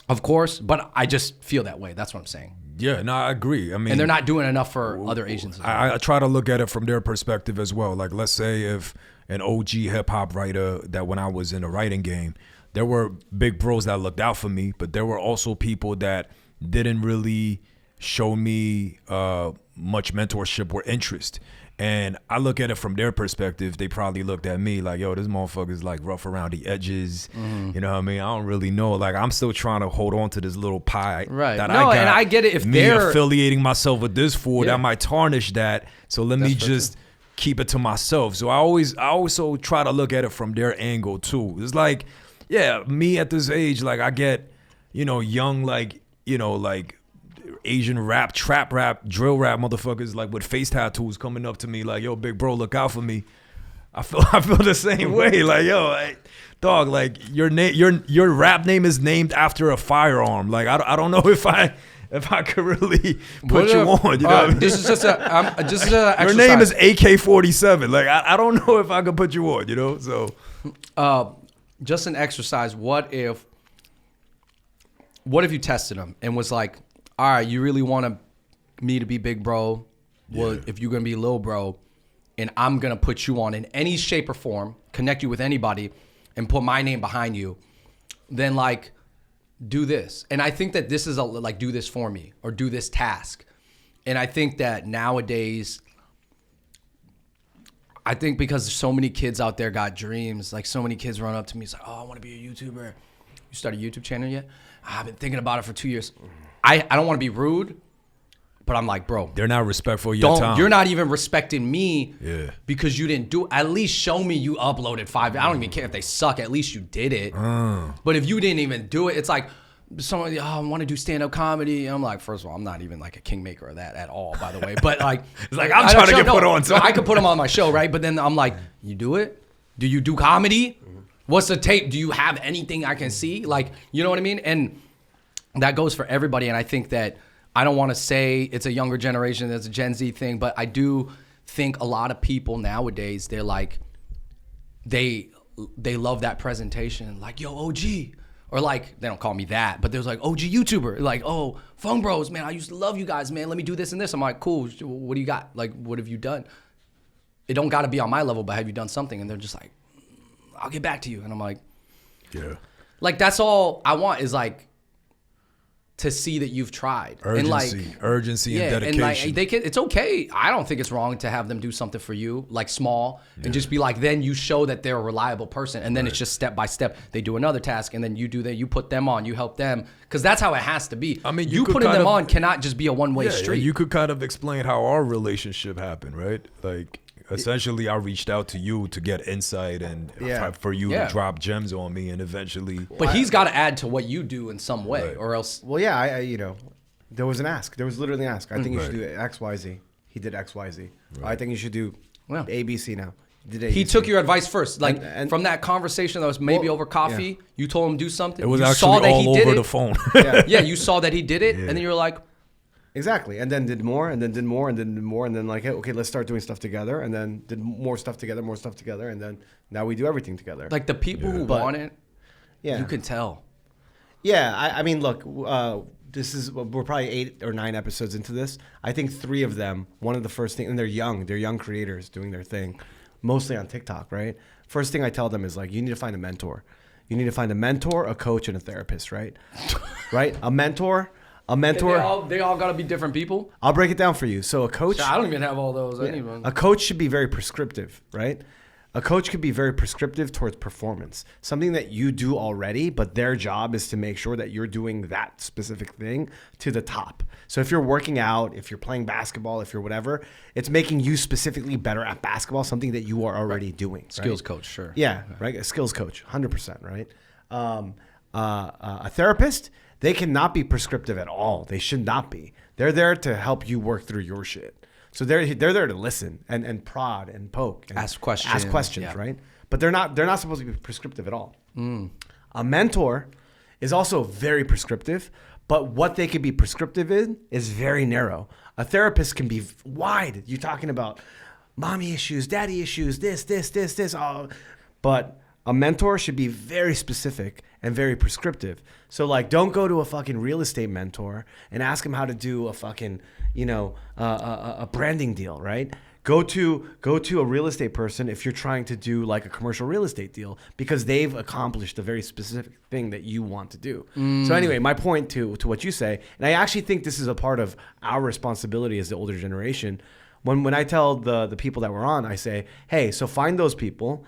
of course, but I just feel that way. That's what I'm saying. Yeah, no, I agree. I mean, And they're not doing enough for other Asians. As well. I try to look at it from their perspective as well. Like, let's say if an OG hip hop writer that when I was in the writing game, there were big bros that looked out for me, but there were also people that didn't really show me much mentorship or interest. And I look at it from their perspective. They probably looked at me like, yo, this motherfucker's like rough around the edges. You know what I mean? I don't really know. Like, I'm still trying to hold on to this little pie Right. that No, I got. and I get it if me they're- affiliating myself with this fool, Yeah. that might tarnish that. So let me just keep it to myself. So I also try to look at it from their angle too. It's like, yeah, me at this age, like I get, you know, young, like, you know, like Asian rap, trap rap, drill rap motherfuckers like with face tattoos coming up to me like, yo, big bro, look out for me. I feel the same way. Like, yo, dog, like your rap name is named after a firearm. Like, I don't know if I could really put you on. You know what I mean? This is just a Your name is AK-47. Like, I don't know if I could put you on, you know? So just an exercise. What if you tested them and was like, all right, you really want me to be big bro? Well, if you're gonna be little bro, and I'm gonna put you on in any shape or form, connect you with anybody, and put my name behind you, then like do this. And I think that this is like do this for me or do this task. And I think that nowadays, I think because so many kids out there got dreams, like so many kids run up to me, it's like, oh, I want to be a YouTuber. You start a YouTube channel yet? I've been thinking about it for 2 years. I don't want to be rude, but I'm like, bro, they're not respectful of your time. you're not even respecting me Yeah. because you didn't do it. At least show me you uploaded 5. I don't even care if they suck. At least you did it. But if you didn't even do it, it's like someone, I want to do stand-up comedy. I'm like, first of all, I'm not even like a kingmaker of that at all, by the way. But like, It's like, I'm trying to get put on. So I could put them on my show, right? But then I'm like, you do it? Do you do comedy? What's the tape? Do you have anything I can see? Like, you know what I mean? And that goes for everybody. And I think that I don't want to say it's a younger generation, it's a Gen Z thing, but I do think a lot of people nowadays, they're like, they love that presentation. Like, yo, OG. Or like, they don't call me that, but there's like, OG YouTuber. Like, oh, Fung Bros, man, I used to love you guys, man. Let me do this and this. I'm like, cool. What do you got? Like, what have you done? it don't got to be on my level, but have you done something? And they're just like, I'll get back to you. And I'm like, Yeah. like, that's all I want is like to see that you've tried. Urgency and dedication. And like they can, it's okay. I don't think it's wrong to have them do something for you, like small, and just be like, then you show that they're a reliable person, and then it's just step by step. They do another task, and then you do that. You put them on, you help them, because that's how it has to be. I mean, you could putting kind them of- on cannot just be a one-way street. You could kind of explain how our relationship happened, right? Like, essentially, I reached out to you to get insight and for you Yeah. to drop gems on me, and eventually, But he's got to add to what you do in some way, Right. or else. Well, yeah, I you know, there was an ask. There was literally an ask. I think you should Right. do X, Y, Z. He did X, Y, Z. I think you should do Yeah. A, B, C now. He did He ABC. took your advice first, like And- from that conversation that was maybe Well, over coffee. You told him do something. it was you actually saw that he all did over it. the phone. Yeah, you saw that he did it, and then you were like, Exactly, and then did more, and then did more, and then did more, and then like, hey, okay, let's start doing stuff together, and then did more stuff together, and then now we do everything together. like the people who But- want it, yeah, you can tell. Yeah, I mean, look, this is we're probably 8 or 9 episodes into this. I think 3 of them. One of the first things, and they're young creators doing their thing, mostly on TikTok, right? First thing I tell them is like, you need to find a mentor. You need to find a mentor, a coach, and a therapist, right? Right? A mentor. They all got to be different people. I'll break it down for you. So a coach. I don't even have all those. Anyway. A coach should be very prescriptive, right? A coach could be very prescriptive towards performance, something that you do already, but their job is to make sure that you're doing that specific thing to the top. So if you're working out, if you're playing basketball, if you're whatever, it's making you specifically better at basketball, something that you are already doing. Skills right? coach, sure. Yeah, right. A skills coach, 100%, right? A therapist, they cannot be prescriptive at all. They should not be. They're there to help you work through your shit. So they're there to listen and prod and poke and Ask questions, yeah. right? But they're not supposed to be prescriptive at all. A mentor is also very prescriptive, but what they could be prescriptive in is very narrow. A therapist can be wide. You're talking about mommy issues, daddy issues, this, all. But a mentor should be very specific and very prescriptive. So like, don't go to a fucking real estate mentor and ask him how to do a fucking, a branding deal, right? Go to a real estate person if you're trying to do like a commercial real estate deal because they've accomplished a very specific thing that you want to do. So anyway, my point to what you say, and I actually think this is a part of our responsibility as the older generation. When I tell the people that we're on, I say, hey, so find those people.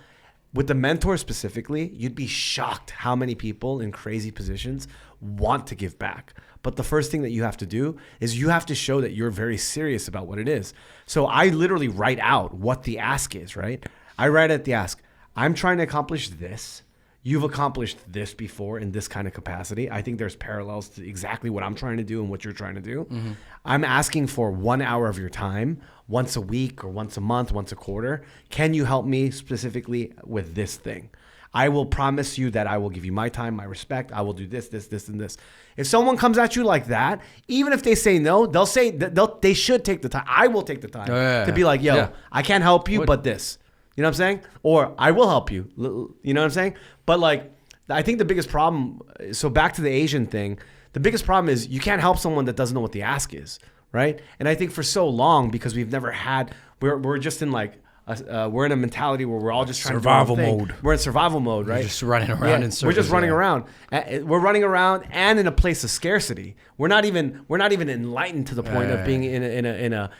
With the mentor specifically, you'd be shocked how many people in crazy positions want to give back. But the first thing that you have to do is you have to show that you're very serious about what it is. So I literally write out what the ask is, right? I write at the ask, I'm trying to accomplish this. You've accomplished this before in this kind of capacity. I think there's parallels to exactly what I'm trying to do and what you're trying to do. Mm-hmm. I'm asking for 1 hour of your time once a week or once a month, once a quarter. Can you help me specifically with this thing? I will promise you that I will give you my time, my respect. I will do this, and this. If someone comes at you like that, even if they say no, they'll say they should take the time. I will take the time to be like, yo, I can't help you, but this. You know what I'm saying? Or I will help you. You know what I'm saying? But like, I think the biggest problem, so back to the Asian thing, the biggest problem is you can't help someone that doesn't know what the ask is, right? And I think for so long, because we've never had, we're just in like, we're in a mentality where we're all just trying survival to do our thing. mode. We're in survival mode, right? You're just running around in circles. We're just running yeah. around. We're running around and in a place of scarcity. We're not even enlightened to the point of being in a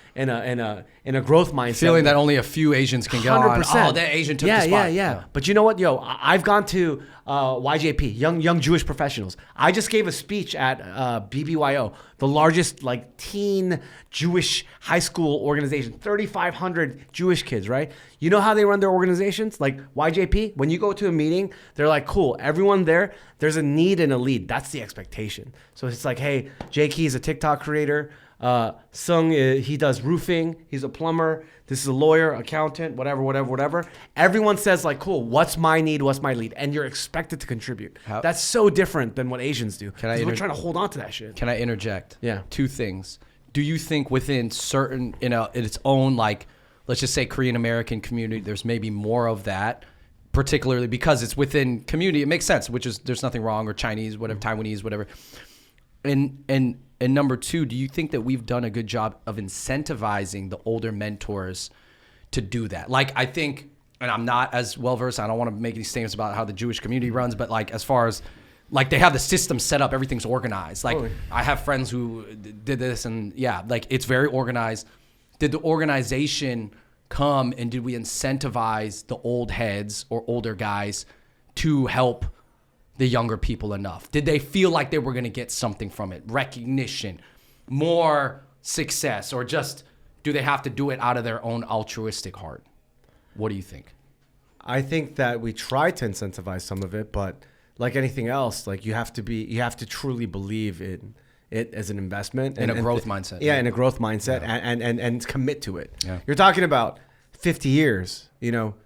growth mindset. Feeling that only a few Asians can get on. Oh, that Asian took the spot. Yeah. But you know what, yo? I've gone to YJP, Young Jewish Professionals. I just gave a speech at BBYO, the largest like teen Jewish high school organization, 3,500 Jewish kids, right? You know how they run their organizations? Like YJP, when you go to a meeting, they're like, cool, everyone there's a need and a lead. That's the expectation. So it's like, hey, Jake, he's a TikTok creator. Sung, he does roofing. He's a plumber. This is a lawyer, accountant, whatever. Everyone says like, cool, what's my need? What's my lead? And you're expected to contribute. That's so different than what Asians do. We're trying to hold on to that shit. Can I interject? Yeah. 2 things. Do you think within certain, in its own, like, let's just say Korean American community, there's maybe more of that, particularly because it's within community? It makes sense, which is, there's nothing wrong, or Chinese, whatever, Taiwanese, whatever. And number 2, do you think that we've done a good job of incentivizing the older mentors to do that. Like, I think, and I'm not as well versed, I don't want to make any statements about how the Jewish community runs, but like, as far as, like, they have the system set up, everything's organized. Like, I have friends who did this, and yeah, like, it's very organized. Did the organization come, and did we incentivize the old heads or older guys to help the younger people enough? Did they feel like they were going to get something from it? Recognition, more success, or just do they have to do it out of their own altruistic heart? What do you think? I think that we try to incentivize some of it, but like anything else, like you have to truly believe in it as an investment In a growth mindset. Yeah, in a growth mindset, and commit to it. Yeah. You're talking about 50 years,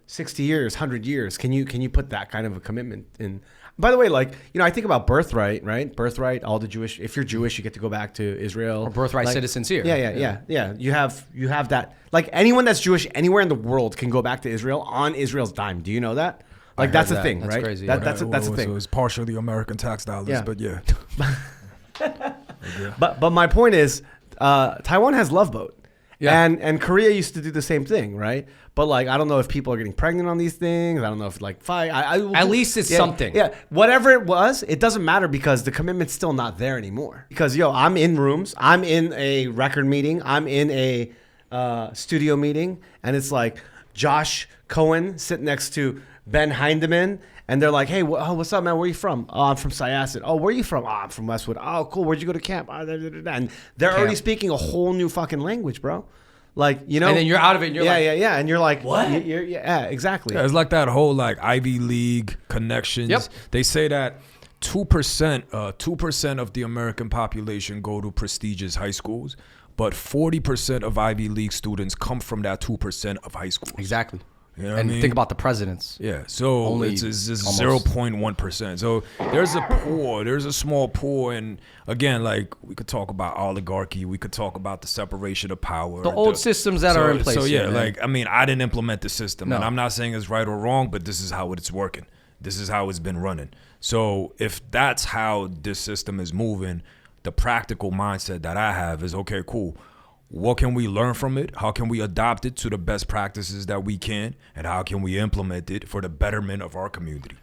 60 years, 100 years. Can you put that kind of a commitment in? By the way, like, I think about birthright, right? Birthright, all the Jewish, if you're Jewish, you get to go back to Israel. Or birthright like, citizens here. Yeah. You have that. Like, anyone that's Jewish anywhere in the world can go back to Israel on Israel's dime. Do you know that? Like, that's the thing, That's right? crazy. That's the So thing. it's partially American tax dollars, Yeah. but yeah. But my point is, Taiwan has Love Boat. Yeah. And Korea used to do the same thing, right? But like, I don't know if people are getting pregnant on these things. I don't know if like fight. At least it's something. Yeah, whatever it was, it doesn't matter because the commitment's still not there anymore. Because I'm in rooms, I'm in a record meeting, I'm in a studio meeting, and it's like Josh Cohen sitting next to Ben Hindeman, and they're like, "Hey, what's up, man? Where you from? Oh, I'm from Syosset. Oh, where you from? Oh, I'm from Westwood. Oh, cool. Where'd you go to camp? And they're already speaking a whole new fucking language, bro. Like, And then you're out of it, and you're like, yeah, and you're like, what? Yeah, exactly. Yeah, it's like that whole like Ivy League connections. Yep. They say that 2% of the American population go to prestigious high schools, but 40% of Ivy League students come from that 2% of high schools. Exactly. You know what And I mean? think about the presidents. Yeah, so Only it's just almost. 0.1%. So there's a small pool, and again, like we could talk about oligarchy, we could talk about the separation of power, The old systems that are in place So yeah, here, man. like I mean, I didn't implement the system, and No. I'm not saying it's right or wrong, but this is how it's working. This is how it's been running. So if that's how this system is moving, the practical mindset that I have is okay, cool. What can we learn from it? How can we adopt it to the best practices that we can? And how can we implement it for the betterment of our community?